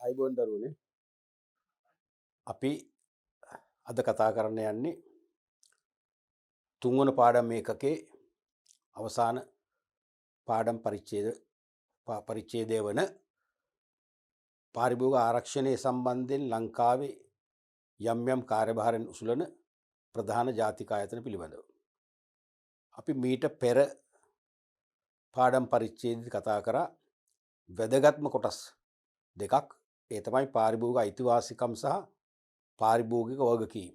අයිබෝන් දරුවනේ අපි අද කතා කරන්න යන්නේ තුන්වන පාඩම් මේකකේ අවසාන පාඩම් පරිච්ඡේදය වන පාරිභෝගික ආරක්ෂණය සම්බන්ධයෙන් ලංකාවේ යම් යම් කාර්යභාරයන් උසුලන ප්‍රධාන ජාතික ආයතන පිළිබඳව. අපි මීට පෙර පාඩම් පරිච්ඡේදය කතා කරා වැදගත්ම කොටස් දෙකක්. ඒ තමයි පාරිභෝගික අයිතිවාසිකම් සහ පාරිභෝගික වගකීම්.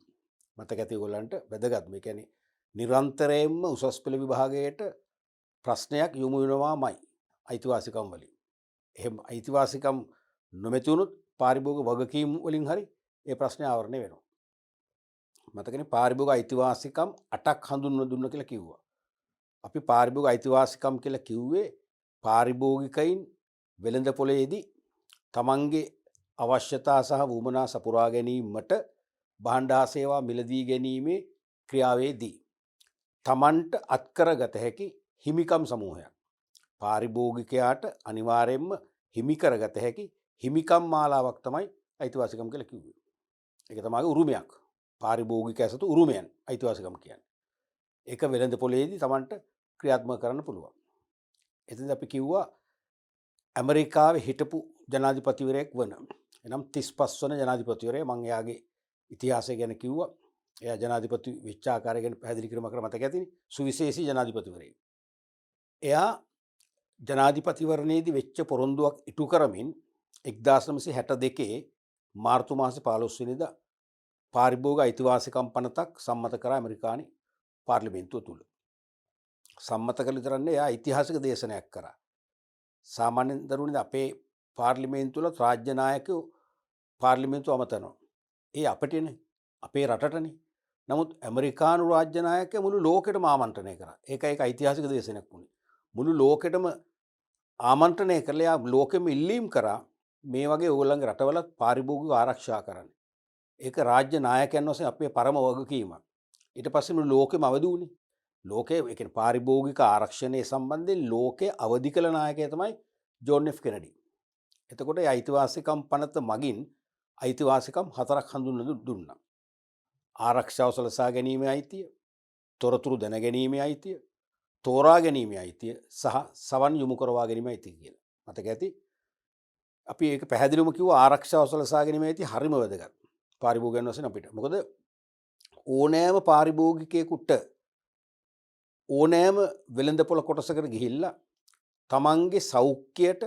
මතක ඇති ඔයගොල්ලන්ට වැදගත්. මේ කියන්නේ නිරන්තරයෙන්ම උසස් පෙළ විභාගයට ප්‍රශ්නයක් යොමු වෙනවාමයි අයිතිවාසිකම් වලින්. එහෙම අයිතිවාසිකම් නොමැති වුණොත් පාරිභෝගික වගකීම් වලින් හරි ඒ ප්‍රශ්නේ ආවරණය වෙනවා. මතකනේ පාරිභෝගික අයිතිවාසිකම් 8ක් හඳුන්වලා දුන්න කියලා කිව්වා. අපි පාරිභෝගික අයිතිවාසිකම් කියලා කිව්වේ පාරිභෝගිකයින් වෙළඳ පොලේදී තමන්ගේ අවශ්‍යතා සහ වුමනා සපුරා ගැනීමට භාණ්ඩ හා සේවා මිලදී ගැනීමේ ක්‍රියාවේදී තමන්ට අත්කරගත හැකි හිමිකම් සමූහයක්. පාරිභෝගිකයාට අනිවාර්යයෙන්ම හිමි කරගත හැකි හිමිකම් මාලාවක් තමයි අයිතිවාසිකම් කියලා කිව්වේ. ඒක තමයි උරුමයක්. පාරිභෝගිකයා සතු උරුමයන් අයිතිවාසිකම් කියන්නේ. ඒක වෙළඳ පොලේදී තමන්ට ක්‍රියාත්මක කරන්න පුළුවන්. එතෙන්ද අපි කිව්වා ඇමරිකාවේ හිටපු ජනාධිපතිවරයෙක් වන එනම් 35 වන ජනාධිපතිවරයා මම එයාගේ ඉතිහාසය ගැන කිව්වා. එයා ජනාධිපති වෙච්ච ආකාරය ගැන පැහැදිලි කිරීමක් කරලා මතක ඇතිනේ. සුවිශේෂී ජනාධිපතිවරයෙක්. එයා ජනාධිපතිවරණයේදී වෙච්ච පොරොන්දුවක් ඉටු කරමින් 1962 මාර්තු මාසේ 15 වෙනිදා පාරිභෝගික අයිතිවාසිකම් පනතක් සම්මත කරා ඇමරිකානු පාර්ලිමේන්තුව තුල. සම්මත කළ විතරන්නේ එයා ඓතිහාසික දේශනයක් කරා. සාමාන්‍යයෙන් දරුවනේ අපේ පාර්ලිමේන්තුවල රාජ්‍ය නායකයෝ පාර්ලිමේන්තුව අමතනවා. ඒ අපිටනේ අපේ රටටනේ. නමුත් ඇමරිකානු රාජ්‍ය නායකයා මුළු ලෝකෙටම ආමන්ත්‍රණය කරා. ඒක ඓතිහාසික දේශනයක් වුණේ. මුළු ලෝකෙටම ආමන්ත්‍රණය කරලා යා ලෝකෙම ඉල්ලීම් කරා මේ වගේ ඕගොල්ලන්ගේ රටවල පාරිභෝගිකව ආරක්ෂා කරන්න. ඒක රාජ්‍ය නායකයන් වශයෙන් අපේ පරම වගකීමක්. ඊට පස්සේ මුළු ලෝකෙම අවදි වුණේ. ලෝකයේ ඒ කියන්නේ පාරිභෝගික ආරක්ෂණය සම්බන්ධයෙන් ලෝකයේ අවදි කළ නායකයා තමයි ජෝන් එෆ් කෙනඩි. එතකොට ඒ අයිතිවාසිකම් පනත මගින් අයිතිවාසිකම් 4ක් හඳුන්වලා දුන්නා. ආරක්ෂාව සලසා ගැනීමේ අයිතිය, තොරතුරු දැන ගැනීමේ අයිතිය, තෝරා ගැනීමේ අයිතිය සහ සවන් යොමු කරවා ගැනීමේ අයිතිය කියලා. මතක ඇති. අපි ඒක පැහැදිලිවම කිව්වා ආරක්ෂාව සලසා ගැනීමේ අයිතිය හරිම වැදගත්. පාරිභෝගිකයන් වශයෙන් අපිට. මොකද ඕනෑම පාරිභෝගිකයෙකුට ඕනෑම වෙළඳපොළ කොටසකට ගිහිල්ලා තමන්ගේ සෞඛ්‍යයට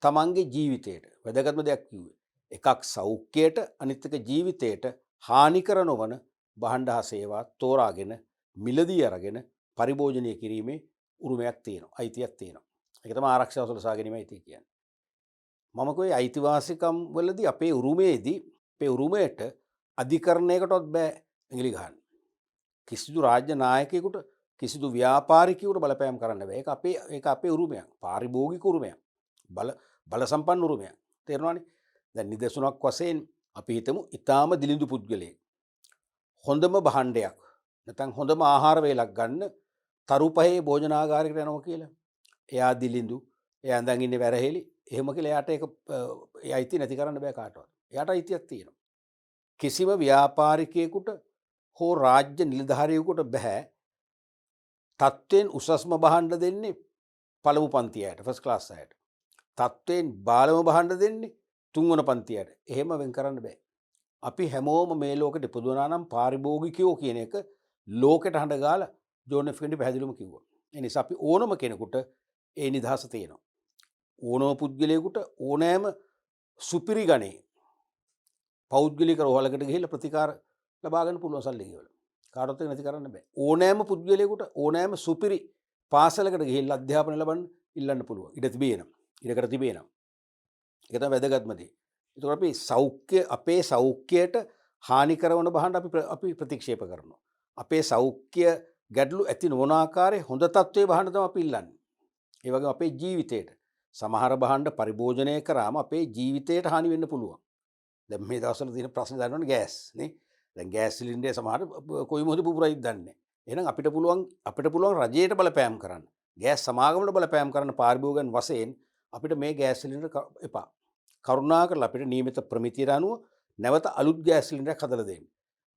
තමන්ගේ ජීවිතයට වැදගත්ම දෙයක් කිව්වේ. එකක් සෞඛ්‍යයට අනිත් එක ජීවිතයට හානිකර නොවන භාණ්ඩ හා සේවා තෝරාගෙන මිලදී අරගෙන පරිභෝජනය කිරීමේ උරුමයක් තියෙනවා. අයිතියක් තියෙනවා. ඒක තමයි ආරක්ෂාව සලසා ගැනීම අයිතිය කියන්නේ. මම කිව්වේ අයිතිවාසිකම් වලදී අපේ උරුමයේදී අපේ උරුමයට අධිකරණයකටවත් බෑ ඇඟිලි ගහන්න. කිසිදු රාජ්‍ය නායකයෙකුට කිසිදු ව්‍යාපාරිකයෙකුට බලපෑම් කරන්න බෑ. ඒක අපේ උරුමයක්. පාරිභෝගික උරුමයක්. බල සම්පන්න උරුමයක්. තේරෙනවනේ? දැන් නිදසුනක් වශයෙන් අපි හිතමු ඊටාම දිලිඳු පුද්ගලයෙක්. හොඳම භාණ්ඩයක් නැත්නම් හොඳම ආහාර වේලක් ගන්න තරුපහේ භෝජනාගාරයකට යනවා කියලා. එයා දිලිඳු, එයා ඇඳන් ඉන්නේ වැරහෙලි. එහෙම කියලා එයාට ඒක ඒ අයිතිය නැති කරන්න බෑ කාටවත්. එයාට අයිතියක් තියෙනවා. කිසිම ව්‍යාපාරිකයෙකුට හෝ රාජ්‍ය නිලධාරියෙකුට බෑ තත්ත්වයෙන් උසස්ම භාණ්ඩ දෙන්නේ පළමු පන්තියට ෆස්ට් ක්ලාස් අයට. තත්ත්වයෙන් බාලම භාණ්ඩ දෙන්නේ තුන්වන පන්තියට. එහෙම වෙන් කරන්න බෑ. අපි හැමෝම මේ ලෝකෙට ඉපදුනා නම් පාරිභෝගිකයෝ කියන එක ලෝකෙට හඬ ගාලා ජෝන් එෆ් කෙනඩි පැහැදිලිවම කිව්වා. ඒ නිසා අපි ඕනම කෙනෙකුට ඒ නිදහස තියෙනවා. ඕනම පුද්ගලයෙකුට ඕනෑම සුපිරි ගණේ පෞද්ගලික රෝහලකට ගිහිල්ලා ප්‍රතිකාර ලබා ගන්න පුළුවන් සල්ලි ගෙවලා. කාටවත් ඒක නැති කරන්න බෑ. ඕනෑම පුද්ගලයෙකුට ඕනෑම සුපිරි පාසලකට ගිහිල්ලා අධ්‍යාපනය ලබන්න ඉල්ලන්න පුළුවන්. ඉඩ තිබේනම්. ඉඩකට තිබේනම්. ඒක තමයි වැදගත්ම දේ. ඒතකොට අපි අපේ සෞඛ්‍යයට හානි කරන භාණ්ඩ අපි ප්‍රතික්ෂේප කරනවා. අපේ සෞඛ්‍ය ගැටලු ඇති නොවන ආකාරයේ හොඳ තත්ත්වයේ භාණ්ඩ තමයි අපි ඉල්ලන්නේ. ඒ වගේම අපේ ජීවිතයට සමහර භාණ්ඩ පරිභෝජනය කරාම අපේ ජීවිතයට හානි වෙන්න පුළුවන්. දැන් මේ දවස්වල තියෙන ප්‍රශ්න දන්නවනේ ගෑස් නේ. දැන් ගෑස් සිලින්ඩරය සමහර කොයි මොහොතේ පුපුරයිද දන්නේ නැහැ. එහෙනම් අපිට පුළුවන් රජයට බලපෑම් කරන්න. ගෑස් සමාගමට බලපෑම් කරන්න පාරිභෝගිකයන් වශයෙන් අපිට මේ ගෑස් සිලින්ඩර් එපා. කරුණාකරලා අපිට නියමිත ප්‍රමිතියට අනුව නැවත අලුත් ගෑස් සිලින්ඩරයක් හදලා දෙන්න.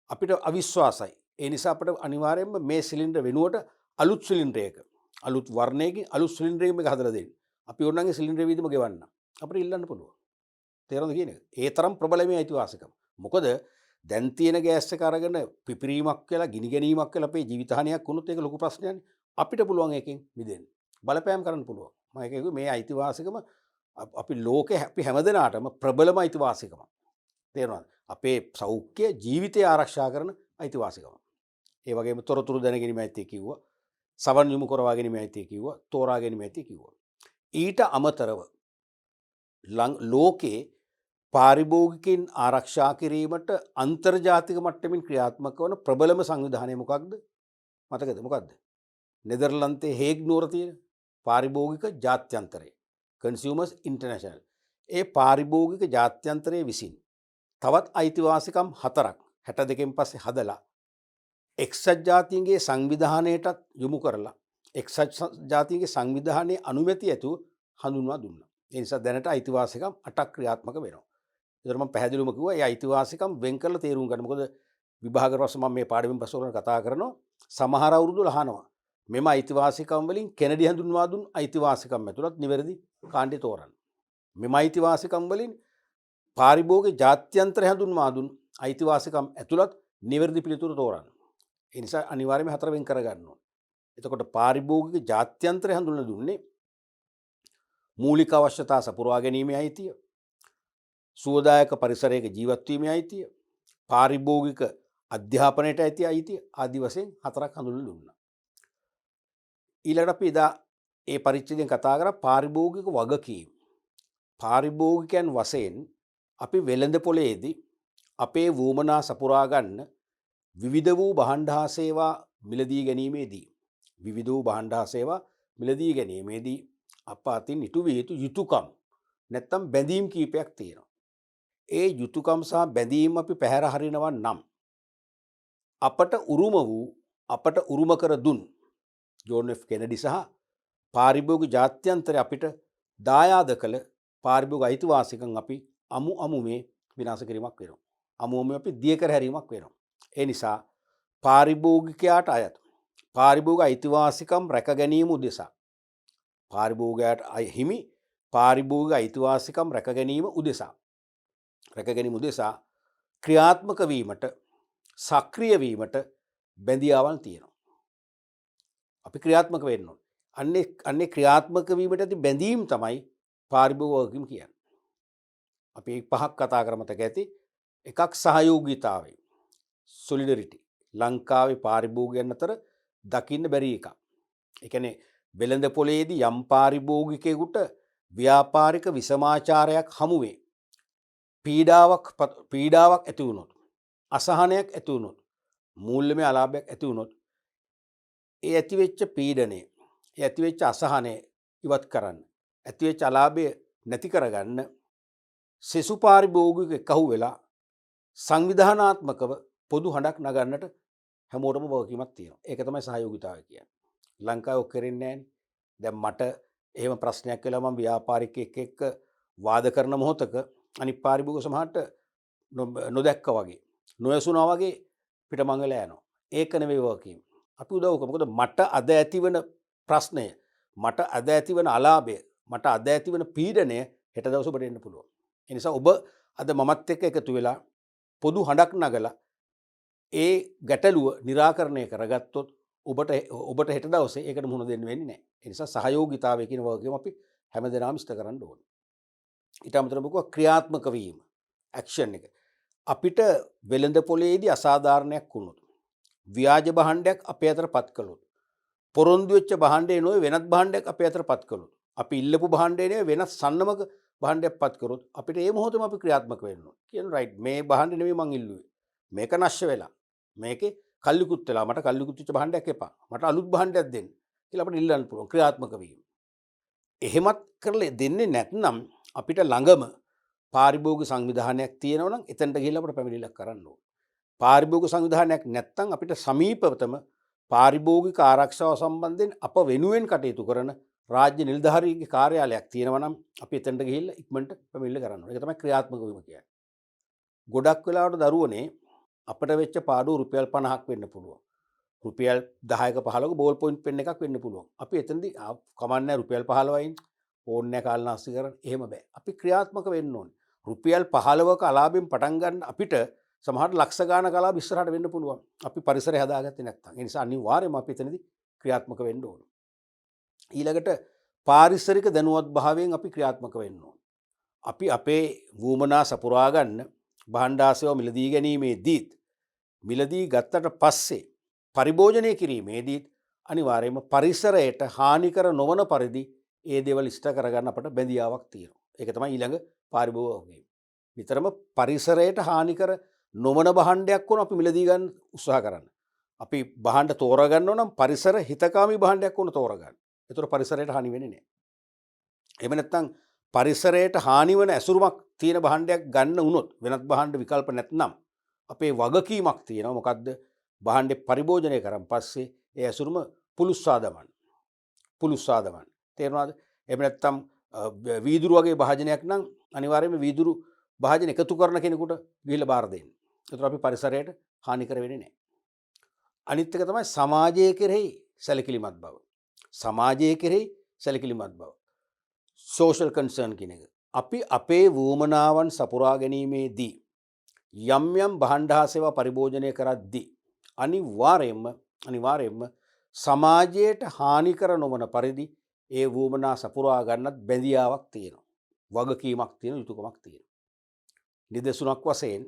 අපිට අවිශ්වාසයි. ඒ නිසා අපිට අනිවාර්යයෙන්ම මේ සිලින්ඩර් වෙනුවට අලුත් සිලින්ඩරයක අලුත් වර්ණයකින් අලුත් සිලින්ඩරයකින් මේක හදලා දෙන්න. අපි ඕනනම් සිලින්ඩර් වීදම ගෙවන්න. අපිට ඉල්ලන්න පුළුවන්. තේරෙනවද කියන එක? ඒ තරම් ප්‍රබල මේ අයිතිවාසිකම. මොකද දැන් තියෙන ගෑස් එක අරගෙන පිපිරීමක් වෙලා ගිනි ගැනීමක් වෙලා අපේ ජීවිත හානියක් වුණොත් ඒක ලොකු ප්‍රශ්නයක්නේ. අපිට පුළුවන් එකෙන් මිදෙන්න. බලපෑම් කරන්න පුළුවන්. මම ඒක කිව්වේ මේ අයිතිවාසිකම අපි ලෝකේ අපි හැමදෙනාටම ප්‍රබලම අයිතිවාසිකම. තේරෙනවද? අපේ සෞඛ්‍ය ජීවිතය ආරක්ෂා කරන අයිතිවාසිකම. ඒ වගේම තොරතුරු දැනගැනීම ඇත්තේ කිව්වා. සවන් යොමු කරවා ගැනීම ඇත්තේ කිව්වා. තෝරා ගැනීම ඇත්තේ කිව්වා. ඊට අමතරව ලෝකේ පාරිභෝගිකයන් ආරක්ෂා කිරීමට අන්තර්ජාතික මට්ටමින් ක්‍රියාත්මක වන ප්‍රබලම සංවිධානය මොකක්ද? මතකද මොකක්ද? නෙදර්ලන්තයේ හේග් නුවර තියෙන පාරිභෝගික ජාත්‍යන්තරය කන්සියුමර්ස් ඉන්ටර්නැෂනල්. ඒ පාරිභෝගික ජාත්‍යන්තරයේ විසින් තවත් අයිතිවාසිකම් 4ක් 62න් පස්සේ හදලා එක්සත් ජාතීන්ගේ සංවිධානයටත් යොමු කරලා එක්සත් ජාතීන්ගේ සංවිධානයේ අනුමැතිය ඇතුව හඳුන්වා දුන්නා. ඒ නිසා දැනට අයිතිවාසිකම් 8ක් ක්‍රියාත්මක වෙනවා. ඒතර මම පැහැදිලිවම කිව්වා මේ අයිතිවාසිකම් වෙන් කරලා තේරුම් ගන්න. මොකද විභාග රස මම මේ පාඩමෙන් පස්සේ ඔයගොල්ලෝ කතා කරනවා. සමහර අවුරුදු අහනවා. මෙම අයිතිවාසිකම් වලින් කෙනඩි හඳුන්වා දුන් අයිතිවාසිකම් ඇතුළත් නිවැරදි කාණ්ඩය තෝරන්න. මෙම අයිතිවාසිකම් වලින් පාරිභෝගික ජාත්‍යන්තර හඳුන්වා දුන් අයිතිවාසිකම් ඇතුළත් නිවැරදි පිළිතුරු තෝරන්න. ඒ නිසා අනිවාර්යයෙන්ම 4 වෙන් කරගන්න ඕනේ. එතකොට පාරිභෝගික ජාත්‍යන්තර හඳුන්වලා දුන්නේ මූලික අවශ්‍යතා සපුරා ගැනීමේ අයිතිය, සුවදායක පරිසරයක ජීවත් වීමේ අයිතිය, පාරිභෝගික අධ්‍යාපනයට ඇති අයිතිය ආදී වශයෙන් 4ක් හඳුන්වලා දුන්නා. ඊළඟට අපි එදා ඒ පරිච්ඡේදයෙන් කතා කරා පාරිභෝගික වගකීම්. පාරිභෝගිකයන් වශයෙන් අපි වෙළඳ පොලේදී අපේ වුමනා සපුරා ගන්න විවිධ වූ භාණ්ඩ හා සේවා මිලදී ගැනීමේදී අප අතින් ඉටු විය යුතු යුතුයකම් නැත්තම් බැඳීම් කීපයක් තියෙනවා. ඒ යුතුයකම් සහ බැඳීම් අපි පැහැර හරිනවා නම් අපට උරුම කර දුන් ජෝන් එෆ් කෙනඩි සහ පාරිභෝගික ජාත්‍යන්තරය අපිට දායාද කළ පාරිභෝගික අයිතිවාසිකම් අපි අමුමේ විනාශ කිරීමක් වෙනවා. අමුමේ අපි දිය කර හැරීමක් වෙනවා. ඒ නිසා පාරිභෝගිකයාට අයත් පාරිභෝගික අයිතිවාසිකම් රැක ගැනීම උදෙසා පාරිභෝගිකයාට හිමි පාරිභෝගික අයිතිවාසිකම් රැක ගැනීම උදෙසා ක්‍රියාත්මක වීමට සක්‍රිය වීමට බැඳියාවල් තියෙනවා. අපි ක්‍රියාත්මක වෙන්න ඕනේ. අන්නේ ක්‍රියාත්මක වීමට ඇති බැඳීම් තමයි පාරිභෝගික වගකීම් කියන්නේ. අපි 5ක් කතා කරමතක ඇති. එකක් සහයෝගීතාවය. සොලිඩරිටි. ලංකාවේ පාරිභෝගිකයන් අතර දකින්න බැරි එකක්. ඒ කියන්නේ වෙළඳ පොලේදී යම් පාරිභෝගිකයෙකුට ව්‍යාපාරික විසමාචාරයක් හමුවේ පීඩාවක් ඇති වුණොත්, අසහනයක් ඇති වුණොත්, මූල්‍යමය අලාභයක් ඇති වුණොත් ඒ ඇතිවෙච්ච පීඩනය, ඒ ඇතිවෙච්ච අසහනය ඉවත් කරන්න, ඇතිවෙච්ච අලාභය නැති කරගන්න සෙසු පාරිභෝගික එකහු වෙලා සංවිධානාත්මකව පොදු හඬක් නගන්නට හැමෝටම වගකීමක් තියෙනවා. ඒක තමයි සහයෝගිතාවය කියන්නේ. ලංකාවේ ඔක් කරන්නේ නැහැනේ. දැන් මට එහෙම ප්‍රශ්නයක් වෙලා මම ව්‍යාපාරිකයෙක් එක්ක වාද කරන මොහොතක අනිත් පාරිභෝගික සමහරට නොදැක්කා වගේ, නොයසුනා වගේ පිටමංගල යනවා. ඒක නෙවෙයි වගකීම. අපි උදව් කරමු. මොකද මට අද ඇතිවන ප්‍රශ්නය, මට අද ඇතිවන අලාභය, මට අද ඇතිවන පීඩනය හෙට දවස ඔබට එන්න පුළුවන්. ඒ නිසා ඔබ අද මමත් එක්ක එකතු වෙලා පොදු හඬක් නගලා ඒ ගැටලුව निराකරණය කරගත්තොත් ඔබට හෙට දවසේ ඒකට මුහුණ දෙන්න වෙන්නේ නැහැ. ඒ නිසා සහයෝගිතාවය කියන වගකීම අපි හැමදෙනාම ඉෂ්ට කරන්න ඕනේ. ඊට අමතරව ක්‍රියාත්මක වීම, ඇක්ෂන් එක. අපිට වෙළඳ පොලේදී අසාධාරණයක් වුණොත්, ව්‍යාජ භාණ්ඩයක් අපේ අතටපත් කළොත්, පොරොන්දු වෙච්ච භාණ්ඩේ නොවේ වෙනත් භාණ්ඩයක් අපේ අතටපත් කළොත්, අපි ඉල්ලපු භාණ්ඩේ නෙවෙයි වෙනත් සන්නමක භාණ්ඩයක් පත් කරොත් අපිට ඒ මොහොතේම අපි ක්‍රියාත්මක වෙන්න ඕනේ. කියන රයිට් මේ භාණ්ඩේ නෙවෙයි මං ඉල්ලුවේ. මේක නැශ්‍ය වෙලා. මේකේ කල්ලිකුත් වෙලා මට කල්ලිකුත් වෙච්ච භාණ්ඩයක් එපා. මට අලුත් භාණ්ඩයක් දෙන්න. කියලා අපිට ඉල්ලන්න පුළුවන් ක්‍රියාත්මක වීම. එහෙමත් කරලා දෙන්නේ නැත්නම් අපිට ළඟම පාරිභෝගික සංවිධානයක් තියෙනවා නම් එතනට ගිහිල්ලා අපිට පැමිණිල්ලක් කරන්න ඕනේ. පාරිභෝගික සංවිධානයක් නැත්නම් අපිට සමීපවතම පාරිභෝගික ආරක්ෂාව සම්බන්ධයෙන් අප වෙනුවෙන් කටයුතු කරන රාජ්‍ය නිලධාරීගේ කාර්යාලයක් තියෙනවා නම් අපි එතනට ගිහිල්ලා ඉක්මනට පැමිණිලි කරන්න ඕනේ. ඒක තමයි ක්‍රියාත්මක වීම කියන්නේ. ගොඩක් වෙලාවට දරුවනේ අපිට වෙච්ච පාඩුව රුපියල් 50ක් වෙන්න පුළුවන්. රුපියල් 10ක 15ක බෝල් පොයින්ට් පෙන් එකක් වෙන්න පුළුවන්. අපි එතනදී කමන්නේ රුපියල් 15යින් ඕන්න කාලනාස්ති කරන්න එහෙම බෑ. අපි ක්‍රියාත්මක වෙන්න ඕනේ. රුපියල් 15ක අලාභයෙන් පටන් ගන්න අපිට සමහරට ලක්ෂ ගාණක අලාභ ඉස්සරහට වෙන්න පුළුවන්. අපි පරිසරය හදාගත්තේ නැත්නම්. ඒ නිසා අනිවාර්යයෙන්ම අපි එතනදී ක්‍රියාත්මක වෙන්න ඕනේ. ඊළඟට පාරිසරික දැනුවත් භාවයෙන් අපි ක්‍රියාත්මක වෙන්න ඕනේ. අපි අපේ වුවමනා සපුරා ගන්න භාණ්ඩාසේවා මිලදී ගැනීමේදීත් මිලදී ගත්තට පස්සේ පරිභෝජනය කිරීමේදීත් අනිවාර්යයෙන්ම පරිසරයට හානිකර නොවන පරිදි ඒ දේවල් ඉෂ්ට කරගන්න අපට බැඳියාවක් තියෙනවා. ඒක තමයි ඊළඟ පාරිභෝගිකය. නිතරම පරිසරයට හානිකර නොවන භාණ්ඩයක් වුණ අපි මිලදී ගන්න උත්සාහ කරන්න. අපි භාණ්ඩ තෝරගන්න නම් පරිසර හිතකාමී භාණ්ඩයක් වුණ තෝරගන්න. ඒතර පරිසරයට හානි වෙන්නේ නැහැ. එහෙම නැත්නම් පරිසරයට හානි වන ඇසුරුමක් තියෙන භාණ්ඩයක් ගන්න වුණොත් වෙනත් භාණ්ඩ විකල්ප නැත්නම් අපේ වගකීමක් තියෙනවා. මොකද්ද? භාණ්ඩේ පරිභෝජනය කරන් පස්සේ ඒ ඇසුරුම පුළුස්සා දමන්න. තේරුණාද? එහෙම නැත්නම් වීදුරු වගේ භාජනයක් නම් අනිවාර්යයෙන්ම වීදුරු භාජන එකතු කරන කෙනෙකුට ගිහිල්ලා බාර දෙන්න. ඒතර අපි පරිසරයට හානිකර වෙන්නේ නැහැ. අනිත් එක තමයි සමාජයේ කෙරෙහි සැලකිලිමත් බව. සමාජයේ කෙරෙහි සැලකිලිමත් බව. සෝෂල් කන්සර්න් කියන එක. අපි අපේ වුවමනාවන් සපුරා ගැනීමේදී යම් යම් භාණ්ඩ හා සේවා පරිභෝජනය කරද්දී අනිවාර්යයෙන්ම සමාජයට හානිකර නොවන පරිදි ඒ වුවමනා සපුරා ගන්නත් බැඳියාවක් තියෙනවා. වගකීමක් තියෙන යුතුයකමක් තියෙනවා. නිදසුනක් වශයෙන්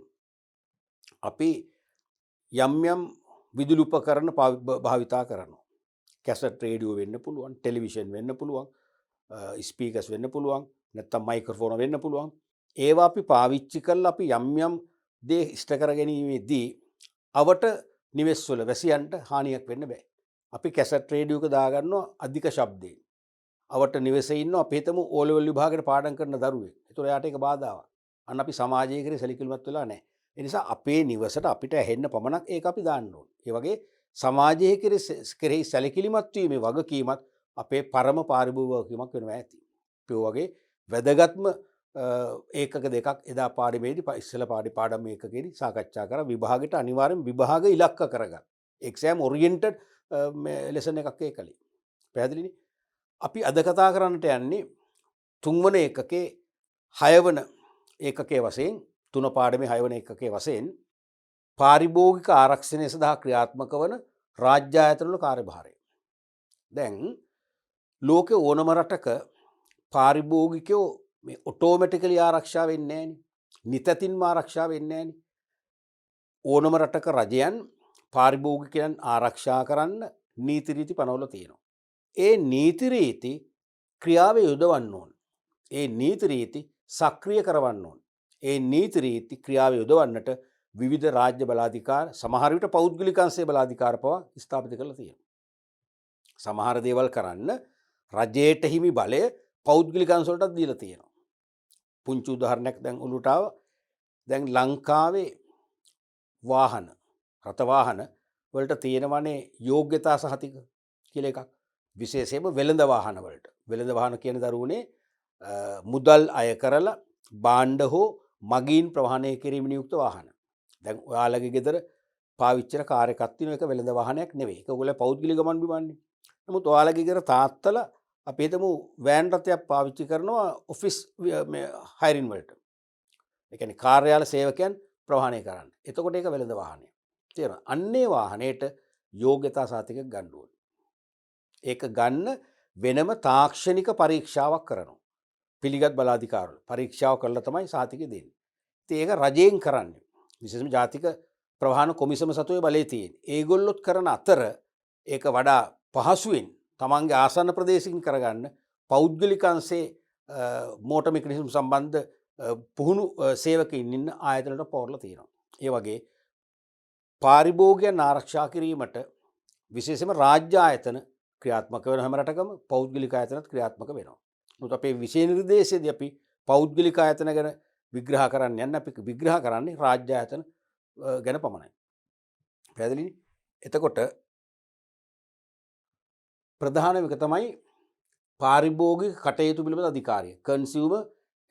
අපි යම් යම් විදුලි උපකරණ භාවිතා කරනවා. කැසට් රේඩියෝ වෙන්න පුළුවන්, ටෙලිවිෂන් වෙන්න පුළුවන්, ස්පීකර්ස් වෙන්න පුළුවන්, නැත්නම් මයික්‍රොෆෝන වෙන්න පුළුවන්. ඒවා අපි පාවිච්චි කරලා අපි යම් යම් දේ ඉෂ්ට කර ගැනීමේදී අවට නිවෙස් වල වැසියන්ට හානියක් වෙන්න බෑ. අපි කැසට් රේඩියෝක දාගන්නවා අධික ශබ්දයෙන්. අවට නිවෙසේ ඉන්න අපි හිතමු ඕ ලෙවල් විභාගයට පාඩම් කරන දරුවෙක්. ඒතකොට එයාට ඒක බාධාවක්. අන්න අපි සමාජයේ කෙරේ සැලකිලිමත් වෙලා නැහැ. ඒ නිසා අපේ නිවසට අපිට ඇහෙන්න පමණක් ඒක අපි දාන්න ඕනේ. ඒ වගේ සමාජයේ කෙරෙහි සැලකිලිමත් වීමේ වගකීමත් අපේ පරම පාරිභෝගිකමක් වෙනවා ඇති. ඒ වගේ වැදගත්ම ඒකක දෙකක් එදා පාඩමේදී ඉස්සෙල්ලා පාඩම් ඒකකේදී සාකච්ඡා කරා. විභාගෙට අනිවාර්යෙන් විභාග ඉලක්ක කරගන්න. එක්සෑම් ඔරියන්ටඩ් ලෙසන් එකක් ඒකලි. පැහැදිලිනේ? අපි අද කතා කරන්නට යන්නේ තුන්වන ඒකකේ 6 වන ඒකකයේ වශයෙන් තුන පාඩමේ 6 වන ඒකකයේ වශයෙන් පාරිභෝගික ආරක්ෂණය සඳහා ක්‍රියාත්මක වන රාජ්‍ය ආයතන වල කාර්යභාරය. දැන් ලෝකේ ඕනම රටක පාරිභෝගිකයෝ මේ ඔටෝමැටිකලි ආරක්ෂා වෙන්නේ නැහැනේ. නිතතින්ම ආරක්ෂා වෙන්නේ නැහැනේ. ඕනම රටක රජයන් පාරිභෝගිකයන් ආරක්ෂා කරන්න නීති රීති පනවලා තියෙනවා. ඒ නීති රීති ක්‍රියාවේ යොදවන්න ඕන. ඒ නීති රීති සක්‍රිය කරවන්න ඕන. ඒ නීති රීති ක්‍රියාවේ යොදවන්නට විවිධ රාජ්‍ය බලාධිකාර සමහර විට පෞද්ගලික අංශයේ බලාධිකාර පවා ස්ථාපිත කරලා තියෙනවා. සමහර දේවල් කරන්න රජයට හිමි බලය පෞද්ගලික අංශ වලටත් දීලා තියෙනවා. පුංචි උදාහරණයක් දැන් ඔලුවට ආව. දැන් ලංකාවේ වාහන රථ වාහන වලට තියෙනවනේ යෝග්‍යතා සහතික කියලා එකක්. විශේෂයෙන්ම වෙළඳ වාහන වලට. වෙළඳ වාහන කියන දරුවනේ මුදල් අය කරලා භාණ්ඩ හෝ මගීන් ප්‍රවාහනය කිරීමෙන් යුක්ත වාහන. දැන් ඔයාලගේ ගෙදර පාවිච්චි කරන කාර් එකක් තියෙනවා. ඒක වෙළඳ වාහනයක් නෙවෙයි. ඒක ඔයගොල්ලෝ පෞද්ගලික ගමන් බිමන්නේ. නමුත් ඔයාලගේ ගෙදර තාත්තලා අපි හිතමු වෑන් රථයක් පාවිච්චි කරනවා ඔෆිස් හයරින් වලට. ඒ කියන්නේ කාර්යාල සේවකයන් ප්‍රවාහනය කරන්න. එතකොට ඒක වෙළඳ වාහනය. තේරෙනවද? අන්නේ වාහනේට යෝග්‍යතා සහතිකයක් ගන්න ඕනේ. ඒක ගන්න වෙනම තාක්ෂණික පරීක්ෂාවක් කරනවා. පිළිගත් බලාධිකාරවල පරීක්ෂාව කරලා තමයි සහතිකය දෙන්නේ. ඉතින් ඒක රජයෙන් කරන්නේ. විශේෂයෙන්ම ජාතික ප්‍රවාහන කොමිසම සතුවේ බලය තියෙන්නේ. ඒගොල්ලොත් කරන අතර ඒක වඩා පහසුවෙන් තමන්ගේ ආසන්න ප්‍රදේශකින් කරගන්න පෞද්ගලික අංශයේ මෝටර් මෙකැනිසම් සම්බන්ධ පුහුණු සේවකයින් ඉන්න ආයතනවලට පවර්ලා තියෙනවා. ඒ වගේ පාරිභෝගිකයන් ආරක්ෂා කිරීමට විශේෂයෙන්ම රාජ්‍ය ආයතන ක්‍රියාත්මක වෙන හැම රටකම පෞද්ගලික ආයතනත් ක්‍රියාත්මක වෙනවා. නමුත් අපේ විශේෂ නිර්දේශයේදී අපි පෞද්ගලික ආයතන ගැන විග්‍රහ කරන්න යන්නේ අපි විග්‍රහ කරන්නේ රාජ්‍ය ආයතන ගැන පමණයි. පැහැදිලිනේ? එතකොට ප්‍රධානම එක තමයි පාරිභෝගික කටයුතු පිළිබඳ අධිකාරිය කන්සියුමර්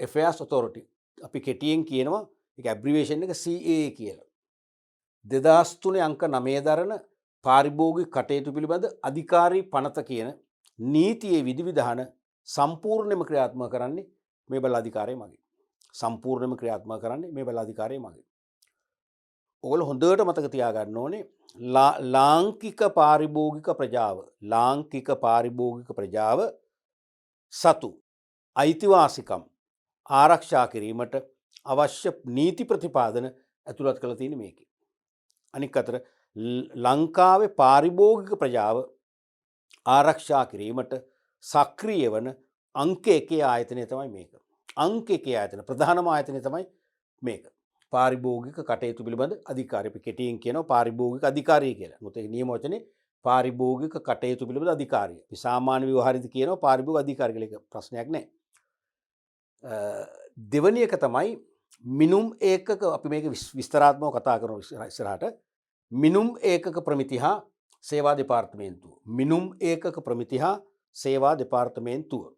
ඇෆෙයාර්ස් ඔතොරිටි අපි කෙටියෙන් කියනවා ඒක ඇබ්‍රිවියේෂන් එක CAA කියලා. 2003 අංක 9 දරන පාරිභෝගික කටයුතු පිළිබඳ අධිකාරී පනත කියන නීතියේ විධිවිධාන සම්පූර්ණයෙන්ම ක්‍රියාත්මක කරන්නේ මේ බලාධිකාරිය මගින්. සම්පූර්ණයෙන්ම ක්‍රියාත්මක කරන්නේ මේ බලාධිකාරිය මගින්. ඔයගොල්ලෝ හොඳට මතක තියාගන්න ඕනේ ලාංකික පාරිභෝගික ප්‍රජාව සතු අයිතිවාසිකම් ආරක්ෂා කිරීමට අවශ්‍ය නීති ප්‍රතිපාදන ඇතුළත් කළ තියෙන මේකේ. අනික් අතර ලංකාවේ පාරිභෝගික ප්‍රජාව ආරක්ෂා කිරීමට සක්‍රිය වන අංක 1 ආයතනය තමයි මේක. අංක 1 ආයතන ප්‍රධානම ආයතනය තමයි මේක. පාරිභෝගික කටයුතු පිළිබඳ අධිකාරිය. අපි කෙටියෙන් කියනවා පාරිභෝගික අධිකාරිය කියලා. මොකද ඒ නියම වචනේ පාරිභෝගික කටයුතු පිළිබඳ අධිකාරිය. අපි සාමාන්‍ය ව්‍යවහාරෙදි කියනවා පාරිභෝගික අධිකාරිය කියලා. ඒක ප්‍රශ්නයක් නෑ. දෙවැනි එක තමයි මිනුම් ඒකක අපි මේක විස්තරාත්මකව කතා කරනවා ඉස්සරහට. මිනුම් ඒකක ප්‍රමිති හා සේවා දෙපාර්තමේන්තුව. මිනුම් ඒකක ප්‍රමිති හා සේවා දෙපාර්තමේන්තුව.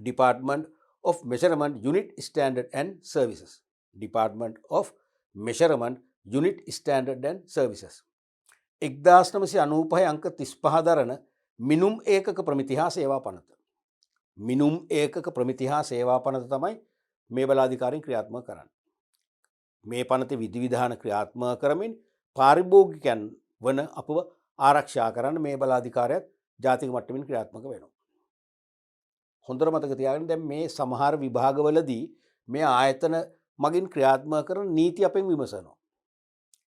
Department of Measurement Unit Standard and Services. Department of Measurement Unit Standard and Services. 1995 අංක 35 දරන මිනුම් ඒකක ප්‍රමිති හා සේවා පනත. මිනුම් ඒකක ප්‍රමිති හා සේවා පනත තමයි මේ බලාධිකාරියෙන් ක්‍රියාත්මක කරන්නේ. මේ පනතේ විධිවිධාන ක්‍රියාත්මක කරමින් පාරිභෝගිකයන් වන අපව ආරක්ෂා කරන්න මේ බලාධිකාරියත් ජාතික මට්ටමින් ක්‍රියාත්මක වෙනවා. හොඳට මතක තියාගන්න දැන් මේ සමහර විභාගවලදී මේ ආයතන මගින් ක්‍රියාත්මක කරන නීති අපෙන් විමසනවා.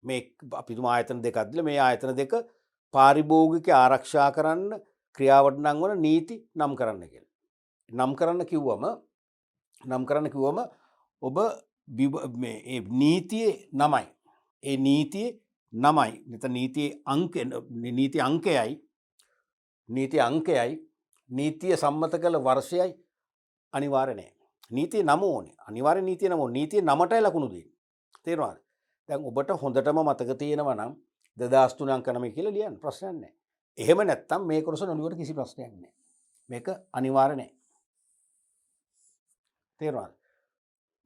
මේ අපි තුමා ආයතන දෙකක් දීලා මේ ආයතන දෙක පාරිභෝගික ආරක්ෂා කරන්න ක්‍රියාවට නම් වන නීති නම් කරන්න කියලා. නම් කරන්න කිව්වම ඔබ මේ නීතියේ නමයි. ඒ නීතියේ නමයි. නැත්නම් නීති අංකයයි නීතිය සම්මත කළ වර්ෂයයි අනිවාර්ය නෑ. නීතිය නම ඕනේ. අනිවාර්ය නීතිය නම ඕනේ. නීතිය නමටයි ලකුණු දෙන්නේ. තේරුණාද? දැන් ඔබට හොඳටම මතක තියෙනවා නම් 2003 අංක 9 කියලා ලියන්න ප්‍රශ්නයක් නෑ. එහෙම නැත්තම් මේ කොටස නොලියුවට කිසි ප්‍රශ්නයක් නෑ. මේක අනිවාර්ය නෑ. තේරුණාද?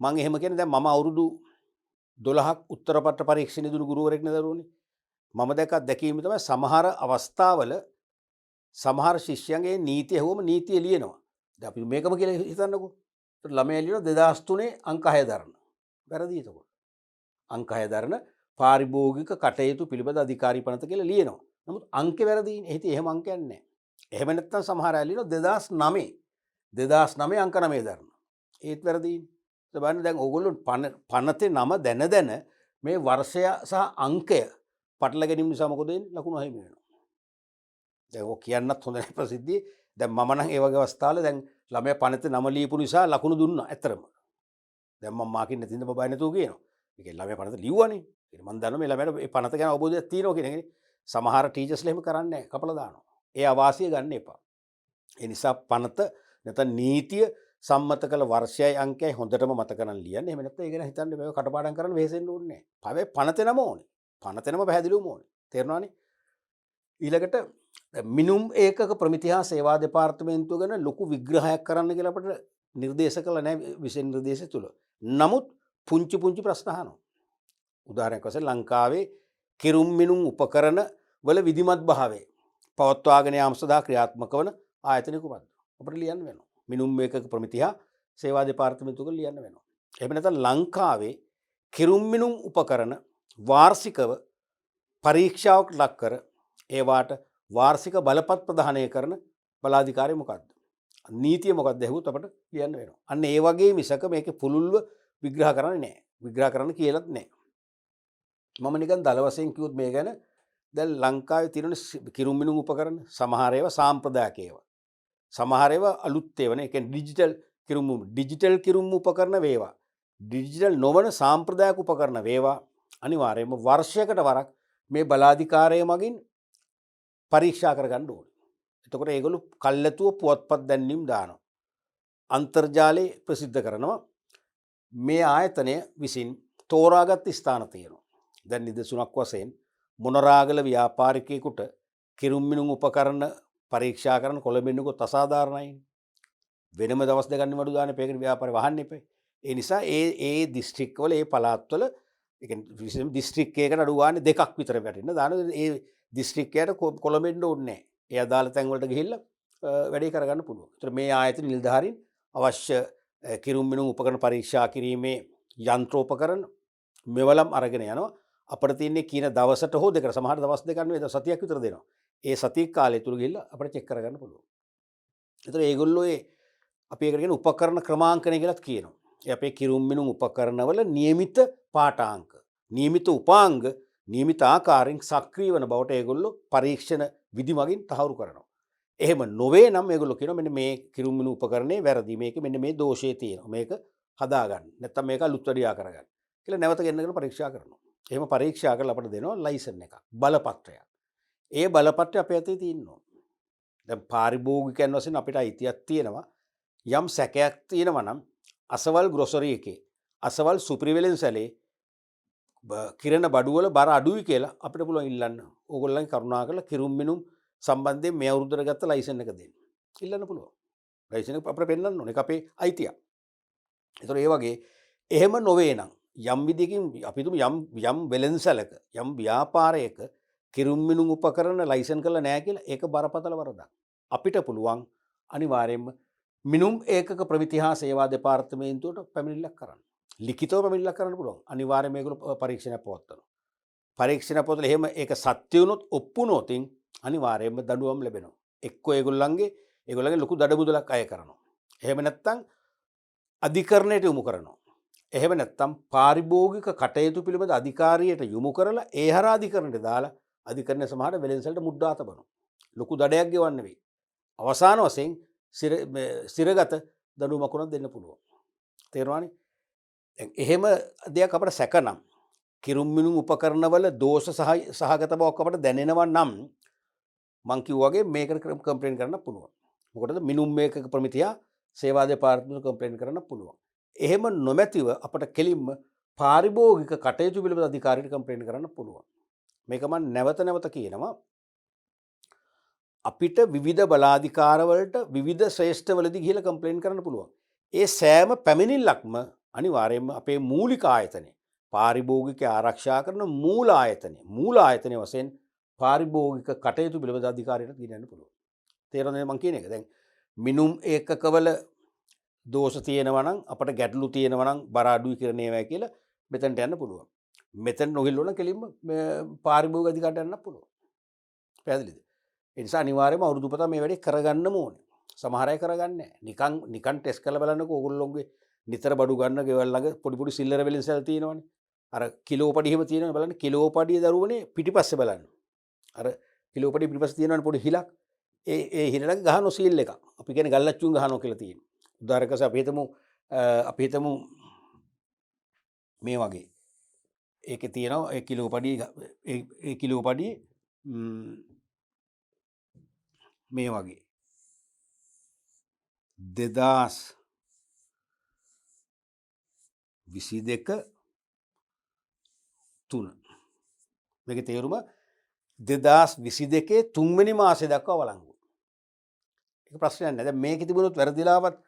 මම එහෙම කියන්නේ දැන් මම අවුරුදු 12ක් උත්තරපත්‍ර පරීක්ෂණ දුණු ගුරුවරයෙක් නේ දරුවනේ. මම දැකීම තමයි සමහර අවස්ථාවල සමහර ශිෂ්‍යයන්ගේ නීතිය හොම නීතිය ලියනවා. දැන් අපි මේකම කියලා හිතන්නකෝ. ඒත් ළමයා ලියනවා 2003 අංක 6 දරන. වැරදි එතකොට. අංක 6 දරන පාරිභෝගික කටයුතු පිළිබඳ අධිකාරී පනත කියලා ලියනවා. නමුත් අංකේ වැරදිනේ. එහෙම අංකයක් නැහැ. එහෙම නැත්නම් සමහර අය ලියනවා 2009 අංක 9 දරන. ඒත් වැරදිනේ. ඒ බලන්න දැන් ඕගොල්ලෝ පනතේ නම දැන මේ වර්ෂය සහ අංකය පටල ගැනීම නිසා මොකද වෙන්නේ? ලකුණු අහිමි වෙනවා. දැන් ඔය කියන්නත් හොඳ නැහැ ප්‍රසිද්ධියේ. දැන් මම නම් ඒ වගේ අවස්ථාවල දැන් ළමයා පනතේ නම ලියපු නිසා ලකුණු දුන්නා ඇත්තරම. දැන් මම මාකින් නැතිඳ බය නැතුව කියනවා. ඒකේ ළමයා පනත ලිව්වනේ. ඒක මම දන්නවා මේ ළමයාට මේ පනත ගැන අවබෝධයක් තියෙනවා කියන එක. සමහර ටීචර්ස්ලා එහෙම කරන්නේ නැහැ. කපලා දානවා. ඒ අවාසිය ගන්න එපා. ඒ නිසා පනත නැත්නම් නීතිය සම්මත කළ වර්ෂයයි අංකයයි හොඳටම මතක කරන් ලියන්න. එහෙම නැත්නම් ඒක ගැන හිතන්න මේක කටපාඩම් කරන්න වෙහෙසෙන්න ඕනේ නැහැ. පනතේ නම ඕනේ. පනතේ නම පැහැදිලිවම ඕනේ. තේරුණානේ? ඊළඟට මිනුම් ඒකක ප්‍රමිති හා සේවා දෙපාර්තමේන්තුව ගැන ලොකු විග්‍රහයක් කරන්න කියලා අපිට නිර්දේශ කළා නැහැ විශේෂ නිර්දේශය තුල. නමුත් පුංචි ප්‍රශ්න අහනවා. උදාහරණයක් වශයෙන් ලංකාවේ කිරුම් මිනුම් උපකරණ වල විධිමත් භාවය පවත්වාගෙන යාම සඳහා ක්‍රියාත්මක වන ආයතන කුමක්ද? අපිට ලියන්න වෙනවා. මිනුම් ඒකක ප්‍රමිති හා සේවා දෙපාර්තමේන්තුව ගැන ලියන්න වෙනවා. එහෙම නැත්නම් ලංකාවේ කිරුම් මිනුම් උපකරණ වාර්ෂිකව පරීක්ෂාවක් ලක් කර ඒවාට වාර්ෂික බලපත් ප්‍රදානය කරන බලාධිකාරිය මොකක්ද? නීතිය මොකක්ද ඇහුවොත් අපට ලියන්න වෙනවා. අන්න ඒ වගේ මිසක මේකේ පුළුල්ව විග්‍රහ කරන්නේ නැහැ. විග්‍රහ කරන්න කියලාත් නැහැ. මම නිකන් දල වශයෙන් කිව්වොත් මේ ගැන දැන් ලංකාවේ තියෙන කිරුම් මිනුම් උපකරණ සමහර ඒවා සාම්ප්‍රදායික ඒවා. සමහර ඒවා අලුත් ඒවා නේ. ඒ කියන්නේ ඩිජිටල් කිරුම් උපකරණ වේවා. ඩිජිටල් නොවන සාම්ප්‍රදායික උපකරණ වේවා. අනිවාර්යයෙන්ම වර්ෂයකට වරක් මේ බලාධිකාරය මගින් පරීක්ෂා කරගන්න ඕනේ. එතකොට ඒගොල්ලෝ කල්ැතුව පුවත්පත් දැන්වීම් දානවා. අන්තර්ජාලයේ ප්‍රසිද්ධ කරනවා. මේ ආයතනය විසින් තෝරාගත් ස්ථාන තියෙනවා. දැන් නිදසුනක් වශයෙන් මොනරාගල ව්‍යාපාරිකයෙකුට කිරුම් මිනුම් උපකරණ පරීක්ෂා කරන කොළඹින්නකොත් අසාධාරණයි. වෙනම දවස් දෙකක් නිවඩු දාන්න ඒකට ව්‍යාපාරේ වහන්න එපා. ඒ නිසා ඒ දිස්ත්‍රික්කවල ඒ පළාත්වල ඒ කියන්නේ විශේෂම දිස්ත්‍රික්කයකට අඩු ගානේ දෙකක් විතර වැටෙන්න දාන ඒ දිස්ත්‍රික්කයට කොළඹෙන්න ඕනේ නැහැ. ඒ අදාළ තැන් වලට ගිහිල්ලා වැඩේ කරගන්න පුළුවන්. ඒතර මේ ආයතන නිලධාරීන් අවශ්‍ය කිරුම් මිනුම් උපකරණ පරීක්ෂා කිරීමේ යන්ත්‍රෝපකරණ මෙවලම් අරගෙන යනවා. අපිට තියෙන්නේ කීන දවසට හෝ දෙකට සමහර දවස් දෙකක් නෙවෙයි සතියක් විතර දෙනවා. ඒ සතිය කාලය තුල ගිහිල්ලා අපිට චෙක් කරගන්න පුළුවන්. ඒතර ඒගොල්ලෝ අපි ඒකට කියන උපකරණ ක්‍රමාංකණය කියලාත් කියනවා. ඒ අපේ කිරුම් මිනුම් උපකරණවල නියමිත පාඨාංක, නියමිත උපාංග, නියමිත ආකාරයෙන් සක්‍රිය වන බවට ඒගොල්ලෝ පරීක්ෂණ විධි මගින් තහවුරු කරනවා. එහෙම නොවේ නම් ඒගොල්ලෝ කියනවා මෙන්න මේ කිරුම් මිනුම් උපකරණේ වැරදි. මේක මෙන්න මේ දෝෂය තියෙනවා. මේක හදාගන්න. නැත්තම් මේක අලුත් වැඩියා කරගන්න. කියලා නැවත ගෙන්නගෙන පරීක්ෂා කරනවා. එහෙම පරීක්ෂා කරලා අපිට දෙනවා ලයිසන් එකක්, බලපත්‍රයක්. ඒ බලපත්‍රය අපේ අතේ තියෙනවා. දැන් පාරිභෝගිකයන් වශයෙන් අපිට අයිතියක් තියෙනවා. යම් සැකයක් තියෙනවා නම් අසවල් ග්‍රොසරි එකේ අසවල් සුපිරිවෙලෙන්සලේ කිරණ බඩුවල බර අඩුයි කියලා අපිට පුළුවන් ඉල්ලන්න. ඕගොල්ලන්ගේ කරුණා කරලා කිරුම් මිනුම් සම්බන්ධයෙන් මේ අවුරුද්දට ගත්ත ලයිසන් එක දෙන්න. ඉල්ලන්න පුළුවන්. ලයිසන් එක අපිට පෙන්නන්න ඕනේ. ඒක අපේ අයිතියක්. ඒතර ඒ වගේ එහෙම නොවේ නම් යම් විදිහකින් අපි තුමු යම් වෙලෙන්සලක යම් ව්‍යාපාරයක කිරුම් මිනුම් උපකරණ ලයිසන් කරලා නැහැ කියලා ඒක බරපතල වරදක්. අපිට පුළුවන් අනිවාර්යයෙන්ම මිනුම් ඒකක ප්‍රමිති හා සේවා දෙපාර්තමේන්තුවට පැමිණිල්ලක් කරන්න. ලිඛිතව පැමිණිල්ලක් කරන්න පුළුවන්. අනිවාර්යයෙන්ම මේගොල්ලෝ පරීක්ෂණයක් පවත්වනවා. පරීක්ෂණ පොතල එහෙම ඒක සත්‍ය වුණොත් ඔප්පු නොතින් අනිවාර්යයෙන්ම දඬුවම් ලැබෙනවා. එක්කෝ ඒගොල්ලන්ගේ ලොකු දඩමුදලක් අය කරනවා. එහෙම නැත්නම් අධිකරණයට යොමු කරනවා. එහෙම නැත්නම් පාරිභෝගික කටයුතු පිළිබඳ අධිකාරියට යොමු කරලා ඒ හරහා අධිකරණයට දාලා අධිකරණය සමහර වෙලෙන්සලට මුද්දා තබනවා. ලොකු දඩයක් ගෙවන්න වෙයි. අවසාන වශයෙන් සිරගත දඩුවමක් උනත් දෙන්න පුළුවන්. තේරුණානේ? එහෙම දෙයක් අපිට සැකනම් කිරුම් මිනුම් උපකරණවල දෝෂ සහගත බවක් අපිට දැනෙනවා නම් මං කිව්වා වගේ මේකට කම්ප්ලේන් කරන්න පුළුවන්. මොකටද මිනුම් මේකක ප්‍රමිතිය සේවා දෙපාර්තමේන්තුවට කම්ප්ලේන් කරන්න පුළුවන්. එහෙම නොමැතිව අපිට කෙලින්ම පාරිභෝගික කටයුතු පිළිබඳ අධිකාරියට කම්ප්ලේන් කරන්න පුළුවන්. මේක මම නැවත කියනවා. අපිට විවිධ බලාධිකාරවලට විවිධ ශ්‍රේෂ්ඨවලදී ගිහිල්ලා කම්ප්ලේන් කරන්න පුළුවන්. ඒ සෑම පැමිණිල්ලක්ම අනිවාර්යයෙන්ම අපේ මූලික ආයතනය පාරිභෝගික ආරක්ෂා කරන මූල ආයතනය වශයෙන් පාරිභෝගික කටයුතු පිළිබඳ අධිකාරියට ගෙනන්න පුළුවන්. තේරෙනවද මම කියන එක? දැන් මිනුම් ඒකකවල දෝෂ තියෙනවා නම් අපට ගැටලු තියෙනවා නම් බර අඩුයි කරන ඒවා කියලා මෙතනට යන්න පුළුවන්. මෙතන නොගිල්ල නම් කෙලින්ම පාරිභෝගික අධිකාරියට යන්න පුළුවන්. පැහැදිලිද? ඒ නිසා අනිවාර්යයෙන්ම අවුරුදු පුතා මේ වැඩේ කරගන්නම ඕනේ. සමහර අය කරගන්නේ නැහැ. නිකන් ටෙස්ට් කරලා බලන්නකෝ ඕගොල්ලෝගේ නිතර බඩු ගන්න ගෙවල් ළඟ පොඩි සිල්ලර වෙලෙන්සල් තියෙනවනේ. අර කිලෝපඩි එහෙම තියෙනවනේ බලන්න කිලෝපඩිය දරුවනේ පිටිපස්සේ බලන්න. අර කිලෝපඩිය පිටිපස්සේ තියෙනවනේ පොඩි හිලක්. ඒ හිලලක ගහන සීල් එකක්. අපි කියන්නේ ගල්ලච්චුන් ගහනවා කියලා තියෙනවා. උදාහරණයක් අපි හිතමු මේ වගේ. ඒකේ තියෙනවා ඒ කිලෝපඩිය මේ වගේ 2022 3 මේකේ තේරුම 2022 3 වෙනි මාසේ දක්වා වළංගු. ඒක ප්‍රශ්නයක් නෑ. දැන් මේකේ තිබුණොත් වැරදිලාවත්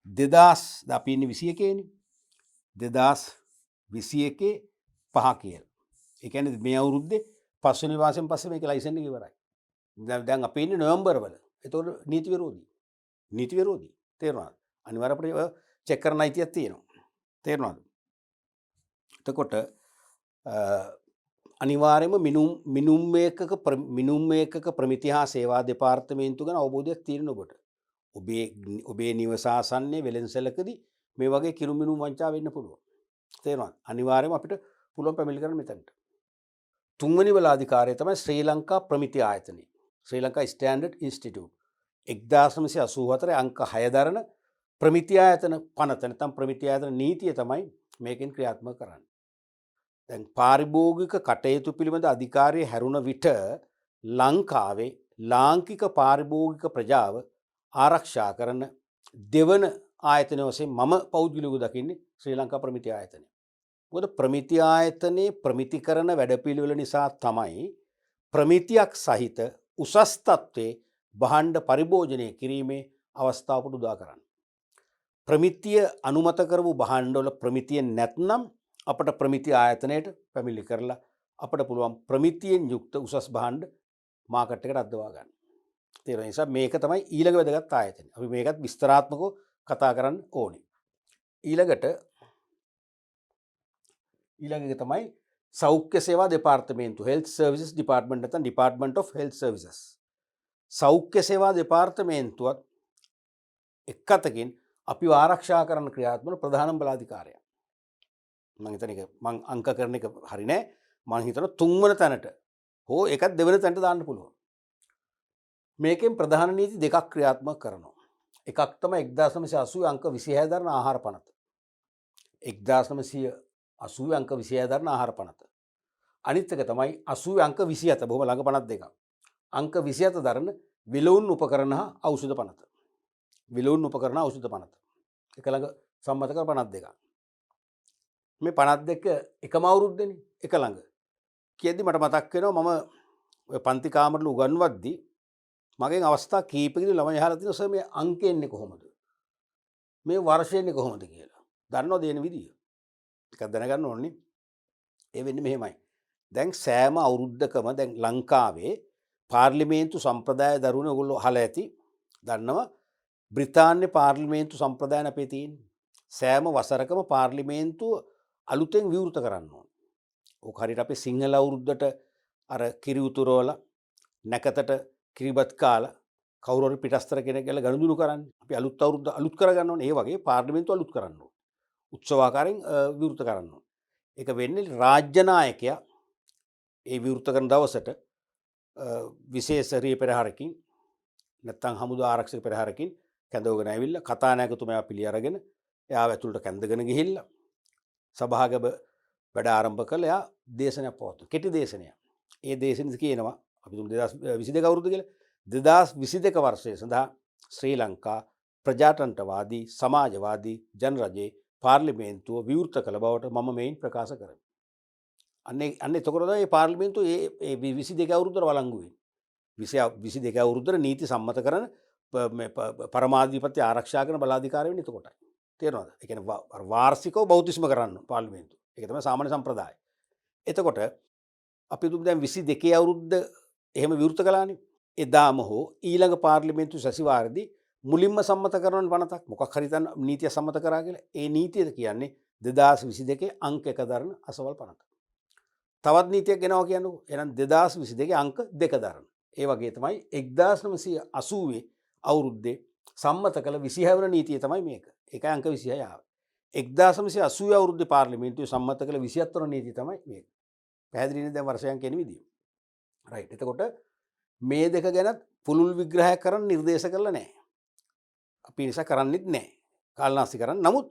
2000 අපි ඉන්නේ 21 නේ. 2021 5 කියලා. ඒ කියන්නේ මේ අවුරුද්දේ 5 වෙනි මාසෙන් පස්සේ මේක ලයිසන් එක ඉවරයි. දැන් අපි ඉන්නේ නොවැම්බර් වල. ඒතකොට නීති විරෝධී. තේරුණාද? අනිවාර්යයෙන් අපිට චෙක් කරන්න අයිතියක් තියෙනවා. තේරුණාද? එතකොට අනිවාර්යයෙන්ම මිනුම් මේකක ප්‍රමිති හා සේවා දෙපාර්තමේන්තුව ගැන අවබෝධයක් තියෙන ඔබට. ඔබේ නිවස ආසන්නයේ වෙලෙන්සලකදී මේ වගේ කිරුම් මිනුම් වංචා වෙන්න පුළුවන්. තේරුණාද? අනිවාර්යයෙන්ම අපිට පුළුවන් පැමිණිලි කරන්න මෙතනට. 3 වෙනි බලාධිකාරිය තමයි ශ්‍රී ලංකා ප්‍රමිති ආයතනය. ශ්‍රී ලංකා ස්ටෑන්ඩඩ් ඉන්ස්ටිටියුට් 1984 අංක 6 දරන ප්‍රමිති ආයතන පනත නැත්නම් ප්‍රමිති ආයතන නීතිය තමයි මේකෙන් ක්‍රියාත්මක කරන්නේ. දැන් පාරිභෝගික කටයුතු පිළිබඳ අධිකාරිය හැරුණ විට ලංකාවේ ලාංකික පාරිභෝගික ප්‍රජාව ආරක්ෂා කරන දෙවන ආයතනය වශයෙන් මම පෞද්ගලිකව දකින්නේ ශ්‍රී ලංකා ප්‍රමිති ආයතනය. මොකද ප්‍රමිති ආයතනයේ ප්‍රමිතිකරණ වැඩපිළිවෙල නිසා තමයි ප්‍රමිතියක් සහිත උසස් තත්ත්වයේ භාණ්ඩ පරිභෝජනය කිරීමේ අවස්ථාවට උදා කරන්න. ප්‍රමිතිය අනුමත කරපු භාණ්ඩවල ප්‍රමිතිය නැත්නම් අපට ප්‍රමිති ආයතනයට පැමිණිලි කරලා අපට පුළුවන් ප්‍රමිතියෙන් යුක්ත උසස් භාණ්ඩ මාකට් එකට අද්දවා ගන්න. තේරෙන නිසා මේක තමයි ඊළඟ වැදගත් ආයතනය. අපි මේකත් විස්තරාත්මකව කතා කරන්න ඕනේ. ඊළඟ එක තමයි සෞඛ්‍ය සේවා දෙපාර්තමේන්තු හෙල්ත් සර්විසස් ඩිපාර්ට්මන්ට් නැත්නම් ඩිපාර්ට්මන්ට් ඔෆ් හෙල්ත් සර්විසස්. සෞඛ්‍ය සේවා දෙපාර්තමේන්තුවත් එක් අතකින් අපි ආරක්ෂා කරන ක්‍රියාත්මක ප්‍රධානම බලාධිකාරය. මම හිතන එක මම අංක කරන එක හරි නෑ. මම හිතන තුන්වන තැනට හෝ එකත් දෙවන තැනට දාන්න පුළුවන්. මේකෙන් ප්‍රධාන නීති දෙකක් ක්‍රියාත්මක කරනවා. එකක් තමයි 1980 අංක 26 දරන ආහාර පනත. 1980 අංක 26 දරන ආහාර පනත. අනිත් එක තමයි 80 අංක 27 බොහොම ළඟ පනත් දෙකක්. අංක 27 දරන විලවුන් උපකරණ හා ඖෂධ පනත. විලවුන් උපකරණ ඖෂධ පනත. එක ළඟ සම්මත කර පනත් දෙකක්. මේ පනත් දෙක එකම අවුරුද්දනේ එක ළඟ. කියද්දි මට මතක් වෙනවා මම ඔය පන්ති කාමරවල උගන්වද්දී මගෙන් අවස්ථා කීපකදී ළමයි අහලා තියෙනවා සර් මේ අංක එන්නේ කොහොමද? මේ වර්ෂය එන්නේ කොහොමද කියලා. දන්නවද එන විදිය? ටිකක් දැනගන්න ඕනේ. ඒ වෙන්නේ මෙහෙමයි. දැන් සෑම අවුරුද්දකම දැන් ලංකාවේ පාර්ලිමේන්තු සම්ප්‍රදාය දරුවනේ ඔයගොල්ලෝ අහලා ඇති. දන්නවා බ්‍රිතාන්‍ය පාර්ලිමේන්තු සම්ප්‍රදායන අපේ තියෙන්නේ. සෑම වසරකම පාර්ලිමේන්තුව අලුතෙන් විවෘත කරන්න ඕනේ. ඕක හරියට අපේ සිංහල අවුරුද්දට අර කිරි උතුරවල නැකතට කිරිබත් කාලා කවුරු හරි පිටස්තර කෙනෙක් ගැල ගනුදෙනු කරන්නේ. අපි අලුත් අවුරුද්ද අලුත් කරගන්න ඕනේ. ඒ වගේ පාර්ලිමේන්තුව අලුත් කරන්න ඕනේ. උත්සවාකාරයෙන් විවෘත කරන්න ඕනේ. ඒක වෙන්නේ රාජ්‍ය නායකයා ඒ විවෘත කරන දවසට විශේෂ රිය පෙරහරකින් නැත්නම් හමුදා ආරක්ෂක පෙරහරකින් කැඳවගෙන ඇවිල්ලා කතානායකතුමා පිළි අරගෙන එයාව ඇතුළට කැඳගෙන ගිහිල්ලා සභාගම වැඩ ආරම්භ කළා. එයා දේශනයක් පවත්වනවා. කෙටි දේශනයක්. ඒ දේශනෙදි කියනවා අපි තුමු 2022 අවුරුද්ද කියලා. 2022 වර්ෂය සඳහා ශ්‍රී ලංකා ප්‍රජාතන්ත්‍රවාදී සමාජවාදී ජනරජයේ පාර්ලිමේන්තුව විවෘත කළ බවට මම මෙයින් ප්‍රකාශ කරමි. අන්න එතකොට තමයි මේ පාර්ලිමේන්තුව ඒ 22 අවුරුද්දට වළංගු වෙන්නේ. 22 අවුරුද්දට නීති සම්මත කරන පරමාධිපත්‍ය ආරක්ෂා කරන බලාධිකාරය වෙන්නේ එතකොටයි. තේරෙනවද? ඒ කියන්නේ වාර්ෂිකව බෞද්ධිස්ම කරන්න පාර්ලිමේන්තුව. ඒක තමයි සාමාන්‍ය සම්ප්‍රදාය. එතකොට අපි දුක් දැන් 22 අවුරුද්ද එහෙම විවෘත කළානේ. එදාම හෝ ඊළඟ පාර්ලිමේන්තු සැසිවාරදී මුලින්ම සම්මත කරන පනතක් මොකක් හරි තන නීතිය සම්මත කරා කියලා. ඒ නීතියද කියන්නේ 2022 අංක 1 දරන අසවල් පනත. තවත් නීතියක් ගෙනවා කියන්නකෝ. එහෙනම් 2022 අංක 2 දරන. ඒ වගේ තමයි 1980 අවුරුද්දේ සම්මත කළ 26 වන නීතිය තමයි මේක. ඒකයි අංක 26 ආවේ. 1980 අවුරුද්දේ පාර්ලිමේන්තුවේ සම්මත කළ 27 වන නීතිය තමයි මේක. පැහැදිලිනේ දැන් වර්ෂයන් කියන විදිය. රයිට්. එතකොට මේ දෙක ගැන පුළුල් විග්‍රහයක් කරන්න නිර්දේශ කරලා නැහැ. අපි නිසා කරන්නෙත් නැහැ. කාලනාස්ති කරන්න. නමුත්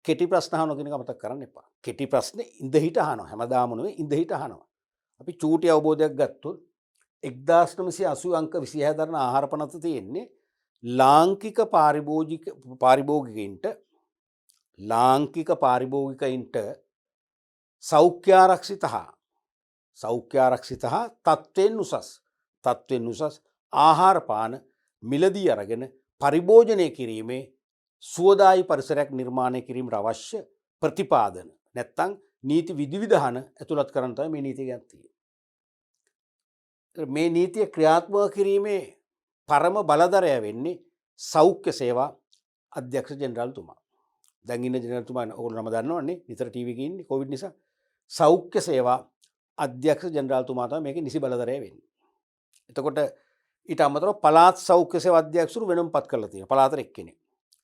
කෙටි ප්‍රශ්න අහනවා කියන එක මතක් කරන්න එපා. කෙටි ප්‍රශ්නේ ඉඳ හිට අහනවා. හැමදාම නෙවෙයි ඉඳ හිට අහනවා. අපි චූටි අවබෝධයක් ගත්තොත් 1980 අංක 26 දරන ආහාර පනත තියෙන්නේ ලාංකික පාරිභෝගිකයින්ට සෞඛ්‍යාරක්ෂිත හා තත්ත්වෙන් උසස් ආහාර පාන මිලදී අරගෙන පරිභෝජනය කිරීමේ සුවදායි පරිසරයක් නිර්මාණය කිරීමට අවශ්‍ය ප්‍රතිපාදන නැත්තම් නීති විධිවිධාන ඇතුළත් කරන්න තමයි මේ නීතිය ගත්තේ. මේ නීතිය ක්‍රියාත්මක කිරීමේ පරම බලධරය වෙන්නේ සෞඛ්‍ය සේවා අධ්‍යක්ෂ ජෙනරාල්තුමා. දැන් ඉන්න ජෙනරාල්තුමා ඕගොල්ලෝ නම දන්නවනේ නිතර ටීවී එකේ ඉන්නේ කොවිඩ් නිසා. සෞඛ්‍ය සේවා අධ්‍යක්ෂ ජෙනරාල්තුමා තමයි මේකේ නිසි බලධරය වෙන්නේ. එතකොට ඊට අමතරව පළාත් සෞඛ්‍ය සේවා අධ්‍යක්ෂුරු වෙනම පත් කරලා තියෙනවා. පළාතට එක්කෙනෙක්.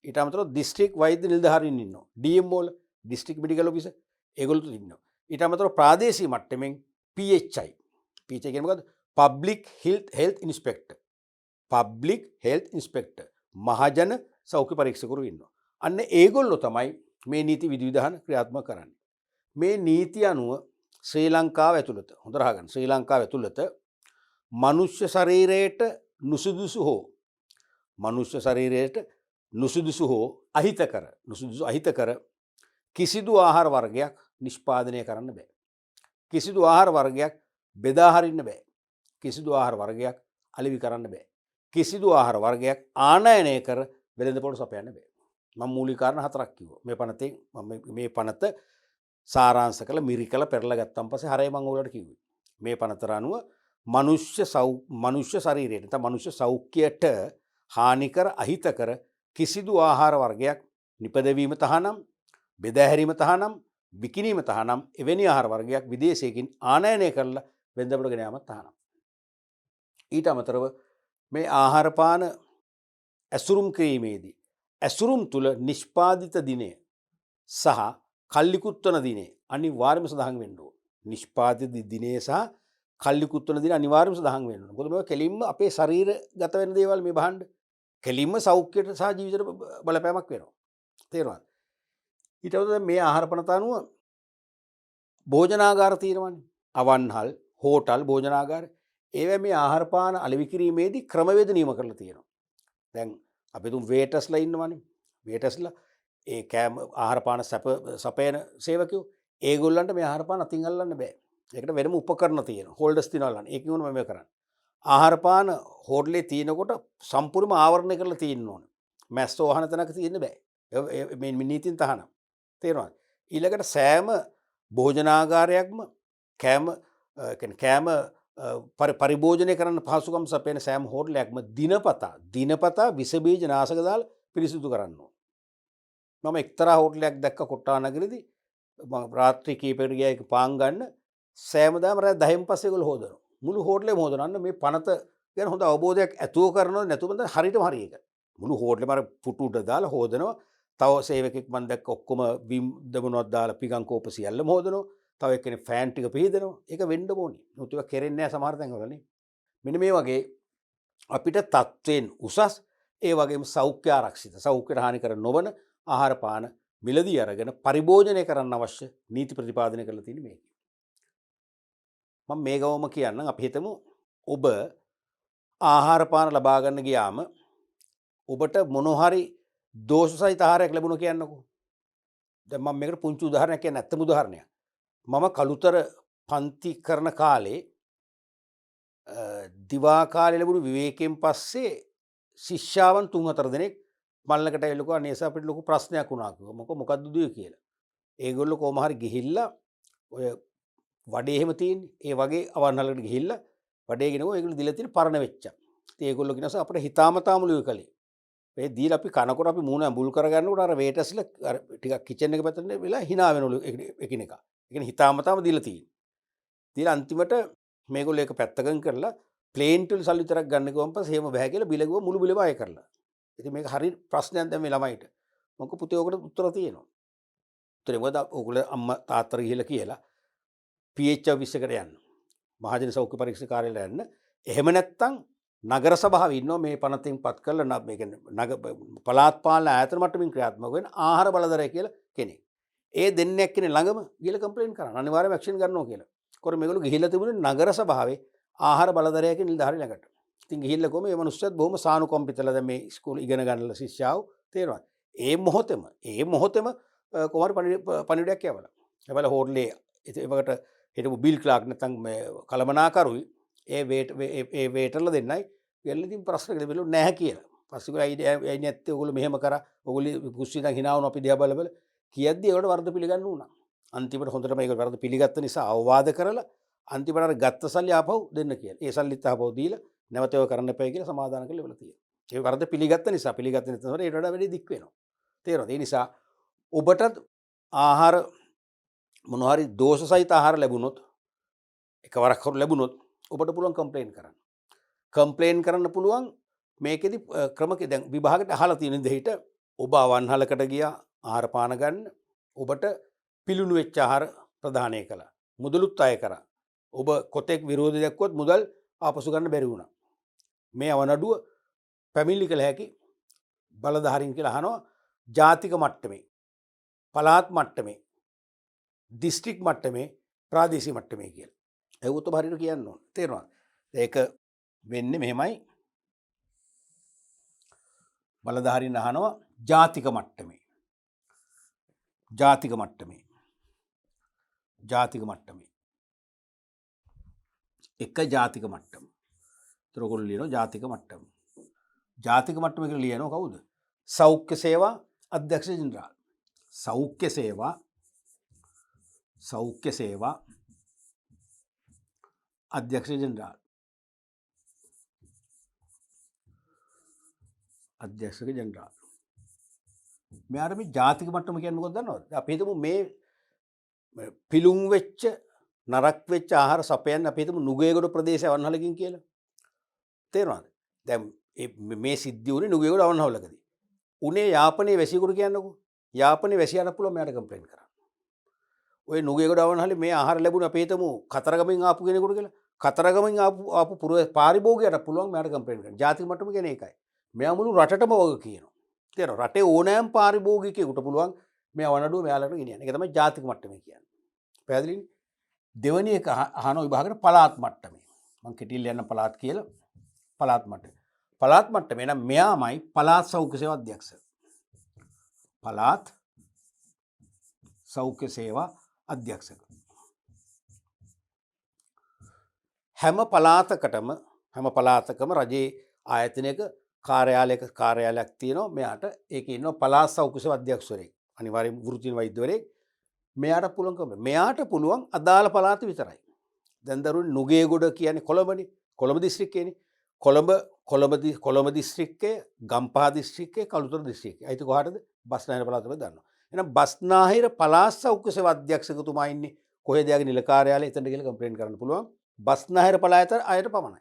ඊට අමතරව දිස්ත්‍රික් වෛද්‍ය නිලධාරීන් ඉන්නවා. DMO වල දිස්ත්‍රික් මෙඩිකල් ඔෆිසර් ඒගොල්ලෝ ඉන්නවා. ඊට අමතරව ප්‍රාදේශීය මට්ටමින් PHI කියන්නේ මොකද්ද? Public Health Inspector මහජන සෞඛ්‍ය පරීක්ෂකවරු ඉන්නවා. අන්න ඒගොල්ලෝ තමයි මේ නීති විධිවිධාන ක්‍රියාත්මක කරන්නේ. මේ නීති අනුව ශ්‍රී ලංකාව ඇතුළත හොඳට අහගන්න. ශ්‍රී ලංකාව ඇතුළත මනුෂ්‍ය ශරීරයට නුසුදුසු හෝ අහිතකර කිසිදු ආහාර වර්ගයක් නිෂ්පාදනය කරන්න බෑ. කිසිදු ආහාර වර්ගයක් බෙදා හරින්න බෑ. කිසිදු ආහාර වර්ගයක් අලෙවි කරන්න බෑ. කිසිදු ආහාර වර්ගයක් ආනයනය කර වෙළඳ පොළට සපයන්න බෑ. මම මූලික කාරණා 4ක් කිව්වා. මේ පනතෙන් මේ පනත සාරාංශ කළ මිරිකල පෙරලා ගත්තන් පස්සේ හරය මම ඔයාලට කිව්වේ. මේ පනතර අනුව මනුෂ්‍ය ශරීරයට නැත්නම් මනුෂ්‍ය සෞඛ්‍යයට හානිකර අහිතකර කිසිදු ආහාර වර්ගයක් නිපදවීම තහනම්, බෙදාහැරීම තහනම්, විකිණීම තහනම් එවැනි ආහාර වර්ගයක් විදේශයකින් ආනයනය කරලා වෙළඳපොළට ගෙන යාමත් තහනම්. ඊට අමතරව මේ ආහාර පාන ඇසුරුම් කිරීමේදී ඇසුරුම් තුල නිෂ්පාදිත දිනය සහ කල්ලිකුත්වන දිනේ අනිවාර්යයෙන්ම සඳහන් වෙන්න ඕන. නිෂ්පාදිත දිනේ සහ කල්ලිකුත්වන දින අනිවාර්යයෙන්ම සඳහන් වෙන්න ඕන. මොකද මේවා කෙලින්ම අපේ ශරීරගත වෙන දේවල් මේ බහන්න. කෙලින්ම සෞඛ්‍යයට සහ ජීවිතයට බලපෑමක් වෙනවා. තේරුණාද? ඊට පස්සේ මේ ආහාර පනත අනුව භෝජනාගාර තියෙනවනේ. අවන්හල්, හෝටල්, භෝජනාගාර. ඒවා මේ ආහාර පාන අලෙවි කිරීමේදී ක්‍රමවේද නියම කරලා තියෙනවා. දැන් අපි තුන් වේටර්ස්ලා ඉන්නවනේ. වේටර්ස්ලා ඒ කෑම ආහාර පාන සපයන සේවකයෝ ඒගොල්ලන්ට මේ ආහාර පාන අතින් අල්ලන්න බෑ. ඒකට වෙනම උපකරණ තියෙනවා. හෝල්ඩර්ස් තියෙනවා අල්ලන්න. ඒකෙන් උනම මේ කරන්නේ. ආහාර පාන හෝටලේ තියෙනකොට සම්පූර්ණම ආවරණය කරලා තියෙන්න ඕනේ. මැස්ස වහන තැනක තියෙන්න බෑ. මේ නීතින් තහනම්. තේරෙනවද? ඊළඟට සෑම භෝජනාගාරයක්ම කෑම පරිභෝජනය කරන්න පහසුකම් සපයන සෑම හෝටලයක්ම දිනපතා විස බීජ නාශක දාලා පිරිසිදු කරන්න ඕන. මම එක්තරා හෝටලයක් දැක්ක කොට්ටානගරේදී මම රාත්‍රී කීපයකට ගියා ඒක පාන් ගන්න සෑමදාම රාත්‍රී 10න් පස්සේ ඒගොල්ලෝ හොදනවා. මුළු හෝටලෙම හොදනවා. මේ පනත ගැන හොඳ අවබෝධයක් ඇතුව කරනවද නැතුවද හරියටම හරි ඒක. මුළු හෝටලෙම අර පුටු උඩ දාලා හොදනවා. තව සේවකෙක් මම දැක්ක ඔක්කොම විම් දමනවත් දාලා පිගන් කෝප සියල්ලම හොදනවා. තව එක්කෙනෙක් ෆෑන් ටික පිහදනවා. ඒක වෙන්න ඕනේ. මොකද ඒක කෙරෙන්නේ නැහැ සමහර තැන්වලනේ. මෙන්න මේ වගේ අපිට තත්ත්වෙන් උසස් ඒ වගේම සෞඛ්‍ය ආරක්ෂිත සෞඛ්‍යයට හානි කර නොවන ආහාර පාන මිලදී අරගෙන පරිභෝජනය කරන්න අවශ්‍ය නීති ප්‍රතිපාදනය කරලා තියෙන්නේ මේක. මම මේ ගවම කියන්නම් අපි හිතමු ඔබ ආහාර පාන ලබා ගන්න ගියාම ඔබට මොන හරි දෝෂසහිත ආහාරයක් ලැබුණා කියන්නකෝ. දැන් මම මේකට පුංචි උදාහරණයක් කියන්න ඇත්තම උදාහරණයක්. මම කළුතර පන්ති කරන කාලේ දිවා කාලේ ලැබුණු විවේකයෙන් පස්සේ ශිෂ්‍යාවන් 3-4 දෙනෙක් මල්ලකට ඇවිල්ලා කිව්වා නේස අපිට ලොකු ප්‍රශ්නයක් වුණා කිව්වා. මොකද්ද දුවේ කියලා. ඒගොල්ලෝ කොහම හරි ගිහිල්ලා ඔය වඩේ එහෙම තියෙන්නේ. ඒ වගේ අවන්හලකට ගිහිල්ලා වඩේ ගෙනගෝ ඒගොල්ලෝ දීලා තියෙන පරණ වෙච්චා. ඉතින් ඒගොල්ලෝ කියනවා අපිට හිතාමතාමුලුවේ කලේ. මේ දීලා අපි කනකොට අපි මූණ ඇඹුල් කරගන්නකොට අර වේටර්ස්ලා අර ටිකක් කිචන් එක පැත්තට වෙලා hina වෙනවලු එකිනෙක. ඒ කියන්නේ හිතාමතාම දීලා තියෙන්නේ. දීලා අන්තිමට මේගොල්ලෝ ඒක පැත්තකින් කරලා ප්ලේන් වල සල්ලි විතරක් ගන්න ගියවම පස්සේ එහෙම බෑ කියලා බිල ගිහුවා මුළු බිලම අය කරලා. ඉතින් මේක හරි ප්‍රශ්නයක් දැන් මේ ළමයිට. මොකද පුතේ ඔකට උත්තර තියෙනවා. උත්තරේ මොකද ඔයගොල්ලෝ අම්මා තාත්තට ගිහිල්ලා කියලා PH ඔෆිස් එකට යන්න. මහජන සෞඛ්‍ය පරීක්ෂණ කාර්යාලයට යන්න. එහෙම නැත්නම් නගර සභාවේ ඉන්නවා මේ පනතින් පත් කරලා මේ කියන්නේ පළාත් පාලන ආයතන මට්ටමින් ක්‍රියාත්මක වෙන ආහාර බලධරය කියලා කෙනෙක්. ඒ දෙන්නෙක් කෙනේ ළඟම ගිහලා කම්ප්ලේන්ට් කරන්න. අනිවාර්යයෙන්ම ඇක්ෂන් ගන්නවා කියලා. කොර මේගොල්ලෝ ගිහිල්ලා තිබුණේ නගර සභාවේ ආහාර බලධරයක නිලධාරි ළඟට. ඉතින් ගිහිල්ලා කොහොම මේ මිනිස්සුත් බොහොම සානුකම්පිතලා දැන් මේ ඉස්කෝලේ ඉගෙන ගන්නලා ශිෂ්‍යාව තේරෙනවද? ඒ මොහොතේම කොහොමද පණිවිඩයක් යවලා. ඒවල හෝටලේ ඒකට හිටපු බිල් ක්ලාක් නැත්නම් මේ කලමනාකරුයි ඒ වේටර්ලා දෙන්නයි ගෙල්ල ඉතින් ප්‍රශ්න කෙලෙබලු නැහැ කියලා. පස්සේ කිව්වා ඇයි නැත්තේ ඔයගොල්ලෝ මෙහෙම කරා. ඔයගොල්ලෝ කුස්සියෙන් hina වුණා අපි දිහා බල කියද්දි ඒකට වරද පිළිගන්න උනා. අන්තිමට හොඳටම ඒක වරද පිළිගත්ත නිසා අවවාද කරලා අන්තිමට අර ගත්ත සල්ලි ආපහු දෙන්න කියලා. ඒ සල්ලිත් ආපහු දීලා නැවත ඒව කරන්න එපා කියලා සමාදාන කරලා ඉවල තියෙනවා. ඒ වරද පිළිගත්ත නිසා ඒකට වඩා වැඩි දික් වෙනවා. තේරෙනවද? ඒ නිසා ඔබට ආහාර මොනවා හරි දෝෂසහිත ආහාර ලැබුණොත් එකවරක් හරි ලැබුණොත් ඔබට පුළුවන් කම්ප්ලේන් කරන්න. කම්ප්ලේන් කරන්න පුළුවන් මේකෙදි ක්‍රමක දැන් විභාගයට අහලා තියෙන දෙහිට ඔබ අවන්හලකට ගියා ආහාර පාන ගන්න ඔබට පිලුණු වෙච්ච ආහාර ප්‍රදානය කළා. මුදලුත් අය කරා. ඔබ කොතෙක් විරෝධය දක්වුවත් මුදල් ආපසු ගන්න බැරි වුණා. මේ අවනඩුව පැමිණිලි කළ හැකි බලධාරීන් කියලා අහනවා ජාතික මට්ටමේ, පළාත් මට්ටමේ, දිස්ත්‍රික් මට්ටමේ, ප්‍රාදේශීය මට්ටමේ කියලා. ඒකත් ඔබ හරියට කියන්න ඕන. තේරෙනවද? ඒක වෙන්නේ මෙහෙමයි. බලධාරීන් අහනවා ජාතික මට්ටමේ. ජාතික මට්ටමේ. එක ජාතික මට්ටම. ඒතර ඔයගොල්ලෝ ලියනවා ජාතික මට්ටම. ජාතික මට්ටමේ කියලා ලියනවා කවුද? සෞඛ්‍ය සේවා අධ්‍යක්ෂ ජෙනරාල්. සෞඛ්‍ය සේවා අධ්‍යක්ෂ ජෙනරාල්. අධ්‍යක්ෂක ජෙනරාල්. මෙයාට මේ ජාතික මට්ටම කියන්නේ මොකක්ද දන්නවද? අපි හිතමු මේ පිලුම් වෙච්ච නරක් වෙච්ච ආහාර සපයන්න අපි හිතමු නුගේගොඩ ප්‍රදේශය අවන්හලකින් කියලා. තේරුණාද? දැන් මේ සිද්ධිය උනේ නුගේගොඩ අවන්හලකදී. උනේ යාපනයේ වැසියෙකුට කියන්නකෝ. යාපනයේ වැසියාට පුළුවන් මෙයාට කම්ප්ලේන්ට් කරන්න. ඔය නුගේගොඩ අවන්හලේ මේ ආහාර ලැබුණ අපි හිතමු කතරගමෙන් ආපු කෙනෙකුට කියලා. කතරගමෙන් ආපු පාරිභෝගිකයට පුළුවන් මෙයාට කම්ප්ලේන්ට් කරන්න. ජාතික මට්ටම කියන්නේ ඒකයි. මෙයා මුළු රටටම වග කියනවා. තේරෙනවද? රටේ ඕනෑම පාරිභෝගිකයෙකුට පුළුවන් මේ අවනඩුව මෙයාලට ගෙනියන්න. ඒක තමයි ජාතික මට්ටමේ කියන්නේ. පැහැදිලිනේ? දෙවැනි එක අහන විභාගයට පළාත් මට්ටමේ. මම කෙටිල් යන පළාත් කියලා පළාත් මට්ටමේ. පළාත් මට්ටමේ නම් මෙයාමයි පළාත් සෞඛ්‍ය සේවා අධ්‍යක්ෂ. පළාත් සෞඛ්‍ය සේවා අධ්‍යක්ෂක. හැම පළාතකම රජයේ ආයතනයක කාර්යාලයක් තියෙනවා. මෙයාට ඒකේ ඉන්නවා පළාත් සෞඛ්‍ය සේවා අධ්‍යක්ෂවරයෙක්. අනිවාර්යයෙන් වෘත්තීය වෛද්‍යවරයෙක්. මෙයාට පුළුවන් අදාළ පළාත විතරයි. දැන් දරුවනේ නුගේගොඩ කියන්නේ කොළඹනේ. කොළඹ දිස්ත්‍රික්කයනේ. කොළඹ දිස්ත්‍රික්කයේ, ගම්පහ දිස්ත්‍රික්කයේ, කළුතර දිස්ත්‍රික්කයේ. අයිති කොහාටද? බස්නාහිර පළාතට දන්නවා. එහෙනම් බස්නාහිර පළාත් සෞඛ්‍ය සේවා අධ්‍යක්ෂකතුමා ඉන්නේ කොහෙද? යාගේ නිල කාර්යාලය එතනට ගිහලා කම්ප්ලේන්ට් කරන්න පුළුවන්. බස්නාහිර පළාත අයට පමණයි.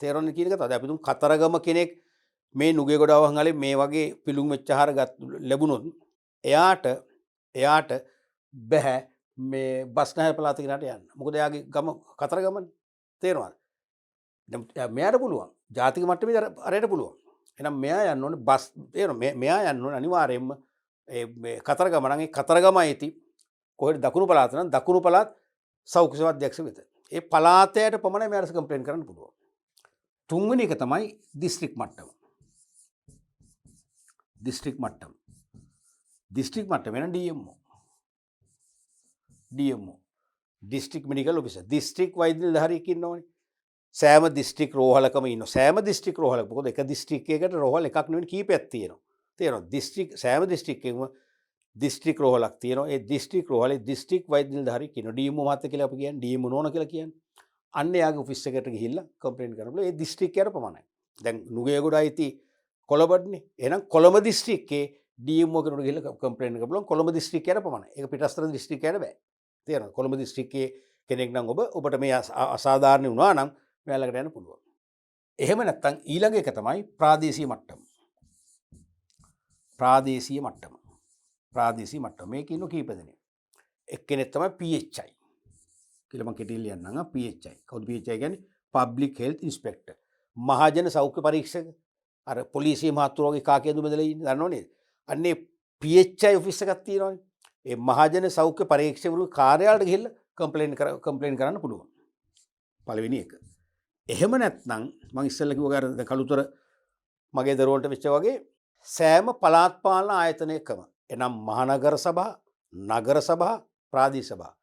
තේරෙන්නේ කියන එක තමයි. අපි තුන් කතරගම කෙනෙක් මේ නුගේගොඩ අවන්හලේ මේ වගේ පිලුම් වෙච්ච ආහාර ලැබුණොත් එයාට බැහැ මේ බස්නාහිර පළාත කෙනාට යන්න. මොකද එයාගේ ගම කතරගමනේ. තේරෙනවද? දැන් මෙයාට පුළුවන්. ජාතික මට්ටමේ අරයට පුළුවන්. එහෙනම් මෙයා යන්න ඕනේ මෙයා යන්න ඕනේ අනිවාර්යයෙන්ම මේ කතරගම නම් ඒ කතරගමයි ඇති. කොහෙද? දකුණු පළාත නම් දකුණු පළාත් සෞඛ්‍ය සේවා අධ්‍යක්ෂ වෙත. ඒ පළාතයට පමණයි මෙයාට කම්ප්ලේන්ට් කරන්න පුළුවන්. තුන්වෙනි එක තමයි දිස්ත්‍රික් මට්ටම. දිස්ත්‍රික් මට්ටම වෙන DMO district medical officer. District වෛද්‍ය නිලධාරියෙක් ඉන්නවනේ. සෑම දිස්ත්‍රික් රෝහලකම ඉන්නවා. සෑම දිස්ත්‍රික් රෝහලක. මොකද එක දිස්ත්‍රික්කයකට රෝහල් එකක් නෙවෙයි කීපයක් තියෙනවා. තේරෙනවද? සෑම දිස්ත්‍රික්කයකම දිස්ත්‍රික් රෝහලක් තියෙනවා. ඒ දිස්ත්‍රික් රෝහලේ දිස්ත්‍රික් වෛද්‍ය නිලධාරියෙක් ඉන්නවා. DMO මහත්තයා කියලා අපි කියන්නේ. DMO නෝන කියලා කියන්නේ. අන්න එයාගේ ඔෆිස් එකට ගිහිල්ලා කම්ප්ලේන්ට් කරනවා. ඒ දිස්ත්‍රික්කයට පමණයි. දැන් නුගේගොඩ අයිති කොළඹනේ. එහෙනම් කොළඹ දිස්ත්‍රික්කේ DMO කෙනෙකුට ගිහිල්ලා කම්ප්ලේන්ට් කරන්න පුළුවන්. කොළඹ දිස්ත්‍රික්කයට පමණයි. ඒක පිටස්තර දිස්ත්‍රික්කයට බෑ. තේරෙනවද? කොළඹ දිස්ත්‍රික්කයේ කෙනෙක් නම් ඔබට මේ අසාධාරණ වුණා නම් මෙයාලකට යන්න පුළුවන්. එහෙම නැත්නම් ඊළඟ එක තමයි ප්‍රාදේශීය මට්ටම. ප්‍රාදේශීය මට්ටම. මේක ඉන්න කීප දෙනෙක්. එක්කෙනෙක් තමයි PHI. කියලා මම කෙටියෙන් ලියන්නම්. PHI. කවුද PHI කියන්නේ? Public Health Inspector. මහජන සෞඛ්‍ය පරීක්ෂක. අර පොලිසිය මහත්තුරු වගේ කාකේඳු බෙදලා ඉන්නේ. දන්නව නේද? අන්නේ PHI ඔෆිස් එකක් තියෙනවානේ. ඒ මහජන සෞඛ්‍ය පරීක්ෂකවරු කාර්යාලයට ගිහිල්ලා කම්ප්ලේන් කරන්න පුළුවන්. පළවෙනි එක. එහෙම නැත්නම් මම ඉස්සෙල්ලා කිව්වා අර කළුතර මගේ දරුවන්ට වෙච්ච වගේ සෑම පළාත් පාලන ආයතනයකම එනම් මහනගර සභා, නගර සභා, ප්‍රාදේශ සභා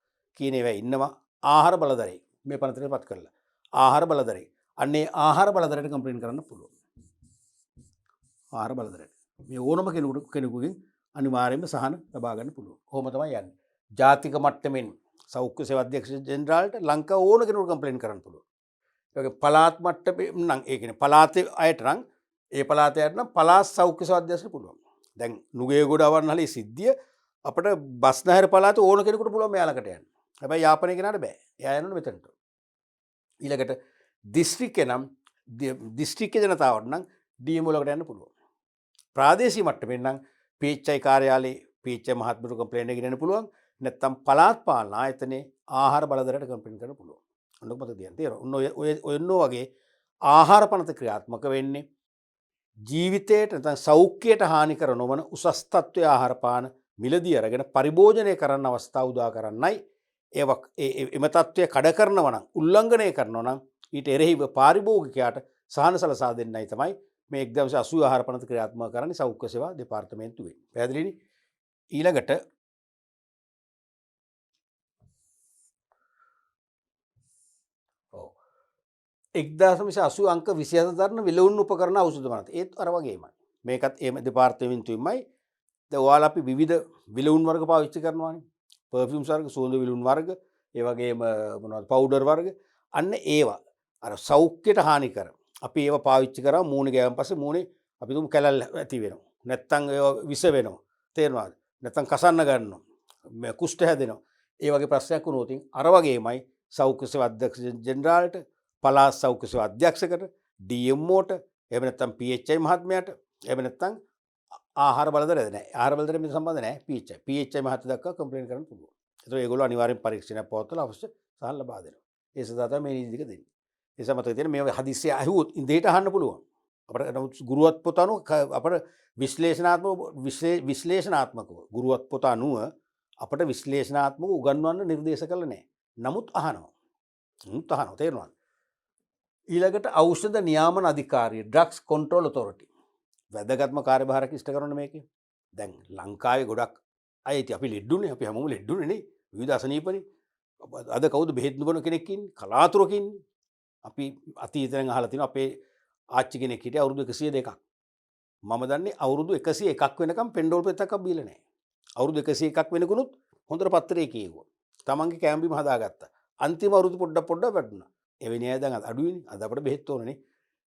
කියන ඒවා ඉන්නවා ආහාර බලධරයෙක්. මේ පනතරේපත් කරලා ආහාර බලධරයෙක්. අන්නේ ආහාර බලධරයට කම්ප්ලේන් කරන්න පුළුවන්. ආහාර බලධරයට. මේ ඕනම කෙනෙකුගෙන් අනිවාර්යයෙන්ම සහන ලබා ගන්න පුළුවන්. කොහොම තමයි යන්නේ. ජාතික මට්ටමින් සෞඛ්‍ය සේවා අධ්‍යක්ෂ ජෙනරාල්ට ලංකාව ඕන කෙනෙකුට කම්ප්ලේන් කරන්න පුළුවන්. ඒ වගේ පළාත් මට්ටමේ නම් ඒ කියන්නේ පළාතේ අයට නම් ඒ පළාතේ අයට නම් පළාත් සෞඛ්‍ය සේවා අධ්‍යක්ෂට පුළුවන්. දැන් නුගේගොඩ අවන්හලේ සිද්ධිය අපිට බස්නාහිර පළාතේ ඕන කෙනෙකුට පුළුවන් මෙයාලකට යන්න. හැබැයි යාපනයේ කෙනාට බෑ. එයා යන්න ඕනේ මෙතනට. ඊළඟට දිස්ත්‍රික්කේ නම් දිස්ත්‍රික්ක ජනතාවට නම් DMO වලකට යන්න පුළුවන්. ප්‍රාදේශීය මට්ටමෙන් නම් PHI කාර්යාලයේ PHI මහත්මයාට කම්ප්ලේන්ට් එක ගෙනන්න පුළුවන්. නැත්නම් පළාත් පාලන ආයතනයේ ආහාර බලධරයට කම්ප්ලේන්ට් කරන්න පුළුවන්. ඔන්නක මතක තියන්න. තේරෙනවද? ඔය වගේ ආහාර පනත ක්‍රියාත්මක වෙන්නේ ජීවිතයට නැත්නම් සෞඛ්‍යයට හානි කර නොවන උසස් තත්ත්වයේ ආහාර පාන මිලදී අරගෙන පරිභෝජනය කරන්න අවස්ථාව උදා කරන්නයි. එම තත්ත්වය කඩ කරනවා නම් උල්ලංඝනය කරනවා නම් ඊට එරෙහිව පාරිභෝගිකයාට සහන සලසා දෙන්නයි තමයි මේ 1980 ආහාර පනත ක්‍රියාත්මක කරන්නේ සෞඛ්‍ය සේවා දෙපාර්තමේන්තුවේ. පැහැදිලිනේ? ඊළඟට 1980 අංක 27 දරන විලවුන් උපකරණ ඖෂධ මනත. ඒත් අර වගේමයි. මේකත් එම දෙපාර්තමේන්තුවෙන්මයි. දැන් ඔයාලා අපි විවිධ විලවුන් වර්ග පාවිච්චි කරනවානේ. පර්ෆියුම්ස් වර්ග, සුවඳ විලවුන් වර්ග, ඒ වගේම මොනවද පවුඩර් වර්ග. අන්න ඒවා අර සෞඛ්‍යයට හානි කර. අපි ඒවා පාවිච්චි කරා මූණේ ගෑවන් පස්සේ මූණේ අපි තුමු කැලල් ඇති වෙනවා. නැත්තම් ඒවා විස වෙනවා. තේරෙනවද? නැත්තම් කසන්න ගන්නවා. මේ කුෂ්ඨ හැදෙනවා. ඒ වගේ ප්‍රශ්නයක් වුණොත් අර වගේමයි සෞඛ්‍ය සේවා අධ්‍යක්ෂ ජෙනරාල්ට, පළාත් සෞඛ්‍ය සේවා අධ්‍යක්ෂකට, DMOට, එහෙම නැත්තම් PHI මහත්මයාට, එහෙම නැත්තම් ආහාර බලධාරීද නැහැ. ආහාර බලධාරීන් සම්බන්ධ නැහැ PHI. PHI මහත්මයා දක්වා කම්ප්ලේන්ට් කරන්න පුළුවන්. ඒතකොට ඒගොල්ලෝ අනිවාර්යෙන් පරීක්ෂණයක් පවත්වලා අවශ්‍ය සහල් ලබා දෙනවා. ඒ සඳහා තමයි මේ නීති ටික දෙන්නේ. ඒ නිසා මතක තියෙන මේ හදිස්සිය ඇහුවොත් ඉඳේට අහන්න පුළුවන්. අපිට ගුරුවත් පොත අනුව අපිට විශ්ලේෂණාත්මකව ගුරුවත් පොත අනුව අපිට විශ්ලේෂණාත්මකව උගන්වන්න නිර්දේශ කළා නැහැ. නමුත් අහනවා. තේරෙනවද? ඊළඟට ඖෂධ නියාමන අධිකාරිය ඩ්‍රග්ස් කන්ට්‍රෝල් ඔතොරිටි වැදගත්ම කාර්යභාරයක් ඉෂ්ට කරන මේකේ. දැන් ලංකාවේ ගොඩක් අය අපි ලෙඩුනේ, අපි හැමෝම ලෙඩුනේ නේ. විවිධ අසනීපනේ. අද කවුද බෙහෙත් නොබන කෙනෙක් ඉන්නේ? කලාතුරකින් ඉන්නේ. අපි අතීතයෙන් අහලා තිනවා අපේ ආච්චි කෙනෙක් හිටියා අවුරුදු 102ක්. මම දන්නේ අවුරුදු 101ක් වෙනකම් පෙන්ඩෝල් පෙත්තක් බීලා නැහැ. අවුරුදු 101ක් වෙනකුණුත් හොඳට පත්තරේ කියෙව්වා. තමන්ගේ කැම්බිම හදාගත්තා. අන්තිම අවුරුදු පොඩ්ඩක් වැටුණා. එවැනි අය දැන් අඩුයිනේ. අද අපිට බෙහෙත් ඕනනේ.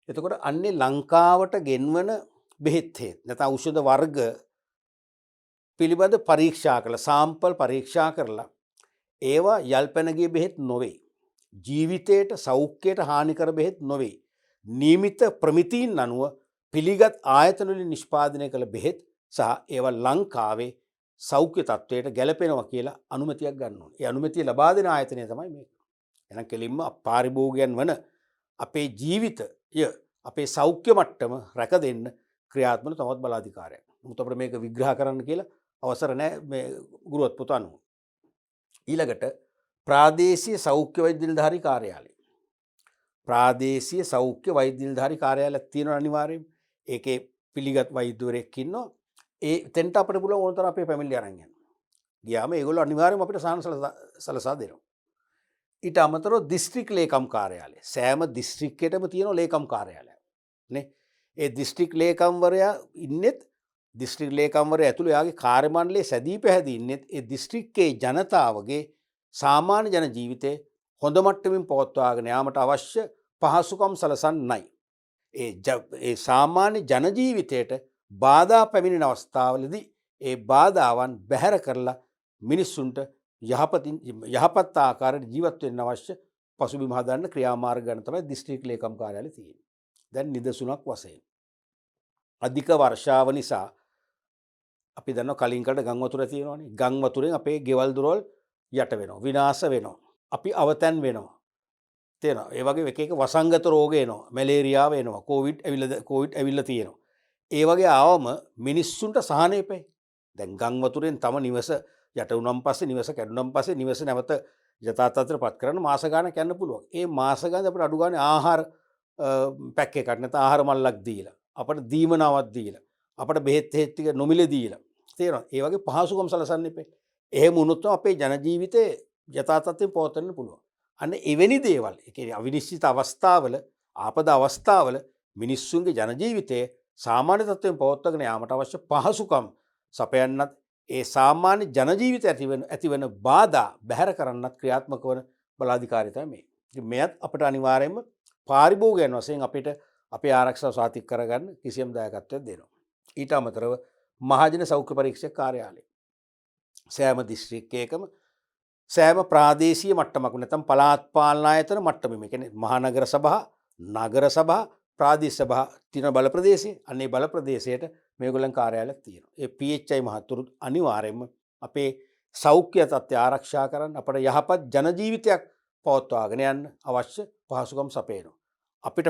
එතකොට අන්නේ ලංකාවට ගෙන්වන බෙහෙත් හේත් නැත්නම් ඖෂධ වර්ග පිළිබඳ පරීක්ෂා කළා. සාම්පල් පරීක්ෂා කරලා ඒවා යල්පැනගිය බෙහෙත් නොවේ. ජීවිතයට සෞඛ්‍යයට හානි කර බෙහෙත් නොවේ. නියමිත ප්‍රමිතීන් අනුව පිළිගත් ආයතන වලින් නිෂ්පාදනය කළ බෙහෙත් සහ ඒවා ලංකාවේ සෞඛ්‍ය තත්ත්වයට ගැලපෙනවා කියලා අනුමැතියක් ගන්න ඕනේ. ඒ අනුමැතිය ලබා දෙන ආයතනය තමයි මේක. එහෙනම් කෙලින්ම පාරිභෝගිකයන් වන අපේ ජීවිතය අපේ සෞඛ්‍ය මට්ටම රැක දෙන්න ක්‍රියාත්මක තවත් බලාධිකාරයක්. නමුත් අපිට මේක විග්‍රහ කරන්න කියලා අවසර නැහැ මේ ගුරුවත් පොත අනුව. ඊළඟට ප්‍රාදේශීය සෞඛ්‍ය වෛද්‍ය නිලධාරී කාර්යාලය. ප්‍රාදේශීය සෞඛ්‍ය වෛද්‍ය නිලධාරී කාර්යාලයක් තියෙනවා අනිවාර්යයෙන්. ඒකේ පිළිගත් වෛද්‍යවරයෙක් ඉන්නවා. ඒ තෙන්ට අපිට පුළුවන් ඕනතරම් අපේ පැමිණිලි අරන් යන්න. ගියාම ඒගොල්ලෝ අනිවාර්යයෙන්ම අපිට සාහන සලසා දෙනවා. ඊට අමතරව දිස්ත්‍රික් ලේකම් කාර්යාලය. සෑම දිස්ත්‍රික්කයකටම තියෙන ලේකම් කාර්යාලයක්. නේ? ඒ දිස්ත්‍රික් ලේකම්වරයා ඉන්නෙත් දිස්ත්‍රික් ලේකම්වරයා ඇතුළේ යාගේ කාර්ය මණ්ඩලයේ සැදී පැහැදී ඉන්නෙත් ඒ දිස්ත්‍රික්කයේ ජනතාවගේ සාමාන්‍ය ජන ජීවිතේ හොඳ මට්ටමින් පවත්වාගෙන යාමට අවශ්‍ය පහසුකම් සලසන්නයි. ඒ සාමාන්‍ය ජන ජීවිතයට බාධා පැමිණෙන අවස්ථාවලදී ඒ බාධාවන් බැහැර කරලා මිනිස්සුන්ට යහපත් ආකාරයට ජීවත් වෙන්න අවශ්‍ය පසුබිම හදන්න ක්‍රියාමාර්ග ගන්න තමයි දිස්ත්‍රික් ලේකම් කාර්යාලය තියෙන්නේ. දැන් නිදසුනක් වශයෙන් අධික වර්ෂාව නිසා අපි දන්නවා කලින් කලට ගම් වතුර තියෙනවානේ. ගම් වතුරෙන් අපේ ගෙවල් දොරවල් යට වෙනවා. විනාශ වෙනවා. අපි අවතැන් වෙනවා. තේරෙනවා? ඒ වගේ එක එක වසංගත රෝග එනවා. මැලේරියාව එනවා. කොවිඩ් ඇවිල්ලා තියෙනවා. ඒ වගේ ආවම මිනිස්සුන්ට සහනෙ එපේ. දැන් ගම් වතුරෙන් තම නිවස යට වුණාන් පස්සේ නිවස කැඩුණාන් පස්සේ නිවස නැවත යථා තත්ත්වයටපත් කරන්න මාස ගාණක් යන්න පුළුවන්. ඒ මාස ගාණ අපිට අඩු ගානේ ආහාර පැක් එකක් නැත්නම් ආහාර මල්ලක් දීලා අපිට දීමනාවක් දීලා අපිට බෙහෙත් ටික නොමිලේ දීලා තේරෙනවද? ඒ වගේ පහසුකම් සලසන්න එපේ. එහෙම වුණොත් අපේ ජන ජීවිතේ යථා තත්ත්වයෙන් පවත්වන්න පුළුවන්. අන්න එවැනි දේවල් ඒ කියන්නේ අවිනිශ්චිත අවස්ථාවල ආපද අවස්ථාවල මිනිස්සුන්ගේ ජන ජීවිතයේ සාමාන්‍ය තත්ත්වයෙන් පවත්වාගෙන යාමට අවශ්‍ය පහසුකම් සපයන්නත් ඒ සාමාන්‍ය ජන ජීවිතය ඇතිවන බාධා බැහැර කරන්නත් ක්‍රියාත්මක වන බලාධිකාරිය තමයි මේ. ඉතින් මෙයත් අපිට අනිවාර්යයෙන්ම පාරිභෝගිකයන් වශයෙන් අපිට අපේ ආරක්ෂාව සාතික කරගන්න කිසියම් දායකත්වයක් දෙනවා. ඊට අමතරව මහජන සෞඛ්‍ය පරීක්ෂක කාර්යාලය සෑම දිස්ත්‍රික්කයකම සෑම ප්‍රාදේශීය මට්ටමක නැත්නම් පළාත් පාලන ආයතන මට්ටමේ කියන්නේ මහනගර සභා, නගර සභා, ප්‍රාදේශ සභා තියෙන බල ප්‍රදේශයේ අන්නේ බල ප්‍රදේශයට මේගොල්ලන් කාර්යාලයක් තියෙනවා. ඒ PHI මහතුරු අනිවාර්යයෙන්ම අපේ සෞඛ්‍ය තත්ත්වය ආරක්ෂා කරන්න අපේ යහපත් ජන ජීවිතයක් පවත්වාගෙන යන්න අවශ්‍ය පහසුකම් සපයනවා. අපිට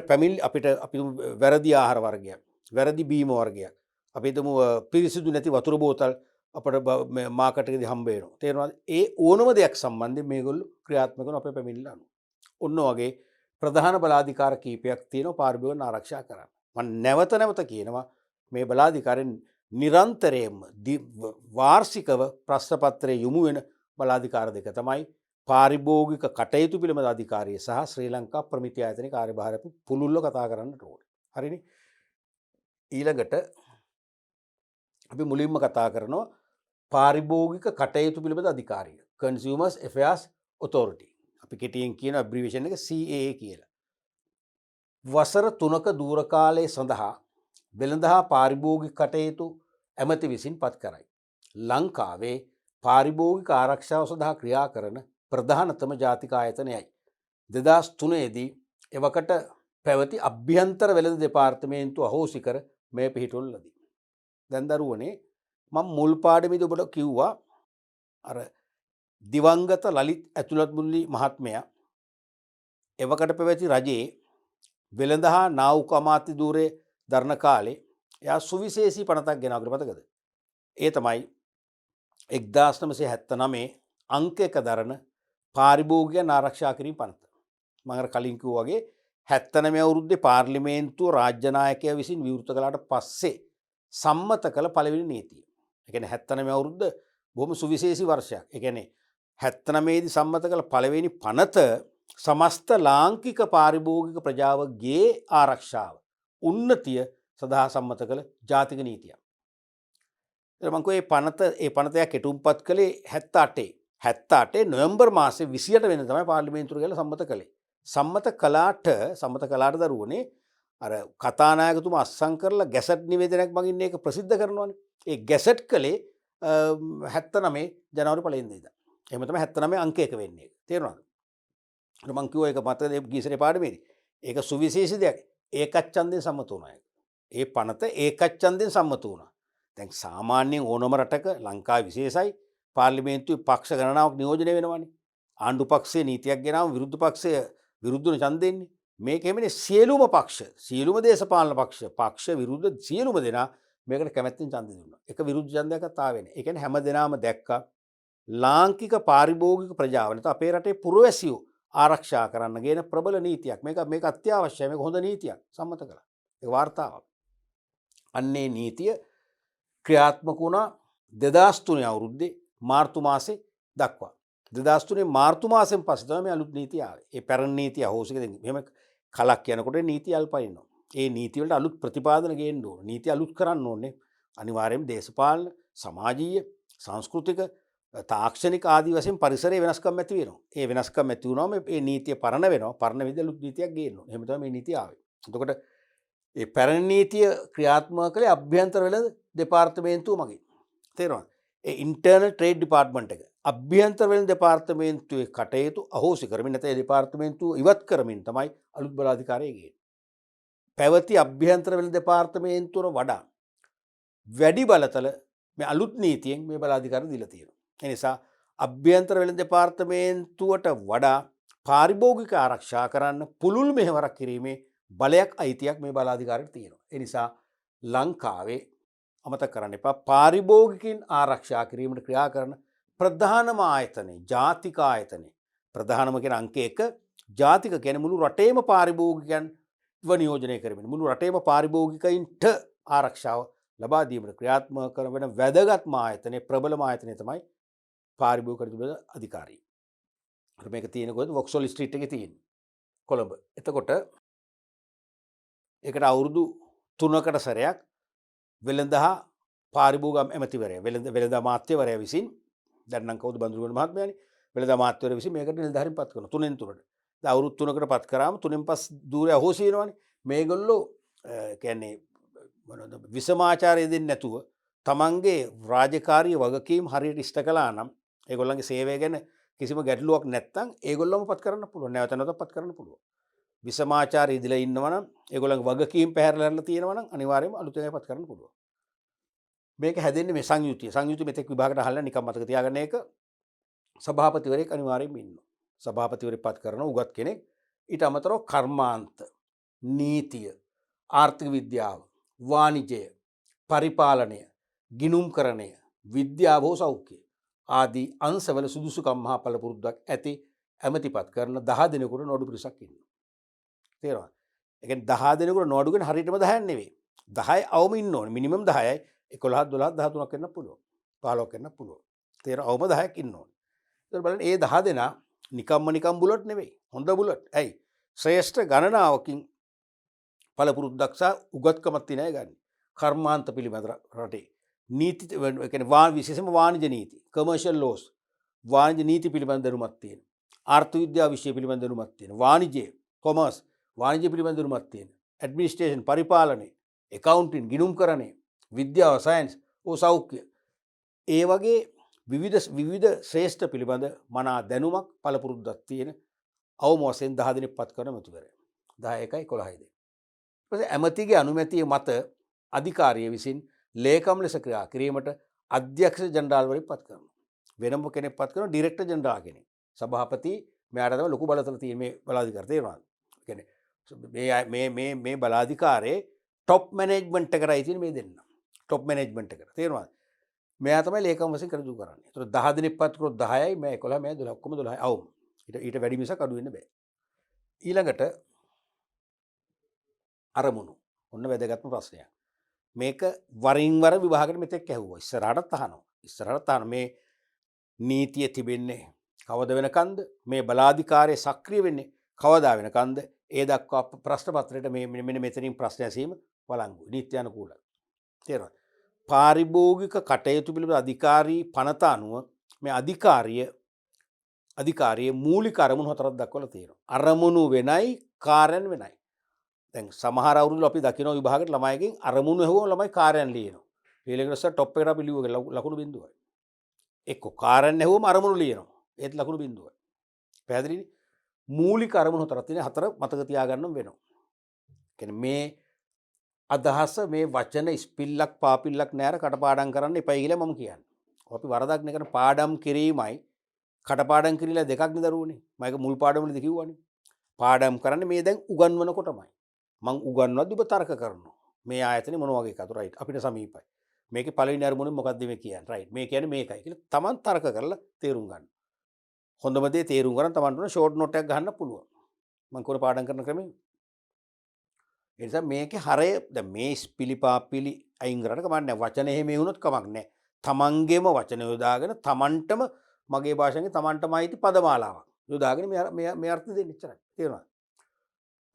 අපි වැරදි ආහාර වර්ගයක්, වැරදි බීම වර්ගයක්, අපි හිතමු පිරිසිදු නැති වතුර බෝතල් අපිට මාකට් එකේදී හම්බ වෙනවා. තේරෙනවද? ඒ ඕනම දෙයක් සම්බන්ධයෙන් මේගොල්ලෝ ක්‍රියාත්මක කරන අපේ පැමිණිල්ල අනුව. ඔන්න වගේ ප්‍රධාන බලාධිකාර කීපයක් තියෙනවා පාරිභෝගිකයන් ආරක්ෂා කරන්න. මම නැවත කියනවා මේ බලාධිකාරෙන් නිරන්තරයෙන්ම වාර්ෂිකව ප්‍රශ්න පත්‍රයේ යොමු වෙන බලාධිකාර දෙක තමයි පාරිභෝගික කටයුතු පිළිබඳ අධිකාරිය සහ ශ්‍රී ලංකා ප්‍රමිති ආයතනයේ කාර්යභාරය අපි පුළුල්ව කතා කරන්නට ඕනේ. හරිනේ. ඊළඟට අපි මුලින්ම කතා කරනවා පාරිභෝගික කටයුතු පිළිබඳ අධිකාරිය. Consumers Affairs Authority. අපි කෙටියෙන් කියන abbreviation එක CAA කියලා. වසර 3ක දූර කාලය සඳහා වෙළඳ හා පාරිභෝගික කටයුතු ඇමති විසින් පත් කරයි. ලංකාවේ පාරිභෝගික ආරක්ෂාව සඳහා ක්‍රියා කරන ප්‍රධානතම ජාතික ආයතනයයි. 2003 දී එවකට පැවති අභ්‍යන්තර වෙළඳ දෙපාර්තමේන්තුව අහෝසි කර මේ පිහිටුවන ලදී. දැන් දරුවනේ මම මුල් පාඩමේදී ඔබට කිව්වා අර දිවංගත ලලිත් ඇතුළත් මුල්ලි මහත්මයා එවකට පැවති රජයේ වෙළඳ හා නාවුක අමාත්‍ය ධූරයේ දරණ කාලේ එයා සුවිශේෂී පනතක් ගෙනාවකට මතකද? ඒ තමයි 1979 අංක 1 දරන පාරිභෝගිකයන් ආරක්ෂා කිරීම පනත. මම අර කලින් කිව්වා වගේ 79 අවුරුද්දේ පාර්ලිමේන්තුව රාජ්‍ය නායකයා විසින් විවෘත කළාට පස්සේ සම්මත කළ පළවෙනි නීතිය. ඒ කියන්නේ 79 අවුරුද්ද බොහොම සුවිශේෂී වර්ෂයක්. ඒ කියන්නේ 79 දී සම්මත කළ පළවෙනි පනත සමස්ත ලාංකික පාරිභෝගික ප්‍රජාවගේ ආරක්ෂාව උන්නතිය සඳහා සම්මත කළ ජාතික නීතියක්. මං කිව්වේ ඒ පනත කෙටුම්පත් කළේ 78 නොවැම්බර් මාසේ 28 වෙනිදා තමයි පාර්ලිමේන්තුව ගිහලා සම්මත කළේ. සම්මත කළාට දරුවනේ අර කතානායකතුමා අස්සම් කරලා ගැසට් නිවේදනයක් මගින් මේක ප්‍රසිද්ධ කරනවානේ. ඒ ගැසට් කළේ 79 ජනවාරි 1 වෙනිදා. එහෙම තමයි 79 අංක 1 වෙන්නේ. තේරුණාද? මං කිව්වා ඒක මතකද ගියසරේ පාඩමේදී. ඒක සුවිශේෂී දෙයක්. ඒකච්ඡන්දයෙන් සම්මත වුණා. ඒ පනත ඒකච්ඡන්දයෙන් සම්මත වුණා. දැන් සාමාන්‍යයෙන් ඕනම රටක ලංකාවේ විශේෂයි පාර්ලිමේන්තුවේ පක්ෂ ගණනාවක් නියෝජනය වෙනවානේ. ආණ්ඩු පක්ෂයේ නීතියක් ගෙනාවම විරුද්ධ පක්ෂය විරුද්ධව ඡන්ද දෙන්නේ. මේක එමනේ සියලුම පක්ෂ, සියලුම දේශපාලන පක්ෂ විරුද්ධ සියලුම දෙනා මේකට කැමැත්තෙන් ඡන්ද දුන්නා. එක විරුද්ධ ඡන්දයක්වත් ආවේ නැහැ. ඒ කියන්නේ හැම දෙනාම දැක්කා ලාංකික පාරිභෝගික ප්‍රජාව නැත්නම් අපේ රටේ පුරවැසියෝ ආරක්ෂා කරන්න ගේන ප්‍රබල නීතියක්. මේක අත්‍යවශ්‍යයි. මේක හොඳ නීතියක් සම්මත කළා. ඒක වාර්තාවක්. අන්නේ නීතිය ක්‍රියාත්මක වුණා 2003 අවුරුද්දේ මාර්තු මාසේ දක්වා. 2003 මාර්තු මාසෙන් පස්සේ තමයි මේ අලුත් නීතිය ආවේ. ඒ පැරණි නීතිය අහෝසි කරගෙන මෙහෙම කලක් යනකොට නීති අල්පයින්නවා. ඒ නීති වලට අලුත් ප්‍රතිපාදන ගේන්න ඕනේ. නීති අලුත් කරන්න ඕනේ. අනිවාර්යයෙන්ම දේශපාලන, සමාජීය, සංස්කෘතික, තාක්ෂණික ආදී වශයෙන් පරිසරයේ වෙනස්කම් ඇති වෙනවා. ඒ වෙනස්කම් ඇති වුණාම මේ නීතිය පරණ වෙනවා. පරණ විදිහට අලුත් නීතියක් ගේන්න ඕනේ. එහෙම තමයි මේ නීතිය ආවේ. එතකොට ඒ පැරණි නීතිය ක්‍රියාත්මක කළේ අභ්‍යන්තර වෙළඳ දෙපාර්තමේන්තුව මගින්. තේරුණාද? ඒ ඉන්ටර්නල් ට්‍රේඩ් ඩිපාර්ට්මන්ට් එක අභ්‍යන්තර වෙළඳ දෙපාර්තමේන්තුවේ කටයුතු අහෝසි කරමින් නැත්නම් ඒ දෙපාර්තමේන්තුව ඉවත් කරමින් තමයි අලුත් බලාධිකාරිය ගේන්නේ. පැවති අභ්‍යන්තර වෙළඳ දෙපාර්තමේන්තුවර වඩා වැඩි බලතල මේ අලුත් නීතියෙන් මේ බලාධිකාරිය දීලා තියෙනවා. ඒ නිසා අභ්‍යන්තර වෙළඳ දෙපාර්තමේන්තුවට වඩා පාරිභෝගික ආරක්ෂා කරන්න පුළුල් මෙහෙවරක් කිරීමේ බලයක් අයිතියක් මේ බලාධිකාරියට තියෙනවා. ඒ නිසා ලංකාවේ අමතක කරන්න එපා පාරිභෝගිකින් ආරක්ෂා කිරීමට ක්‍රියා කරන ප්‍රධානම ආයතනය ජාතික ආයතනය. ප්‍රධානම කියන අංක 1 ජාතික කියන්නේ මුළු රටේම පාරිභෝගිකයන් නියෝජනය කරමින් මුළු රටේම පාරිභෝගිකයින්ට ආරක්ෂාව ලබා දීමට ක්‍රියාත්මක කරන වැදගත්ම ආයතනය ප්‍රබලම ආයතනය තමයි පාරිභෝගික අධිකාරිය. මේක තියෙන කොහෙද? වොක්ස්හෝල් ස්ට්‍රීට් එකේ තියෙන්නේ. කොළඹ. එතකොට ඒකට අවුරුදු 3කට සැරයක් වෙළඳ හා පාරිභෝගික ඇමතිවරයා වෙළඳ අමාත්‍යවරයා විසින් දැන් නම් කවුද බඳුරුගොඩ මහත්මයානේ වෙළඳ අමාත්‍යවරයා විසින් මේකට නිලධාරීන් පත් කරනවා 3න් 3ට. දැන් අවුරුදු 3කට පත් කරාම 3න් 5 දූරය අහෝසි වෙනවනේ. මේගොල්ලෝ කියන්නේ මොනවද විසමාචාරය දෙන්නේ නැතුව තමන්ගේ රාජකාරී වගකීම් හරියට ඉෂ්ට කළා නම් ඒගොල්ලන්ගේ සේවය ගැන කිසිම ගැටලුවක් නැත්නම් ඒගොල්ලොම පත් කරන්න පුළුවන්. නැවත නැවතත් පත් කරන්න පුළුවන්. විසමාචාරය ඉදලා ඉන්නවා නම් ඒගොල්ලන්ගේ වගකීම් පැහැරලා තියෙනවා නම් අනිවාර්යයෙන්ම අලුතෙන් පත් කරන්න පුළුවන්. මේක හැදෙන්නේ මේ සංයුතිය. සංයුතිය මෙතෙක් විභාගයට අහලා නිකන් මතක තියාගන්න එක සභාපතිවරයෙක් අනිවාර්යයෙන්ම ඉන්නවා. සභාපතිවරයෙක් පත් කරන උගත් කෙනෙක්. ඊට අමතරව කර්මාන්ත, නීතිය, ආර්ථික විද්‍යාව, වාණිජය, පරිපාලනය, ගිණුම්කරණය, විද්‍යාව හෝ සෞඛ්‍ය ආදී අංශවල සුදුසුකම් හා පළපුරුද්දක් ඇති ඇමතිපත් කරන 10 දෙනෙකුට නෝඩු පිරිසක් ඉන්නවා. තේරෙනවද? ඒ කියන්නේ 10 දෙනෙකුට නෝඩු කියන හරියටම 10ක් නෙවෙයි. 10 අවම ඉන්න ඕනේ. මිනිමම් 10යි. 11 12 13ක් වෙන්න පුළුවන්. 15ක් වෙන්න පුළුවන්. අවම 10ක් ඉන්න ඕනේ. ඒතර බලන්න මේ 10 දෙනා නිකම් බුලට් නෙවෙයි. හොඳ බුලට්. ඇයි? ශ්‍රේෂ්ඨ ගණනාවකින් පළපුරුද්දක් සහ උගත්කමක් තියෙන අය ගන්න. කර්මාන්ත පිළිබඳ රටේ නීති කියන්නේ විශේෂයෙන්ම වාණිජ නීති, කමර්ෂල් ලෝස්, වාණිජ නීති පිළිබඳ දැනුමක් තියෙන. ආර්ථික විද්‍යාව විෂය පිළිබඳ දැනුමක් තියෙන. වාණිජය, කොමර්ස්, වාණිජය පිළිබඳ දැනුමක් තියෙන. ඇඩ්මිනිස්ට්‍රේෂන්, පරිපාලනය, එකවුන්ටින්, ගිණුම්කරණය, විද්‍යාව, සයන්ස්, සෞඛ්‍ය. ඒ වගේ විවිධ ශ්‍රේෂ්ඨ පිළිබඳ මනා දැනුමක් පළපුරුද්දක් තියෙන අවම වශයෙන් 10 දෙනෙක් පත් කරන මැතිවරයා. 10යි 11යිද. ඊපස්සේ ඇමතිගේ අනුමැතිය මත අධිකාරිය විසින් ලේකම් ලෙස ක්‍රියා කිරීමට අධ්‍යක්ෂ ජනරාල්වරයෙක් පත් කරනවා. වෙනම කෙනෙක් පත් කරනවා ඩිරෙක්ටර් ජනරාල් කෙනෙක්. සභාපති මෙයාට තමයි ලොකු බලතල තියෙන මේ බලාධිකාරිය තේරෙනවද? කියන්නේ මේ බලාධිකාරයේ টොප් මැනේජ්මන්ට් එකටයි තියෙන මේ දෙන්න. টොප් මැනේජ්මන්ට් එකට. තේරෙනවද? මෙයා තමයි ලේකම් වශයෙන් කටයුතු කරන්නේ. ඒතර 10 දෙනෙක් පත් කරොත් 10යි, මේ 11, මේ 12 ඔක්කොම 12යි. අවුම්. ඊට වැඩි මිසක් අඩු වෙන්න බෑ. ඊළඟට අරමුණු. ඔන්න වැදගත්ම ප්‍රශ්නයක්. මේක වරින් වර විභාගෙට මෙතෙක් ඇහුවා. ඉස්සරහටත් අහනවා. ඉස්සරහටත් අහන මේ නීතිය තිබෙන්නේ කවද වෙනකන්ද? මේ බලාධිකාරයේ සක්‍රිය වෙන්නේ කවදා වෙනකන්ද? ඒ දක්වා ප්‍රශ්න පත්‍රයට මේ මෙන්න මෙතනින් ප්‍රශ්න ඇසීම වළංගුයි. නීත්‍යානුකූලයි. තේරෙනවද? පාරිභෝගික කටයුතු පිළිබඳ අධිකාරී පනත අනුව මේ අධිකාරියේ මූලික අරමුණු හතරක් දක්වලා තියෙනවා. අරමුණු වෙනයි, කාර්යයන් වෙනයි. දැන් සමහර අවුරුදු අපි දකින්න විභාගයට ළමයිගෙන් අරමුණු ඇහුවම ළමයි කාර්යයන් ලියනවා. ඊළඟට ටොප් එකට අපි ලියුවගේ ලකුණු බිඳුවයි. එක්ක කාර්යයන් ඇහුවම අරමුණු ලියනවා. ඒත් ලකුණු බිඳුවයි. පැහැදිලිනේ? මූලික අරමුණු හතරක් තියෙන හතර මතක තියාගන්න වෙනවා. කියන්නේ මේ අදහස මේ වචන ස්පිල්ලක් පාපිල්ලක් නෑර කටපාඩම් කරන්න එපයි කියලා මම කියන්නේ. අපි වරදක් නෑ පාඩම් කිරීමයි කටපාඩම් කිරීලා දෙකක් නේ දරුවනේ. මම ඒක මුල් පාඩමවලදී කිව්වනේ. පාඩම් කරන්නේ මේ දැන් උගන්වනකොටමයි. මං උගන්වද්දි ඔබ තර්ක කරනවා. මේ ආයතනේ මොන වගේ එකද? රයිට්. අපිට සමීපයි. මේකේ පළවෙනි අරමුණේ මොකක්ද මේ කියන්නේ? රයිට්. මේ කියන්නේ මේකයි කියලා Taman තර්ක කරලා තේරුම් ගන්න. හොඳම දේ තේරුම් ගන්න Tamanට උන ෂෝට් නෝට් එකක් ගන්න පුළුවන්. මං කොහොම පාඩම් කරන ක්‍රමය. ඒ නිසා මේකේ හරය දැන් මේ පිළිපාපිලි අයින් කරන්න කමක් නැහැ. වචන එහෙම වුණොත් කමක් නැහැ. Tamanගේම වචන යොදාගෙන Tamanටම මගේ භාෂාවෙන් Tamanටම අයිති පදමාලාවක් යොදාගෙන මේ අර්ථ දෙන්න ඉච්චරයි. තේරුණාද?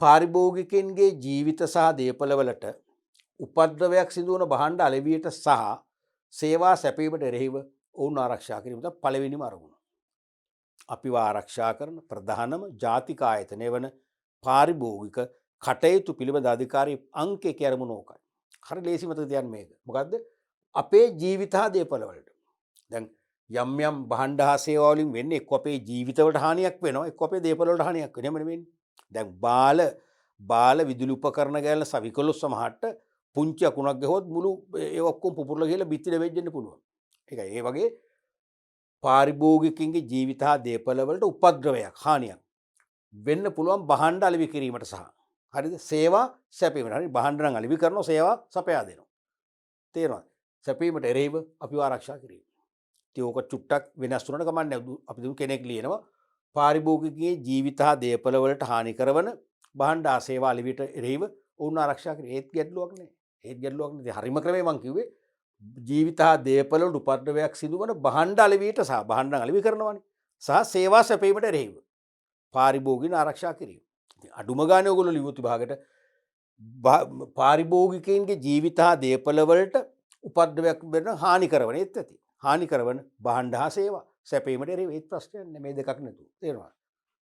පාරිභෝගිකයන්ගේ ජීවිත සහ දේපළවලට උපද්‍රවයක් සිදුවන භාණ්ඩ අලෙවියට සහ සේවා සැපීමට එරෙහිව ඔවුන් ආරක්ෂා කිරීම තමයි පළවෙනිම අරමුණ. අපිව ආරක්ෂා කරන ප්‍රධානම ජාතික ආයතනය වන පාරිභෝගික කටයුතු පිළිබඳ අධිකාරී අංක 1 අරමුණ ඕකයි. හරි ලේසි මතක තියන්න මේක. මොකද්ද? අපේ ජීවිත හා දේපළවලට. දැන් යම් භාණ්ඩ හා සේවා වලින් වෙන්නේ එක්ක අපේ ජීවිතවලට හානියක් වෙනවා, එක්ක අපේ දේපළවලට හානියක් වෙනවා නෙමෙයි. දැන් බාල විදුලි උපකරණ ගෑල්ල සවිකලොස් සමහරට පුංචි අකුණක් ගහුවොත් මුළු ඒ ඔක්කොම පුපුරලා ගිහලා බිත්ති දෙවෙන්න පුළුවන්. ඒකයි ඒ වගේ පාරිභෝගිකයන්ගේ ජීවිත හා දේපළවලට උපද්‍රවයක් හානියක් වෙන්න පුළුවන් භාණ්ඩ අලෙවි කිරීමට සහ හරිද සේවා සැපීමට. හරි භාණ්ඩ නම් අලෙවි කරනවා, සේවා සපයා දෙනවා. තේරෙනවද? සැපීමට එරෙහිව අපිව ආරක්ෂා කිරීම. ඉතින් ඕක චුට්ටක් වෙනස් වුණාට කමක් නැහැ. අපි දුන් කෙනෙක් ලියනවා පාරිභෝගිකයේ ජීවිත හා දේපළවලට හානි කරන භාණ්ඩ හා සේවා අලෙවිට එරෙහිව ඔවුන් ආරක්ෂා කිරීම. ඒත් ගැටලුවක් නෑ. ඒත් ගැටලුවක් නෑ. හරිම ක්‍රමේ මං කිව්වේ ජීවිත හා දේපළවලට උපද්‍රවයක් සිදුවන භාණ්ඩ අලෙවියට සහ භාණ්ඩ අලෙවි කරනවානේ. සහ සේවා සැපීමට එරෙහිව පාරිභෝගිකයන් ආරක්ෂා කිරීම. ඉතින් අඩුම ගානේ ඔයගොල්ලෝ ලියුවත් විභාගයට පාරිභෝගිකයන්ගේ ජීවිත හා දේපළවලට උපද්‍රවයක් වෙන හානි කරන ඒත් ඇති. හානි කරන භාණ්ඩ හා සේවා සැපීමට එරෙහිව ඒත් ප්‍රශ්නයක් නෑ. මේ දෙකක් නැතුව. තේරෙනවද?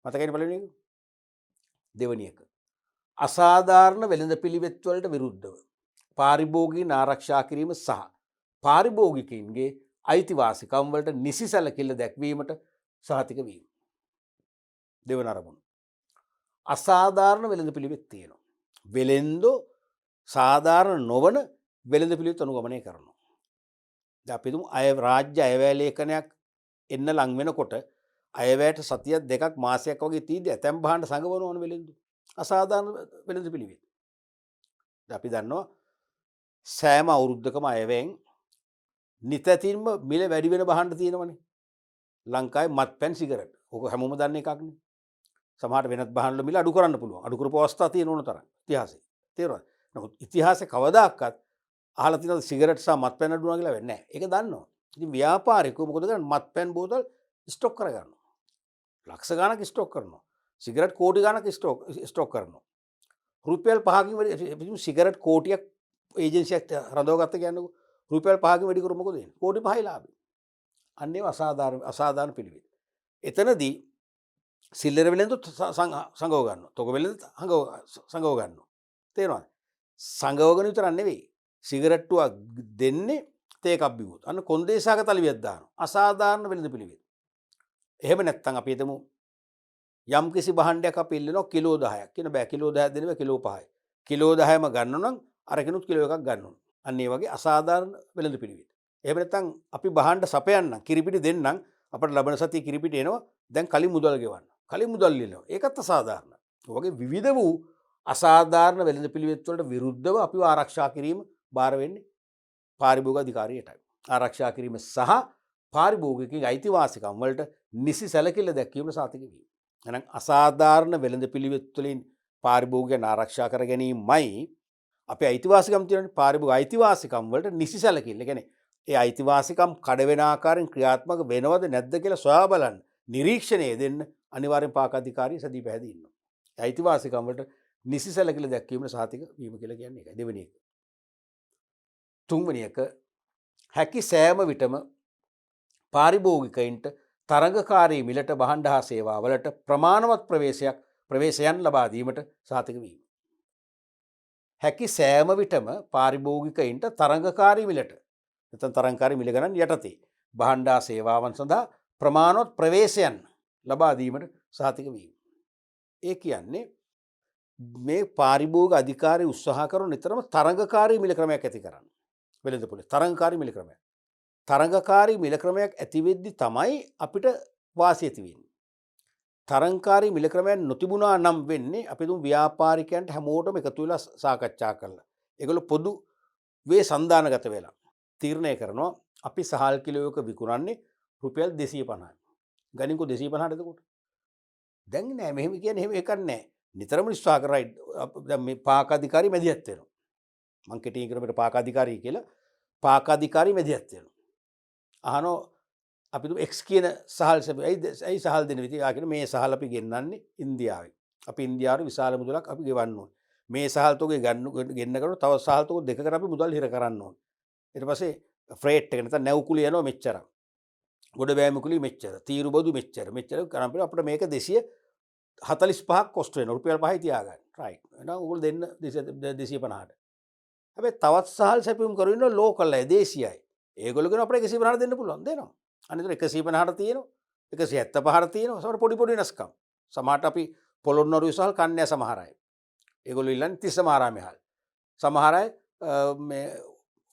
මතකයිනේ පළවෙනි එක. දෙවෙනි එක. අසාධාරණ වෙළඳපිළිවෙත් වලට විරුද්ධව පාරිභෝගිකයන් ආරක්ෂා කිරීම සහ පාරිභෝගිකයන්ගේ අයිතිවාසිකම් වලට නිසි සැලකිල්ල දැක්වීමට සහතික වීම. දෙවන අරමුණ. අසාධාරණ වෙළඳපිළිවෙත් තියෙනවා. වෙළෙන්දෝ සාධාරණ නොවන වෙළඳපිළිවෙත් අනුගමනය කරනවා. දැන් අපි තුමු රාජ්‍ය අයවැය ලේඛනයක් එන්න ලං වෙනකොට අයවැයට සතියක් දෙකක් මාසයක් වගේ තීද්දි ඇතැම් භාණ්ඩ සංගවනවන වෙළෙන්දෝ. අසාධාරණ වෙළඳපිළිවෙත්. දැන් අපි දන්නවා සෑම අවුරුද්දකම අයවැයෙන් නිතැතින්ම මිල වැඩි වෙන භාණ්ඩ තියෙනවනේ. ලංකාවේ මත්පැන් සිගරට්. ඕක හැමෝම දන්න එකක්නේ. සමහරට වෙනත් භාණ්ඩ මිල අඩු කරන්න පුළුවන්. අඩු කරපු අවස්ථා තියෙන ඕන තරම් ඉතිහාසයේ. තේරුණාද? නමුත් ඉතිහාසයේ කවදාකවත් අහලා තියෙනවද සිගරට් සහ මත්පැන් අඩු වුණා කියලා වෙන්නේ නැහැ. ඒක දන්නවා. ඉතින් ව්‍යාපාරිකයෝ මොකද කරන්නේ? මත්පැන් බෝතල් ස්ටොක් කරගන්නවා. ලක්ෂ ගානක් ස්ටොක් කරනවා. සිගරට් කෝටි ගානක් ස්ටොක් කරනවා. රුපියල් 5කින් වැඩි සිගරට් කෝටියක් ඒජන්සියක් රඳවගත්ත කියන්නකෝ. රුපියල් 5කින් වැඩි කරු මොකද වෙන්නේ? කෝටි 5යි ලාභය. අන්න ඒව අසාධාරණ පිළිවෙල. එතනදී සිල්ලර වෙලෙන්දුත් සංගව ගන්නවා. තොග වෙලෙන්දුත් සංගව ගන්නවා. තේරෙනවද? සංගවගෙන විතරක් නෙවෙයි. සිගරට්ටුවක් දෙන්නේ තේකක් බිව්වොත්. අන්න කොන්දේසාක තලියක් දානවා. අසාධාරණ වෙළඳ පිළිවෙල. එහෙම නැත්නම් අපි හිතමු යම් කිසි භාණ්ඩයක් අපි ඉල්ලනවා කිලෝ 10ක්. කියන බෑ කිලෝ 10ක් දෙන්න බෑ කිලෝ 5යි. කිලෝ 10ම ගන්න නම් අරකිනුත් කිලෝ එකක් ගන්න ඕන. අන්න ඒ වගේ අසාධාරණ වෙළඳ පිළිවෙල. එහෙම නැත්නම් අපි භාණ්ඩ සපයන්න කිරිපිටි දෙන්නම් අපිට ලබන සතියේ කිරිපිටි එනවා. දැන් කලින් මුදල් ගෙවන්න. කලින් මුදල් ඉල්ලනවා. ඒකත් අසාධාරණයි. ඒ වගේ විවිධ වූ අසාධාරණ වෙළඳ පිළිවෙත් වලට විරුද්ධව අපිව ආරක්ෂා කිරීම බාර වෙන්නේ පාරිභෝගික අධිකාරියටයි. ආරක්ෂා කිරීම සහ පාරිභෝගිකගේ අයිතිවාසිකම් වලට නිසි සැලකිල්ල දැක්වීම සාතික වීම. එහෙනම් අසාධාරණ වෙළඳ පිළිවෙත් වලින් පාරිභෝගිකයන් ආරක්ෂා කර ගැනීමයි අපේ අයිතිවාසිකම් තියෙන පාරිභෝගික අයිතිවාසිකම් වලට නිසි සැලකිල්ල. ඒ කියන්නේ ඒ අයිතිවාසිකම් කඩ වෙන ආකාරයෙන් ක්‍රියාත්මක වෙනවද නැද්ද කියලා සොයා බලන්න නිරීක්ෂණය දෙන්න අනිවාර්යෙන් පාක අධිකාරිය සදී පැහැදී ඉන්නවා. අයිතිවාසිකම් වලට නිසි සැලකිල්ල දැක්වීම සාතික වීම කියලා කියන්නේ ඒකයි. දෙවෙනි එක. තුන්වෙනි එක හැකි සෑම විටම පාරිභෝගිකයින්ට තරඟකාරී මිලට භාණ්ඩ හා සේවාවලට ප්‍රමාණවත් ප්‍රවේශයන් ලබා දීමට සහතික වීම. හැකි සෑම විටම පාරිභෝගිකයින්ට තරඟකාරී මිලට නැත්නම් තරඟකාරී මිල ගණන් යටතේ භාණ්ඩ හා සේවාවන් සඳහා ප්‍රමාණවත් ප්‍රවේශයන් ලබා දීමට සහතික වීම. ඒ කියන්නේ මේ පාරිභෝගික අධිකාරිය උත්සාහ කරන නිතරම තරඟකාරී මිල ක්‍රමයක් ඇති කරන්න. වෙළඳ පොලේ තරඟකාරී මිල ක්‍රමයක්. තරඟකාරී මිල ක්‍රමයක් ඇති වෙද්දි තමයි අපිට වාසිය ඇති වෙන්නේ. තරඟකාරී මිල ක්‍රමයක් නොතිබුණා නම් වෙන්නේ අපි දුම් ව්‍යාපාරිකයන්ට හැමෝටම එකතු වෙලා සාකච්ඡා කරලා. ඒගොල්ලෝ පොදු වේ සන්දානගත වෙලා තීරණය කරනවා අපි සහල් කිලෝ එක විකුණන්නේ රුපියල් 250යි. ගණන්කෝ 250ට එතකොට. දැන් නෑ මෙහෙම කියන්නේ එහෙම එකක් නෑ. නිතරම උත්සාහ කරයි දැන් මේ පාක අධිකාරිය මැදිහත් වෙනවා. මං කෙටියෙන් කියනකොට පාක අධිකාරිය කියලා පාක අධිකාරිය මැදිහත් වෙනවා. අහනෝ අපි X කියන සහල් සැප ඇයි සහල් දෙන විදිහ ආගෙන මේ සහල් අපි ගෙන්නන්නේ ඉන්දියාවෙන්. අපි ඉන්දියාවට විශාල මුදලක් අපි ගෙවන්න ඕනේ. මේ සහල් තෝගේ ගෙන්න කරන තව සහල් තෝග දෙකකට අපි මුදල් හිර කරන්න ඕනේ. ඊට පස්සේ ෆ්‍රේට් එක නැත්නම් නැව්කුලිය යනවා මෙච්චර. ගොඩ බෑම කුලිය මෙච්චර. තීරු බදු මෙච්චර. මෙච්චර කරන් අපිට මේක 245ක් කොස්ට් වෙනවා. රුපියල් 5යි තියාගන්න. රයිට්. එහෙනම් ඕගොල්ලෝ දෙන්න 250ට. හැබැයි තවත් සහල් සැපියුම් කරු ඉන්නවා ලෝකල් අය දේශීයයි. ඒගොල්ලෝ කියන අපිට 150ට දෙන්න පුළුවන් දෙනවා. අනිතර 150ට තියෙනවා 175ට තියෙනවා සමහර පොඩි පොඩි වෙනස්කම්. සමහරට අපි පොළොන්නරුවේ සහල් කන්නේ සමහර අය. ඒගොල්ලෝ ඉල්ලන්නේ තිස්සමාරාමේ හල්. සමහර අය මේ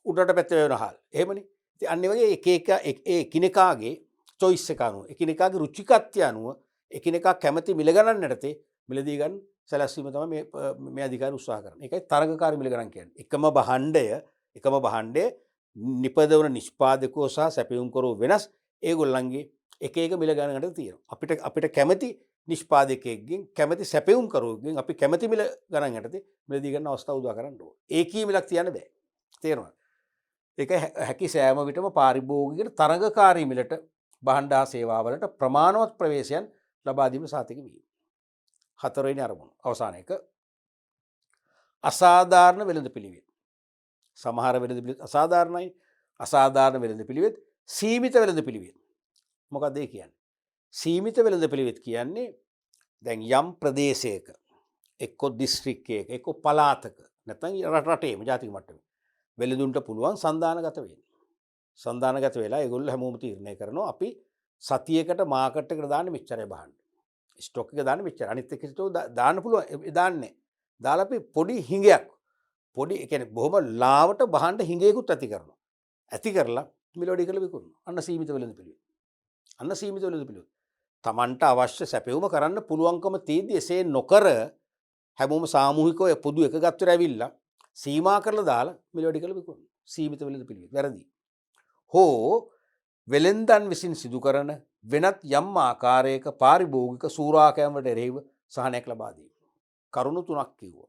උඩට පැත්තේ වෙන හල්. එහෙමනේ. ඉතින් අන්න ඒ වගේ එක එකිනෙකාගේ choice එක අනුව එකිනෙකාගේ රුචිකත්වය අනුව එකිනෙකා කැමති මිල ගණන් යටතේ මිලදී ගන්න සැලැස්වීම තමයි මේ අධිකාරිය උත්සාහ කරන්නේ. ඒකයි තරඟකාරී මිල ගණන් කියන්නේ. එකම භාණ්ඩය නිපදවන නිෂ්පාදකයෝ සහ සැපයුම්කරුවෝ වෙනස් ඒගොල්ලන්ගේ එක මිල ගණනකට තියෙනවා. අපිට කැමති නිෂ්පාදකයෙක්ගෙන් කැමති සැපයුම්කරුවෙක්ගෙන් අපි කැමති මිල ගණන් යටතේ මිලදී ගන්න අවස්ථාව උදා කරන්න ඕනේ. ඒකී මිලක් තියන්න බෑ. තේරෙනවද? ඒක හැකි සෑම විටම පාරිභෝගිකයට තරඟකාරී මිලට භාණ්ඩ හා සේවාවලට ප්‍රමාණවත් ප්‍රවේශයන් ලබා දීම සාතික වීම. හතරවෙනි අරමුණ අවසාන එක අසාධාරණ වෙළඳ පිළිවෙත්. සමහර වෙළඳ පිළිවෙත් අසාධාරණයි. අසාධාරණ වෙළඳ පිළිවෙත් සීමිත වෙළඳ පිළිවෙත්. මොකක්ද ඒ කියන්නේ? සීමිත වෙළඳ පිළිවෙත් කියන්නේ දැන් යම් ප්‍රදේශයක එක්ක දිස්ත්‍රික්කයක එක්ක පළාතක නැත්නම් රටේම ජාතික මට්ටමේ වෙළඳුන්ට පුළුවන් සන්දානගත වෙන්න. සන්දානගත වෙලා ඒගොල්ලෝ හැමෝම තීරණය කරනවා අපි සතියකට මාකට් එකට දාන්නේ මෙච්චරයි බහන්න. ස්ටොක් එක දාන්නේ මෙච්චර. අනිත් එක දාන්න පුළුවන්. දාන්නේ. දාලා අපි පොඩි හිඟයක් පොඩි ඒ කියන්නේ බොහොම ලාවට බහන්න හිඟයකුත් ඇති කරනවා. ඇති කරලා මිලෝඩි කරලා විකුණනවා. අන්න සීමිත වෙළඳ පිළිවෙල. අන්න සීමිත වෙළඳ පිළිවෙල. Tamanට අවශ්‍ය සැපයුම කරන්න පුළුවන්කම තියෙද්දි එසේ නොකර හැමෝම සාමූහිකව පොදු එකගත්වර ඇවිල්ලා සීමා කරලා දාලා මිලෝඩි කරලා විකුණනවා. සීමිත වෙළඳ පිළිවෙල. වැරදි. හෝ වෙළෙන්දන් විසින් සිදු කරන වෙනත් යම් ආකාරයක පාරිභෝගික සූරාකෑම් වලට එරෙහිව සහනයක් ලබා දීම. කරුණු තුනක් කිව්වා.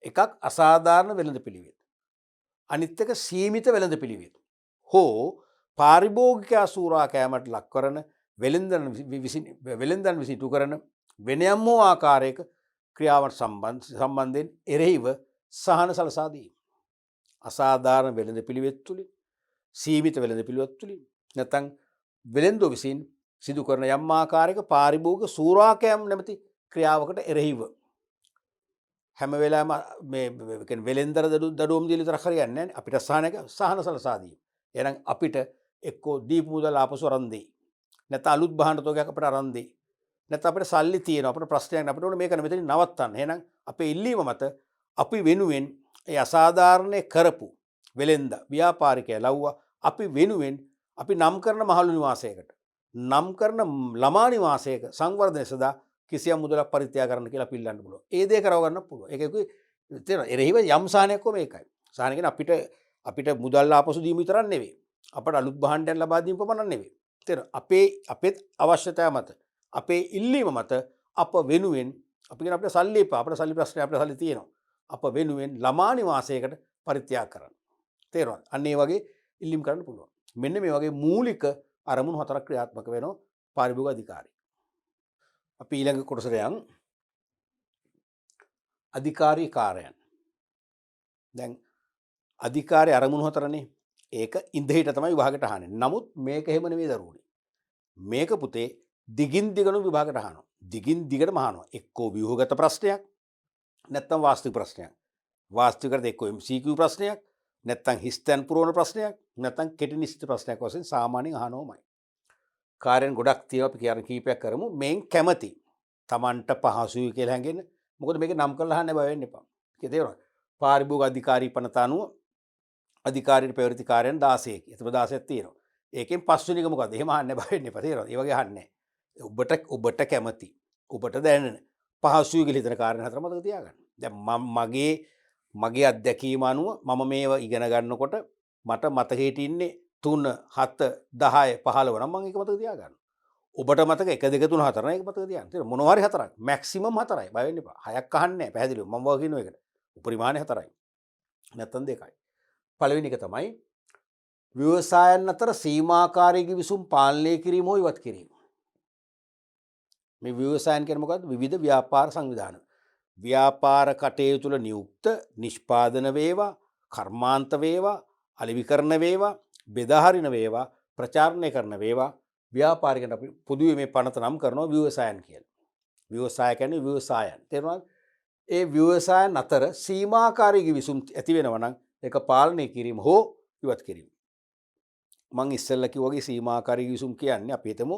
එකක් අසාධාරණ වෙළඳ පිළිවෙත්. අනිත් එක සීමිත වෙළඳ පිළිවෙත්. හෝ පාරිභෝගිකයා සූරාකෑමට ලක් කරන වෙළෙන්දන් විසින් ඉටු කරන වෙනයම් වූ ආකාරයක ක්‍රියාවන් සම්බන්ධයෙන් එරෙහිව සහන සලසා දීම. අසාධාරණ වෙළඳ පිළිවෙත් තුළින් සීමිත වෙළඳ පිළිවෙත් තුළින් නැත්නම් වෙළෙන්දෝ විසින් සිදු කරන යම් ආකාරයක පාරිභෝගික සූරාකෑම් නැමැති ක්‍රියාවකට එරෙහිව හැම වෙලාවෙම මේ කියන්නේ වෙළෙන්දර දඩුවම් දීලා විතර හරියන්නේ නැහැ. අපිට සහන සලසා දීම. එහෙනම් අපිට එක්කෝ දීපු මුදල් ආපසු අරන් දෙයි. නැත්නම් අලුත් භාණ්ඩ තෝගයක් අපිට අරන් දෙයි. නැත්නම් අපිට සල්ලි තියෙනවා. අපිට ප්‍රශ්නයක් නැහැ. අපිට ඕනේ මේක මෙතනින් නවත්තන්න. එහෙනම් අපේ ඉල්ලීම මත අපි වෙනුවෙන් ඒ අසාධාරණේ කරපු වෙළෙන්ද ව්‍යාපාරිකයා ලව්වා අපි වෙනුවෙන් අපි නම් කරන මහලු නිවාසයකට නම් කරන ළමා නිවාසයක සංවර්ධනය සඳහා කිසියම් මුදලක් පරිත්‍යාග කරන්න කියලා පිළිගන්න පුළුවන්. ඒ දේ කරව ගන්න පුළුවන්. ඒකයි තේරෙනවද? එරෙහිව යම් සාහනයක් කො මේකයි. සාහන කියන්නේ අපිට මුදල් ආපසු දීම විතරක් නෙවෙයි. අපට අලුත් භාණ්ඩයක් ලබා දීම පමණක් නෙවෙයි. තේරෙනවද? අපේ අවශ්‍යතාව මත අපේ ඉල්ලීම මත අප වෙනුවෙන් අපි කියන අපිට සල්ලි එපා. අපිට සල්ලි ප්‍රශ්නයක් අපිට සල්ලි තියෙනවා. අප වෙනුවෙන් ළමා නිවාසයකට පරිත්‍යාග කරන්න. තේරෙනවද? අන්න ඒ වගේ ඉල්ලීම් කරන්න පුළුවන්. මෙන්න මේ වගේ මූලික අරමුණු හතරක් ක්‍රියාත්මක වෙනවා පාරිභෝගික අධිකාරිය. අපි ඊළඟ කොටසට යන් අධිකාරී කාර්යයන්. දැන් අධිකාරී අරමුණු හතරනේ. ඒක ඉඳහිට තමයි විභාගයට අහන්නේ. නමුත් මේක එහෙම නෙවෙයි දරුවනේ. මේක පුතේ දිගින් දිගටම විභාගයට අහනවා. දිගින් දිගටම අහනවා. එක්කෝ ව්‍යුහගත ප්‍රශ්නයක් නැත්නම් වාස්තුවික ප්‍රශ්නයක්. වාස්තුවිකට එක්කෝ MCQ ප්‍රශ්නයක් නැත්නම් හිස්තැන් පුරවන ප්‍රශ්නයක් නැත්නම් කෙටි නිශ්චිත ප්‍රශ්නයක් වශයෙන් සාමාන්‍යයෙන් අහනවමයි. කාර්යයන් ගොඩක් තියෙනවා. අපි කියන කීපයක් කරමු. මේන් කැමති Tamanට පහසුයි කියලා හැඟෙන්න. මොකද මේක නම් කරලා අහන්න බය වෙන්න එපා. ඒක තේරුණා? පාරිභෝගික අධිකාරී පනත අනුව අධිකාරීට ප්‍රවෘත්ති කාර්යයන් 16ක්. එතකොට 16ක් තියෙනවා. ඒකෙන් පස්වෙනි එක මොකද්ද? එහෙම අහන්න බය වෙන්න එපා. තේරුණාද? ඒ වගේ අහන්නේ නැහැ. ඔබට කැමති. ඔබට දැනෙන පහසුයි කියලා හිතන කාර්යයන් හතර මතක තියාගන්න. දැන් මගේ අත්දැකීම අනුව මම මේව ඉගෙන ගන්නකොට මට මතක හිටින්නේ 3 7 10 15 නම් මම ඒක මතක තියාගන්නවා. ඔබට මතක 1 2 3 4 නේද? ඒක මතක තියාගන්න. තේරෙනවද? මොනවා හරි හතරක්. මැක්සිමම් හතරයි. බය වෙන්න එපා. හයක් අහන්නේ නැහැ. පැහැදිලිව. මම වා කියන එකට. උපරිමාණය හතරයි. නැත්තම් දෙකයි. පළවෙනි එක තමයි ව්‍යවසායන් අතර සීමාකාරී කිවිසුම් පාලනය කිරීම හෝ ඉවත් කිරීම. මේ ව්‍යවසායන් කියන්නේ මොකද්ද? විවිධ ව්‍යාපාර සංවිධාන. ව්‍යාපාර කටයුතු තුළ නියුක්ත නිෂ්පාදන වේවා, කර්මාන්ත වේවා, අලෙවිකරණ වේවා, බෙදාහරින වේවා, ප්‍රචාරණය කරන වේවා ව්‍යාපාරිකයන්ට අපි පොදුවේ මේ පනත නම් කරනවා ව්‍යවසායන් කියලා. ව්‍යවසාය කියන්නේ ව්‍යවසායන්. තේරුණාද? ඒ ව්‍යවසායන් අතර සීමාකාරී කිවිසුම් ඇති වෙනවා නම් ඒක පාලනය කිරීම හෝ ඉවත් කිරීම. මං ඉස්සෙල්ලා කිව්වා වගේ සීමාකාරී කිවිසුම් කියන්නේ අපි හිතමු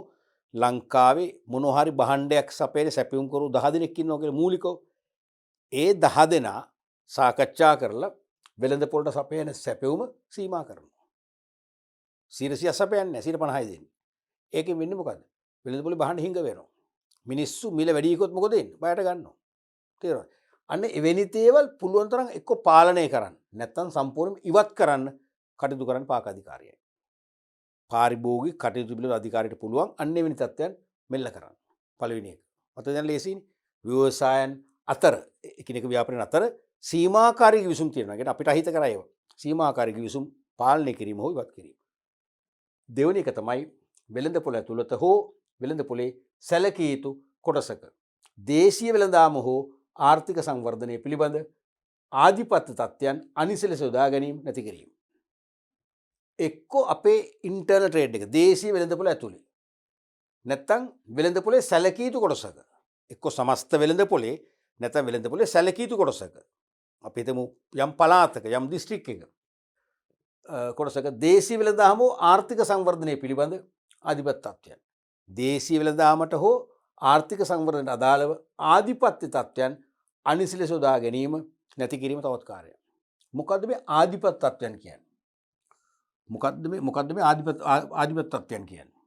ලංකාවේ මොනවා හරි භාණ්ඩයක් සපයන සැපයුම් කරු 10 දෙනෙක් ඉන්නවා කියලා මූලිකව. ඒ 10 දෙනා සාකච්ඡා කරලා වෙළඳ පොළට සපයන සැපයුම සීමා කරනවා. 100 සපයන්නේ 150 දෙන්නේ. ඒකෙන් වෙන්නේ මොකද්ද? වෙළඳ පොළේ භාණ්ඩ හිඟ වෙනවා. මිනිස්සු මිල වැඩි ඉකොත් මොකද වෙන්නේ? බයට ගන්නවා. තේරෙනවද? අන්න එවැනි දේවල් පුළුවන් තරම් එක්ක පාලනය කරන්න. නැත්නම් සම්පූර්ණයෙන්ම ඉවත් කරන්න කටයුතු කරන්න පාලක අධිකාරියයි. පාරිභෝගික කටයුතු පිළිබඳ අධිකාරියට පුළුවන් අන්න එවැනි තත්ත්වයන් මෙල්ල කරන්න. පළවෙනි එක. මත දැන් ලේසියිනේ. ව්‍යවසායන් අතර එකිනෙක ව්‍යාපාරයන් අතර සීමාකාරී කිවිසුම් තියෙනවා. ඒකට අපිට අහිත කරා ඒවා. සීමාකාරී කිවිසුම් පාලනය කිරීම හෝ ඉවත් කිරීම. දෙවෙනි එක තමයි වෙළඳ පොළ ඇතුළත හෝ වෙළඳ පොලේ සැලකිය යුතු කොටසක දේශීය වෙළඳාම හෝ ආර්ථික සංවර්ධනය පිළිබඳ ආධිපත්‍ය තත්ත්වයන් අනිසි ලෙස යොදා ගැනීම නැති කිරීම. එක්කෝ අපේ ඉන්ටර්නල් ට්‍රේඩ් එක දේශීය වෙළඳ පොළ ඇතුළේ නැත්නම් වෙළඳ පොලේ සැලකිය යුතු කොටසක එක්කෝ සමස්ත වෙළඳ පොලේ නැත්නම් වෙළඳ පොලේ සැලකිය යුතු කොටසක අපි හිතමු යම් පළාතක යම් දිස්ත්‍රික් එකක කොටසක දේශීය වෙළඳාම හෝ ආර්ථික සංවර්ධනය පිළිබඳ ආධිපත්‍ය තත්ත්වයන් දේශීය වෙළඳාමට හෝ ආර්ථික සංවර්ධනයට අදාළව ආධිපත්‍ය තත්ත්වයන් අනිසි ලෙස යොදා ගැනීම නැති කිරීම තවත් කාර්යයක්. මොකද්ද මේ ආධිපත්‍ය තත්ත්වයන් කියන්නේ? මොකද්ද මේ ආධිපත්‍ය තත්ත්වයන් කියන්නේ?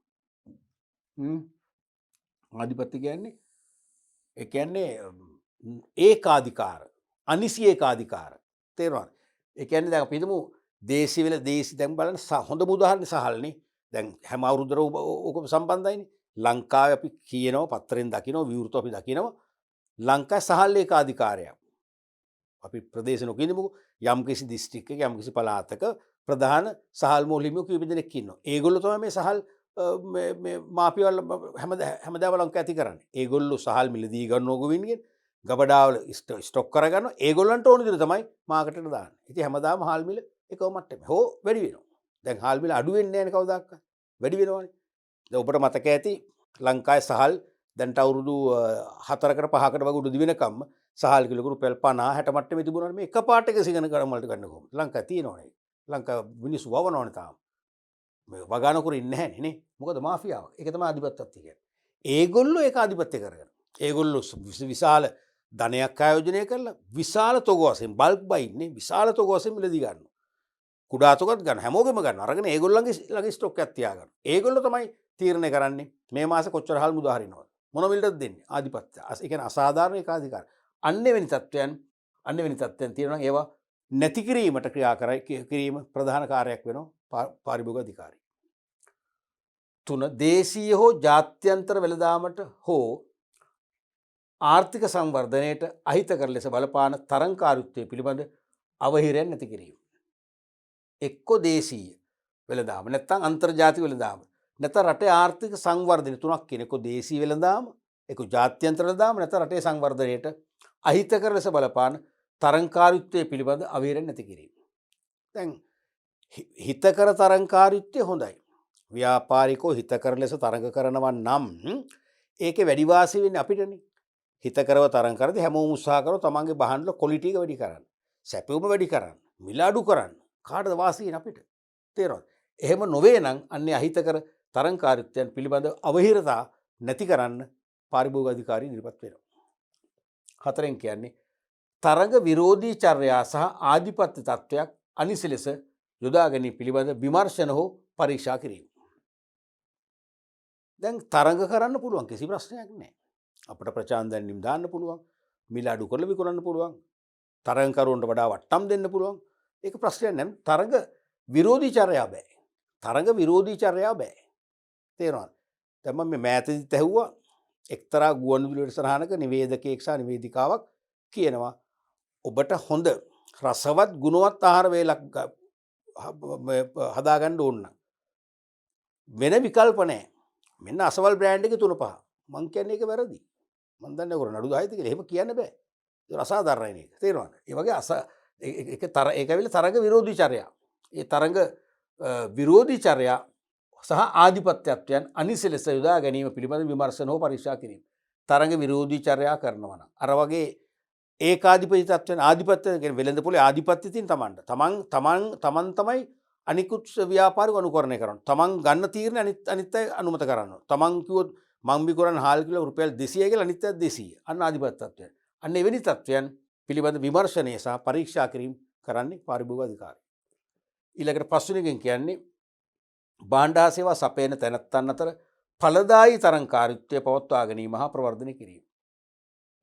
ආධිපත්‍ය කියන්නේ ඒ කියන්නේ ඒකාධිකාර අනිසි ඒකාධිකාර. තේරුණාද? ඒ කියන්නේ දැන් අපි හිතමු දේශීය දැන් බලන්න හොඳම උදාහරණේ සහල්නේ. දැන් හැම අවුරුද්දට ඕක සම්බන්ධයිනේ. ලංකාවේ අපි කියනවා පත්තරෙන් දකිනවා විවෘතව අපි දකිනවා ලංකාවේ සහල් ඒකාධිකාරයක්. අපි ප්‍රදේශ නොකියමුකෝ යම් කිසි දිස්ත්‍රික්කයක යම් කිසි පළාතක ප්‍රධාන සහල් මූලිකයෝ කීප දෙනෙක් ඉන්නවා. ඒගොල්ලෝ තමයි මේ සහල් මේ මාපියවල හැමදාම ලංකාවේ ඇති කරන්නේ. ඒගොල්ලෝ සහල් මිලදී ගන්නව ගොවින්ගෙන් ගබඩාවල ස්ටොක් කරගන්න ඒගොල්ලන්ට ඕන විදිහට තමයි මාකටට දාන්නේ. ඉතින් හැමදාම හාල් මිල එකම මට්ටමේ. හෝ වැඩි වෙනවා. දැන් හාල් මිල අඩු වෙන්නේ නැහැ නේ කවදාවත්. වැඩි වෙනවනේ. දැන් ඔබට මතක ඇති ලංකාවේ සහල් දැන්ට අවුරුදු 4කට 5කට වගේ උඩ දිවෙනකම්ම සහල් කිලෝකට රුපියල් 50 60 මට්ටමේ තිබුණානේ. මේ එකපාරට එක සිගන ගණන් වලට ගන්න කොහොමද? ලංකාවේ තියෙනවනේ. ලංකාව මිනිස්සු වවනවනේ තාම. මේ වගානකර ඉන්නේ නැහැ නේ. මොකද මාෆියාව. ඒක තමයි ආධිපත්‍යත් කියන්නේ. ඒගොල්ලෝ ඒක ආධිපත්‍ය කරගෙන. ඒගොල්ලෝ විශාල ධනයක් ආයෝජනය කරලා විශාල තොග වශයෙන් බල්ක් බයින්නේ විශාල තොග වශයෙන් මිලදී ගන්නවා. කුඩා තොගත් ගන්න හැමෝගෙම ගන්න. අරගෙන ඒගොල්ලන්ගේ ළඟ ස්ටොක් එකක් තියාගන්න. ඒගොල්ලෝ තමයි තීරණය කරන්නේ මේ මාසේ කොච්චර හල් මුදා හරිනවද. මොන මිලටද දෙන්නේ? ආධිපත්‍ය. ඒ කියන්නේ අසාධාරණ ඒකාධිකාර. අන්නෙවෙනි තත්ත්වයන් තියෙනවා ඒවා නැති කිරීමට ක්‍රියා කිරීම ප්‍රධාන කාර්යයක් වෙනවා පාරිභෝගික අධිකාරිය. 3 දේශීය හෝ ජාත්‍යන්තර වෙළඳාමට හෝ ආර්ථික සංවර්ධනයට අහිතකර ලෙස බලපාන තරංකාරීත්වය පිළිබඳ අවහිරයක් නැති කිරීම. එක්ක දේශීය වෙළඳාම නැත්නම් අන්තර්ජාතික වෙළඳාම නැත්නම් රටේ ආර්ථික සංවර්ධනය තුනක් කියන එක දේශීය වෙළඳාම එක්ක ජාත්‍යන්තර වෙළඳාම නැත්නම් රටේ සංවර්ධනයට අහිතකර ලෙස බලපාන තරංකාරීත්වය පිළිබඳ අවහිරයක් නැති කිරීම. දැන් හිතකර තරංකාරීත්වය හොඳයි. ව්‍යාපාරිකෝ හිතකර ලෙස තරඟ කරනවා නම් ඒකේ වැඩි වාසිය වෙන්නේ අපිටනේ. හිතකරව තරඟ කරද්දී හැමෝම උත්සාහ කරනවා තමන්ගේ බහන්වල ක්වොලිටි එක වැඩි කරන්න. සැපයුම වැඩි කරන්න. මිල අඩු කරන්න. කාටද වාසිය අපිට? තේරෙනවද? එහෙම නොවේ නම් අන්නේ අහිතකර තරංකාරීත්වයන් පිළිබඳ අවහිරතා නැති කරන්න පාරිභෝගික අධිකාරිය ඉදිරිපත් වෙනවා. 4 කියන්නේ තරඟ විරෝධී චර්යා සහ ආධිපත්‍ය තත්ත්වයක් අනිසි ලෙස යොදා ගැනීම පිළිබඳ විමර්ශන හෝ පරීක්ෂා කිරීම. දැන් තරඟ කරන්න පුළුවන් කිසි ප්‍රශ්නයක් නැහැ. අපිට ප්‍රචාන්දන්නිම් දාන්න පුළුවන්. මිල අඩු කරලා විකුණන්න පුළුවන්. තරඟකරුවන්ට වඩා වට්ටම් දෙන්න පුළුවන්. ඒක ප්‍රශ්නයක් නෑ. තරඟ විරෝධී චර්යා බෑ. තරඟ විරෝධී චර්යා බෑ. තේරෙනවද? දැන් මම මේ මෑතදිත් ඇහුවා එක්තරා ගුවන්විදුලි වැඩසටහනක නිවේදකයෙක් සහ නිවේදිකාවක් කියනවා ඔබට හොඳ රසවත් ගුණවත් ආහාර වේලක් හදාගන්න ඕන නම් වෙන විකල්ප නැහැ. මෙන්න අසවල් බ්‍රෑන්ඩ් එකේ 3 5. මං කියන්නේ ඒක වැරදි. මං දන්නේ ඔයගොල්ලෝ නඩු දායිද කියලා. එහෙම කියන්න බෑ. ඒක අසාධාරණයි මේක. තේරෙනවද? ඒ වගේ ඒක ඇවිල්ලා තරඟ විරෝධී චර්යා. ඒ තරඟ විරෝධී චර්යා සහ ආධිපත්‍යත්වයන් අනිසි ලෙස යොදා ගැනීම පිළිබඳ විමර්ශන හෝ පරීක්ෂා කිරීම. තරඟ විරෝධී චර්යා කරනවා නම් අර වගේ ඒකාධිපති තත්ත්වයන් ආධිපත්‍ය කියන්නේ වෙළඳ පොලේ ආධිපත්‍ය තියෙන තමන් තමයි අනිකුත් ව්‍යාපාරික අනුකරණය කරනවා. තමන් ගන්න තීරණ අනිත් අය අනුමත කරනවා. තමන් කිව්වොත් මං විකුණන හාල් කිලෝ රුපියල් 200 කියලා අනිත් අය 200. අන්න ආධිපත්‍ය තත්ත්වයන්. අන්න එවැනි තත්ත්වයන් පිළිබඳ විමර්ශනය සහ පරීක්ෂා කිරීම කරන්නේ පාරිභෝගික අධිකාරිය. ඊළඟට පස්වෙනිගෙන් කියන්නේ භාණ්ඩ හා සේවා සපයන තැනැත්තන් අතර ඵලදායී තරංකාරීත්වය පවත්වා ගැනීම හා ප්‍රවර්ධනය කිරීම.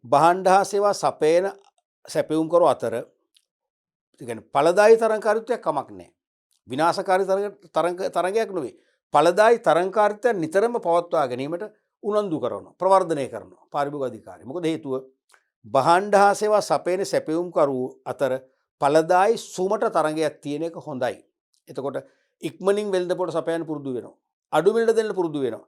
භාණ්ඩ හා සේවා සපයන සැපයුම් කරු අතර කියන්නේ ඵලදායී තරංකාරීත්වයක් කමක් නැහැ. විනාශකාරී තරංගයක් නෙවෙයි. ඵලදායී තරංකාරීත්වය නිතරම පවත්වා ගැනීමට උනන්දු කරනවා, ප්‍රවර්ධනය කරනවා පාරිභෝගික අධිකාරිය. මොකද හේතුව භාණ්ඩ හා සේවා සපයන සැපයුම් කරු අතර ඵලදායී සුමට තරංගයක් තියෙන එක හොඳයි. එතකොට ඉක්මනින් වෙළඳ පොළ සපයන්න පුරුදු වෙනවා. අඩු මිලට දෙන්න පුරුදු වෙනවා.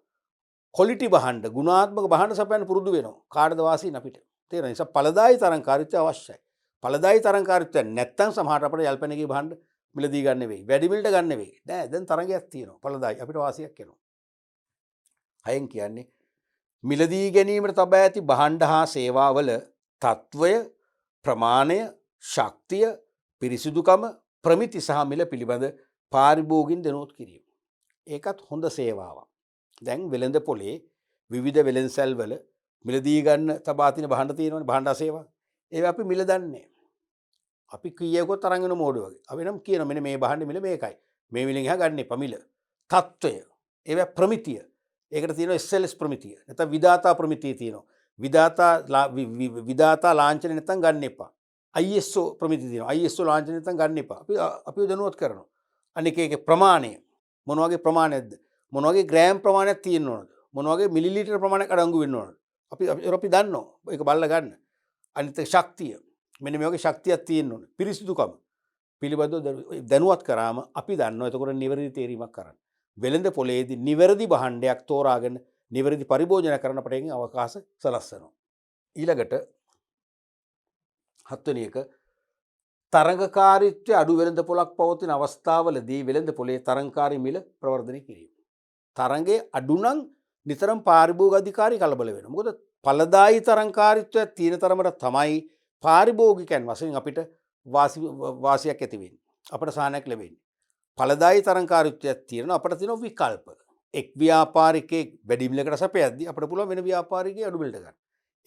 ක්වොලිටි භාණ්ඩ, ගුණාත්මක භාණ්ඩ සපයන්න පුරුදු වෙනවා. කාටද වාසිය අපිට? තේරෙන නිසා ඵලදායී තරංකාරීත්වය අවශ්‍යයි. ඵලදායී තරංකාරීත්වය නැත්තම් සමහරට අපිට යල්පැනගේ භාණ්ඩ මිලදී ගන්න වෙයි. වැඩි මිලට ගන්න වෙයි. දැන් තරංගයක් තියෙනවා. ඵලදායී අපිට වාසියක් එනවා. හයෙන් කියන්නේ මිලදී ගැනීමට තබා ඇති භාණ්ඩ හා සේවාවල තත්වය, ප්‍රමාණය, ශක්තිය, පිරිසිදුකම, ප්‍රමිති සහ මිල පිළිබඳ පාරිභෝගින් දැනුවත් කිරීම. ඒකත් හොඳ සේවාවක්. දැන් වෙළඳ පොලේ විවිධ වෙළඳසැල් වල මිලදී ගන්න තබා තියෙන භාණ්ඩ තියෙනවනේ භාණ්ඩ සේවා. ඒවා අපි මිල දන්නේ. අපි කීයකෝ තරංග වෙන මෝඩ වගේ. අපි නම් කියනවා මෙන්න මේ භාණ්ඩ මිල මේකයි. මේ මිලෙන් එහා ගන්න එපා මිල. තත්වය. ඒවා ප්‍රමිතිය. ඒකට තියෙනවා SLS ප්‍රමිතිය. නැත්නම් විදාතා ප්‍රමිතිය තියෙනවා. විදාතා ලාංඡනය නැත්නම් ගන්න එපා. ISO ප්‍රමිතිය තියෙනවා. ISO ලාංඡනය නැත්නම් ගන්න එපා. අපි දැනුවත් කරනවා. අනික ඒකේ ප්‍රමාණය මොන වගේ ප්‍රමාණයක්ද? මොන වගේ ග්‍රෑම් ප්‍රමාණයක් තියෙන්න ඕනද? මොන වගේ මිලිලීටර් ප්‍රමාණයක් අඩංගු වෙන්න ඕනද? අපි දන්නවා. ඒක බලලා ගන්න. අනිත් ශක්තිය. මෙන්න මේ වගේ ශක්තියක් තියෙන්න ඕන. පිරිසිදුකම පිළිබඳව දැනුවත් කරාම අපි දන්නවා. එතකොට නිවැරදි තේරීමක් කරන්න. වෙළඳ පොලේදී නිවැරදි භාණ්ඩයක් තෝරාගෙන නිවැරදි පරිභෝජනය කරන්න අපට අවකාශ සලස්සනවා. ඊළඟට 7 වෙනි එක තරඟකාරීත්වය අඩු වෙළඳ පොලක් පවතින අවස්ථාවලදී වෙළඳ පොලේ තරංකාරී මිල ප්‍රවර්ධනය කිරීම. තරඟේ අඩු නම් නිතරම පාරිභෝගික අධිකාරී කලබල වෙනවා. මොකද ඵලදායී තරංකාරීත්වයක් තියෙන තරමට තමයි පාරිභෝගිකයන් වශයෙන් අපිට වාසියක් ඇති වෙන්නේ. අපට සාහනයක් ලැබෙන්නේ. ඵලදායී තරංකාරීත්වයක් තියෙනවා අපිට තියෙන විකල්ප. එක් ව්‍යාපාරිකයෙක් වැඩි මිලකට සපයද්දී අපිට පුළුවන් වෙන ව්‍යාපාරිකයෙක් අඩු මිලට ගන්න.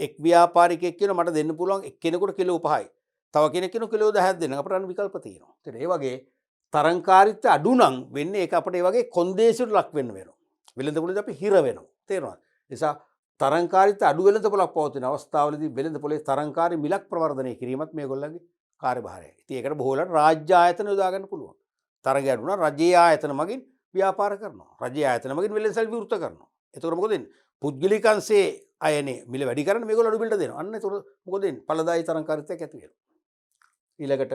එක් ව්‍යාපාරිකයෙක් කියනවා මට දෙන්න පුළුවන් එක්කෙනෙකුට කිලෝ 5යි. තව කෙනෙක් කියනවා කිලෝ 10ක් දෙන්න. අපිට අන්න විකල්ප තියෙනවා. ඒ වගේ තරංකාරීත්වය අඩු නම් වෙන්නේ ඒක අපිට ඒ වගේ කොන්දේසියට ලක් වෙන්න වෙනවා. වෙළඳ පොලේදී අපි හිර වෙනවා. තේරෙනවද? නිසා තරංකාරීත්වය අඩු වෙළඳ පොලක් පවතින අවස්ථාවලදී වෙළඳ පොලේ තරංකාරී මිලක් ප්‍රවර්ධනය කිරීමත් මේගොල්ලන්ගේ කාර්යභාරයයි. ඉතින් ඒකට බොහෝ වෙලාවට රාජ්‍ය ආයතන යොදා ගන්න පුළුවන්. තරගය අඩු නම් රජයේ ආයතන මගින් ව්‍යාපාර කරනවා. රජයේ ආයතන මගින් වෙළඳසල් විවෘත කරනවා. එතකොට මොකද වෙන්නේ? පුද්ගලික අංශයේ අයනේ මිල වැඩි කරන්න මේගොල්ලෝ අඩු මිලට දෙනවා. අන්න එතකොට මොකද වෙන්නේ? ඵලදායී තරංකාරීත්වයක් ඇති වෙනවා. ඊළඟට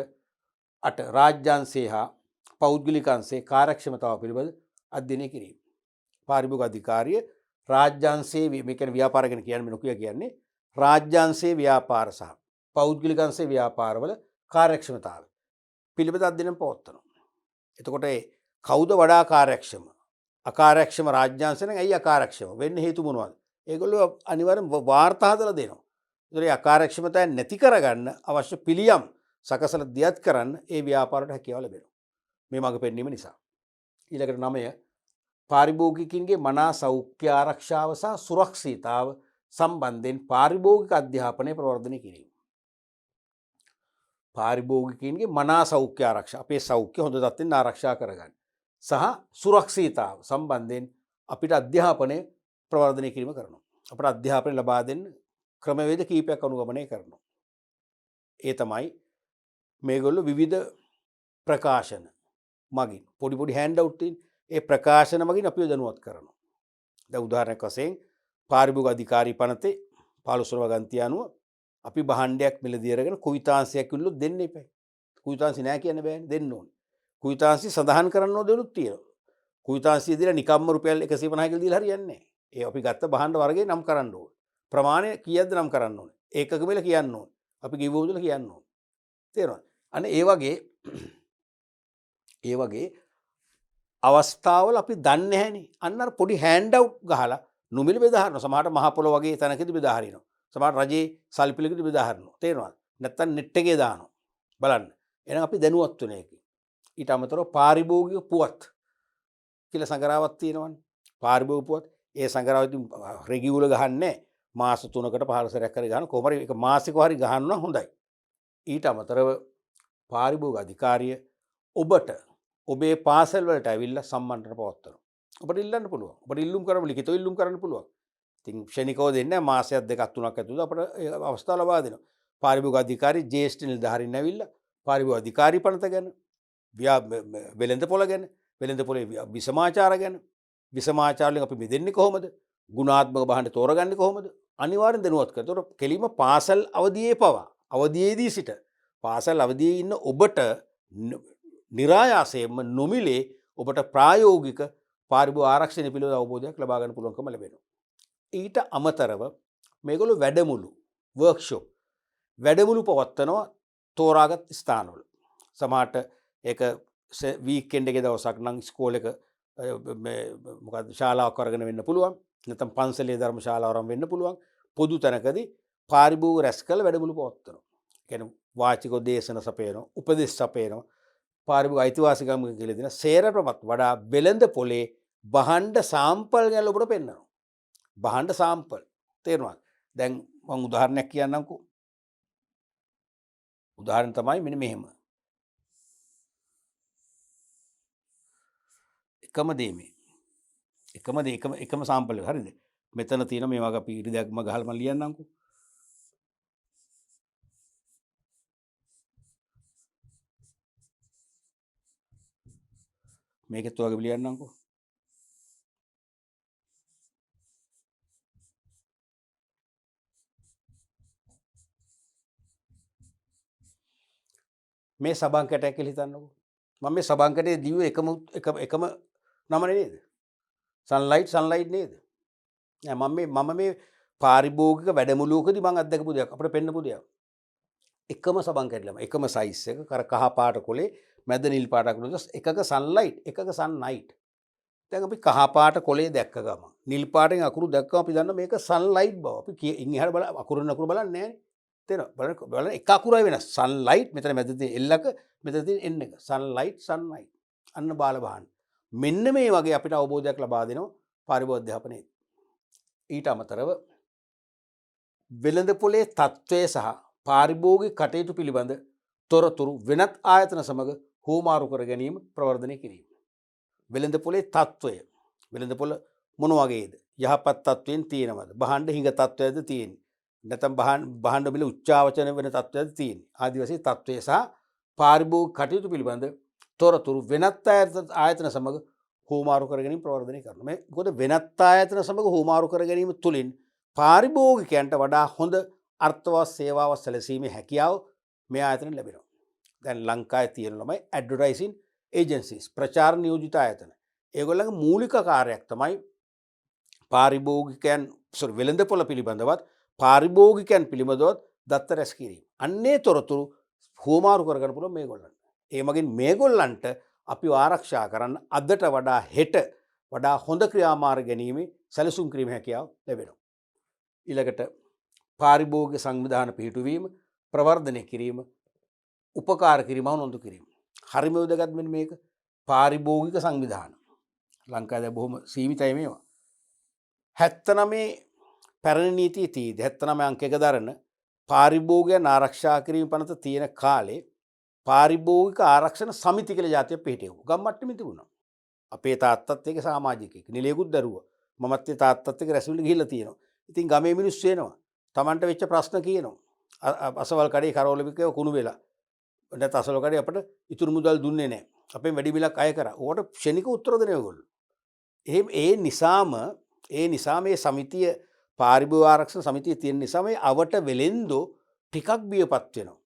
8 රාජ්‍යාංශයේ හා පෞද්ගලික අංශයේ කාර්යක්ෂමතාව පිළිබඳ අධ්‍යයනය කිරීම. පාරිභෝගික අධිකාරිය රාජ්‍යාංශයේ මේ කියන්නේ ව්‍යාපාර ගැන කියන්නේ නොකිය කියන්නේ රාජ්‍යාංශයේ ව්‍යාපාර සහ පෞද්ගලික අංශයේ ව්‍යාපාරවල කාර්යක්ෂමතාවය පිළිබඳ අධ්‍යයනය පවත්වනවා. එතකොට කවුද වඩා කාර්යක්ෂම? අකාර්යක්ෂම රාජ්‍යාංශ නම් ඇයි අකාර්යක්ෂම වෙන්න හේතු මොනවද? ඒගොල්ලෝ අනිවාර්යෙන් වාර්තා හදලා දෙනවා. ඒතර ඒ අකාර්යක්ෂමතාවය නැති කරගන්න අවශ්‍ය පිළියම් සකසලා දියත් කරන්න ඒ ව්‍යාපාරයට හැකියාව ලැබෙනවා. මේ මඟ පෙන්වීම නිසා. ඊළඟට 9 පාරිභෝගිකින්ගේ මනා සෞඛ්‍ය ආරක්ෂාව සහ සුරක්ෂිතතාව සම්බන්ධයෙන් පාරිභෝගික අධ්‍යාපනය ප්‍රවර්ධනය කිරීම. පාරිභෝගිකයන්ගේ මනා සෞඛ්‍ය ආරක්ෂා අපේ සෞඛ්‍ය හොඳ තත්ත්වෙන් ආරක්ෂා කරගන්න සහ සුරක්ෂිතතාව සම්බන්ධයෙන් අපිට අධ්‍යාපනය ප්‍රවර්ධනය කිරීම කරනවා. අපට අධ්‍යාපනය ලබා දෙන්න ක්‍රමවේද කීපයක් අනුගමනය කරනවා. ඒ තමයි මේගොල්ලෝ විවිධ ප්‍රකාශන මගින් පොඩි පොඩි හෑන්ඩ් අවුට් තියෙන ඒ ප්‍රකාශන මගින් අපිව දැනුවත් කරනවා. දැන් උදාහරණයක් වශයෙන් පාරිභෝගික අධිකාරී පනතේ 15 වන ගන්තිය අනුව අපි භාණ්ඩයක් මිලදී අරගෙන කුයිතාංශයක් කිව්ලොත් දෙන්න එපා. කුයිතාංශي නෑ කියන්න බෑනේ දෙන්න ඕනේ. කුයිතාංශي සඳහන් කරන්න ඕන දෙනුත් තියෙනවා. කුයිතාංශي දීලා නිකම්ම රුපියල් 150 කියලා දීලා හරියන්නේ නෑ. ඒ අපි ගත්ත භාණ්ඩ වර්ගේ නම් කරන්න ඕනේ. ප්‍රමාණය කීයක්ද නම් කරන්න ඕනේ. ඒකක මිල කියන්න ඕනේ. අපි කිව්ව උදල කියන්න ඕනේ. තේරෙනවද? අන්න ඒ වගේ අවස්ථාවල අපි දන්නේ නැහැනේ. අන්න අර පොඩි හෑන්ඩ් අවුට් ගහලා නොමිල බෙදා හරිනවා. සමහරට මහ පොළ වගේ තැනකදී බෙදා හරිනවා. සමහර රජයේ සල්පිලකදී බෙදා හරිනවා. තේරෙනවද? නැත්තම් නෙට් එකේ දානවා. බලන්න. එහෙනම් අපි දැනුවත් වෙන එක. ඊට අමතරව පාරිභෝගික පුවත් කියලා සංග්‍රහයක් තියෙනවනේ. පාරිභෝගික පුවත් ඒ සංග්‍රහයෙන් රෙගියුලර් ගහන්නේ මාස 3කට 5 සැරයක් හරි ගන්න. කොහොම හරි ඒක මාසිකව හරි ගහනවා හොඳයි. ඊට අමතරව පාරිභෝගික අධිකාරිය ඔබට ඔබේ පාසල් වලට ඇවිල්ලා සම්මන්ත්‍රණ පවත්වනවා. ඔබට ඉල්ලන්න පුළුවන්. ඔබට ඉල්ලුම් කරන්න ලිඛිතව ඉල්ලුම් කරන්න පුළුවන්. ඉතින් ක්ෂණිකව දෙන්නේ නැහැ මාසයක් දෙකක් තුනක් ඇතුළත අපට ඒ අවස්ථාව ලබා දෙනවා. පාරිභෝගික අධිකාරී ජ්‍යෙෂ්ඨ නිලධාරීන් ඇවිල්ලා පාරිභෝගික අධිකාරී පනත ගැන වෙළඳ පොළ ගැන වෙළඳ පොලේ විසමාචාර ගැන විසමාචාර වලින් අපි මිදෙන්නේ කොහොමද? ගුණාත්මක භාණ්ඩ තෝරගන්නේ කොහොමද? අනිවාර්යෙන් දැනුවත් කරනවා. ඒතකොට කෙලිම පාසල් අවදියේ පවා අවදියේදී සිට පාසල් අවදියේ ඉන්න ඔබට નિરાයාසයෙන්ම නොමිලේ ඔබට ප්‍රායෝගික පාරිභෝගික ආරක්ෂණ පිළිබඳ අවබෝධයක් ලබා ගන්න පුළුවන්කම ලැබෙනවා. ඊට අමතරව මේගොල්ලෝ වැඩමුළු වර්ක්ෂොප් වැඩමුළු පවත්වනවා තෝරාගත් ස්ථානවල. සමහරට ඒක වීකෙන්ඩ් එකේ දවසක් නම් ඉස්කෝලේක මොකක්ද ශාලාවක් අරගෙන වෙන්න පුළුවන්. නැත්නම් පන්සලේ ධර්ම ශාලාවක් වෙන්න පුළුවන්. පොදු තැනකදී පාරිභෝගික රැස් කළ වැඩමුළු පවත්වනවා. කියන්නේ වාචික දේශන සපයනවා, උපදෙස් සපයනවා. පාරිභෝගික අයිතිවාසිකම් කියලා දෙන සේරටමත් වඩා වෙළඳ පොලේ භාණ්ඩ සාම්පල් ගැන ඔබට පෙන්නනවා. භාණ්ඩ සාම්පල් තේරෙනවද? දැන් මම උදාහරණයක් කියන්නම්කෝ. උදාහරණ තමයි මෙන්න මෙහෙම. එකම දේ මේ. එකම සාම්පල් එක හරිද? මෙතන තියෙන මේ වගේ අපි ඉරි දෙයක් මම ගහලා මම ලියන්නම්කෝ. මේකත් ඔයගෙ ලියන්නම්කෝ. මේ සබන් කැටයක් කියලා හිතන්නකෝ. මම මේ සබන් කැටේ දිව්වේ එකම නමනේ නේද? සන්ලයිට් නේද? මම මේ පාරිභෝගික වැඩමුළුවකදී මම අත්දැකපු දෙයක් අපිට පෙන්නපු දෙයක්. එකම සබන් කැඩලම එකම සයිස් එක කහ පාට කොලේ මැද නිල් පාටක් වුණොත් එකක සන්ලයිට් එකක සන්නයිට්. දැන් අපි කහ පාට කොලේ දැක්ක ගම නිල් පාටෙන් අකුරු දැක්කම අපි දන්නවා මේක සන්ලයිට් බව. අපි ඉන් එහාට බල අකුරු බලන්නේ නැහැ. තේරෙනවද? බලන්න එක අකුරයි වෙනස්. සන්ලයිට් මෙතන මැද තියෙන L එක මෙතන තියෙන N එක. සන්ලයිට් සන්නයිට්. අන්න බාල බහන්න. මෙන්න මේ වගේ අපිට අවබෝධයක් ලබා දෙනවා පාරිභෝගික අධ්‍යාපනයේ. ඊට අමතරව වෙළඳ පොලේ තත්ත්වය සහ පාරිභෝගික කටයුතු පිළිබඳ තොරතුරු වෙනත් ආයතන සමග හුවමාරු කර ගැනීම ප්‍රවර්ධනය කිරීම. වෙළඳ පොලේ තත්ත්වය වෙළඳ පොල මොන වගේද? යහපත් තත්ත්වයෙන් තියෙනවද? භාණ්ඩ හිඟ තත්ත්වයක්ද තියෙන්නේ? නැත්නම් භාණ්ඩ මිල උච්චාවචන වෙන තත්ත්වයක්ද තියෙන්නේ? ආදි වශයෙන් තත්ත්වය සහ පාරිභෝගික කටයුතු පිළිබඳ තොරතුරු වෙනත් ආයතන සමග හුවමාරු කර ගැනීම ප්‍රවර්ධනය කරනවා. මේ මොකද වෙනත් ආයතන සමග හුවමාරු කර ගැනීම තුළින් පාරිභෝගිකයන්ට වඩා හොඳ අර්ථවත් සේවාවක් සැලසීමේ හැකියාව මේ ආයතන ලැබෙනවා. දැන් ලංකාවේ තියෙන ළමයි ඇඩ්වර්ටයිසින් ඒජන්සිස් ප්‍රචාර නියෝජිත ආයතන. ඒගොල්ලන්ගේ මූලික කාර්යයක් තමයි පාරිභෝගිකයන් වෙළඳපොළ පිළිබඳවත් පාරිභෝගිකයන් පිළිබඳවත් දත්ත රැස් කිරීම. අන්නේ තොරතුරු හුවමාරු කරගන්න පුළුවන් මේගොල්ලන්ට. ඒ මගින් මේගොල්ලන්ට අපි ආරක්ෂා කරන්න අදට වඩා හෙට වඩා හොඳ ක්‍රියාමාර්ග ගැනීමේ සැලසුම් කිරීම හැකියාව ලැබෙනවා. ඊළඟට පාරිභෝගික සංවිධාන පිහිටුවීම ප්‍රවර්ධනය කිරීම උපකාර කිරීම නොදු කිරීම. හරිම වැදගත් මෙන්න මේක පාරිභෝගික සංවිධාන. ලංකාවේ බොහොම සීමිතයි මේවා. 79 පැරණි නීතිය තියෙදි 79 අංක එක දරන පාරිභෝගිකයන් ආරක්ෂා කිරීම පනත තියෙන කාලේ පාරිභෝගික ආරක්ෂණ සමිති කියලා જાතියක් පිහිටෙව්වා. ගම් මට්ටමේ තිබුණා. අපේ තාත්තත් එක්ක සමාජිකයෙක් නිලයකුත් දරුවා. මමත් ඒ තාත්තත් එක්ක රැස්විලි ගිහිල්ලා තියෙනවා. ඉතින් ගමේ මිනිස්සු එනවා. Tamanට වෙච්ච ප්‍රශ්න කියනවා. අසවල් කඩේ කරවලවිකව කුණු වෙලා. නැත්නම් අසවල් කඩේ අපිට ඉතුරු මුදල් දුන්නේ නැහැ. අපෙන් වැඩි මිලක් අය කරා. ඕකට ක්ෂණික උත්තර දෙනවා ඒගොල්ලෝ. ඒ නිසා මේ සමිතිය පාරිභෝගික ආරක්ෂණ සමිතිය තියෙන නිසා මේ අවට වෙලෙන්දෝ ටිකක් බියපත් වෙනවා.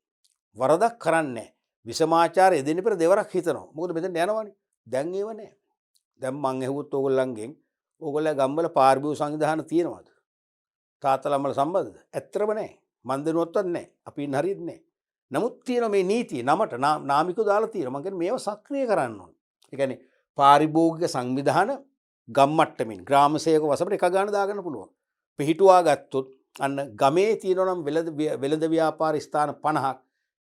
වරදක් කරන්නේ නැහැ. විසමාචාරය දෙන්න පෙර දෙවරක් හිතනවා. මොකද මෙතෙන් යනවනේ. දැන් ඒව නැහැ. දැන් මං ඇහුවොත් ඕගොල්ලන්ගෙන් ඕගොල්ලෝ ගම්වල පාරිභෝගික සංවිධාන තියෙනවද? තාත්තලම්මල සම්බන්ධද? ඇත්තටම නැහැ. මන් දෙනුවත්වත් නැහැ. අපි ඉන්න හරියට නැහැ. නමුත් තියෙනවා මේ නීතිය නමට නාමිකව දාලා තියෙනවා. මං කියන්නේ මේව සක්‍රිය කරන්න ඕනේ. ඒ කියන්නේ පාරිභෝගික සංවිධාන ගම් මට්ටමින් ග්‍රාම සේවක වසපට එක ගාන දාගන්න පුළුවන්. පිහිටුවා ගත්තොත් අන්න ගමේ තියෙනවා නම් වෙළඳ ව්‍යාපාර ස්ථාන 50ක්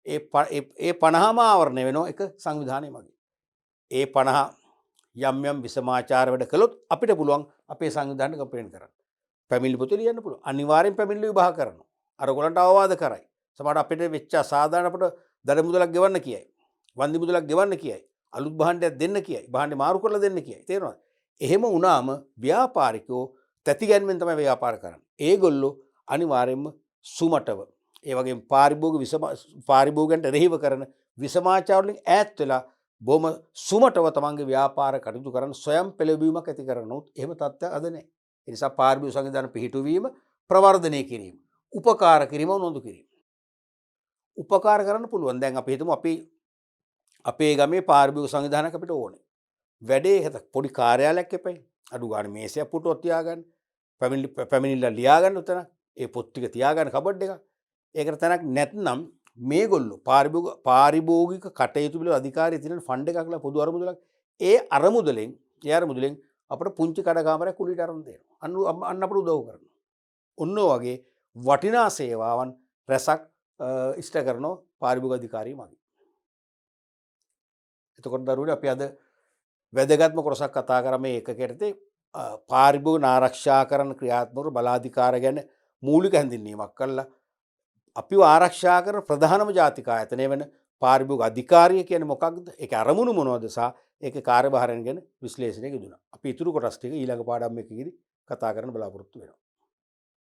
ඒ 50ම ආවරණය වෙනවා එක සංවිධානයේ මගින්. ඒ 50 යම් විසමාචාර වැඩ කළොත් අපිට පුළුවන් අපේ සංවිධානය කම්ප්ලේන්ට් කරන්න. පැමිණිලි පොත ලියන්න පුළුවන්. අනිවාර්යෙන් පැමිණිලි විභාග කරනවා. අර ගොල්ලන්ට අවවාද කරයි. සමහරවිට අපිට වෙච්ච අසාධාරණ අපිට දඩ මුදලක් ගෙවන්න කියයි. වන්දි මුදලක් ගෙවන්න කියයි. අලුත් භාණ්ඩයක් දෙන්න කියයි. භාණ්ඩේ මාරු කරලා දෙන්න කියයි. තේරෙනවද? එහෙම වුණාම ව්‍යාපාරිකයෝ තැතිගැන්මෙන් තමයි ව්‍යාපාර කරන්නේ. ඒගොල්ලෝ අනිවාර්යෙන්ම සුමටව ඒ වගේම පාරිභෝගිකයන්ට එරෙහිව කරන විසමාචාර වලින් ඈත් වෙලා බොහොම සුමටව තමන්ගේ ව්‍යාපාර කටයුතු කරන ස්වයං පෙළඹවීමක් ඇති කරනොත් එහෙම තත්ත්වයක් අද නැහැ. ඒ නිසා පාරිභෝගික සංවිධාන පිහිටුවීම ප්‍රවර්ධනය කිරීම උපකාර කිරීම නොදු කිරීම. උපකාර කරන්න පුළුවන්. දැන් අපි හිතමු අපේ ගමේ පාරිභෝගික සංවිධානයක් අපිට ඕනේ. වැඩේ පොඩි කාර්යාලයක් එපයි. අඩු ගන්න මේසයක් පුටුවක් තියාගන්න. පැමිණිල්ල ලියාගන්න උතන. ඒ පොත් ටික තියාගන්න කබඩ් එකක්. ඒකට තැනක් නැත්නම් මේගොල්ලෝ පාරිභෝගික කටයුතු පිළිබඳ අධිකාරිය තියෙන ෆන්ඩ් එකක්ලා පොදු අරමුදලක් ඒ අරමුදලෙන් අපිට පුංචි කඩකාමරයක් කුලියට අරන් දෙනවා. අන්න අපිට උදව් කරනවා. ඔන්න වගේ වටිනා සේවාවන් රැසක් ඉෂ්ට කරනවා පාරිභෝගික අධිකාරිය මගින්. එතකොට දරුවනේ අපි අද වැදගත්ම කොටසක් කතා කරා මේ ඒකකයේදී පාරිභෝගික ආරක්ෂා කරන ක්‍රියාත්මක බලාධිකාර ගැන මූලික හැඳින්වීමක් කළා. අපිව ආරක්ෂා කරන ප්‍රධානම ජාතික ආයතනය වෙන පාරිභෝගික අධිකාරිය කියන්නේ මොකක්ද? ඒකේ අරමුණු මොනවද සහ ඒකේ කාර්යභාරයන් ගැන විශ්ලේෂණය යෙදුණා. අපි ඊටු කොටස් ටික ඊළඟ පාඩම් එකකදී කතා කරන්න බලාපොරොත්තු වෙනවා.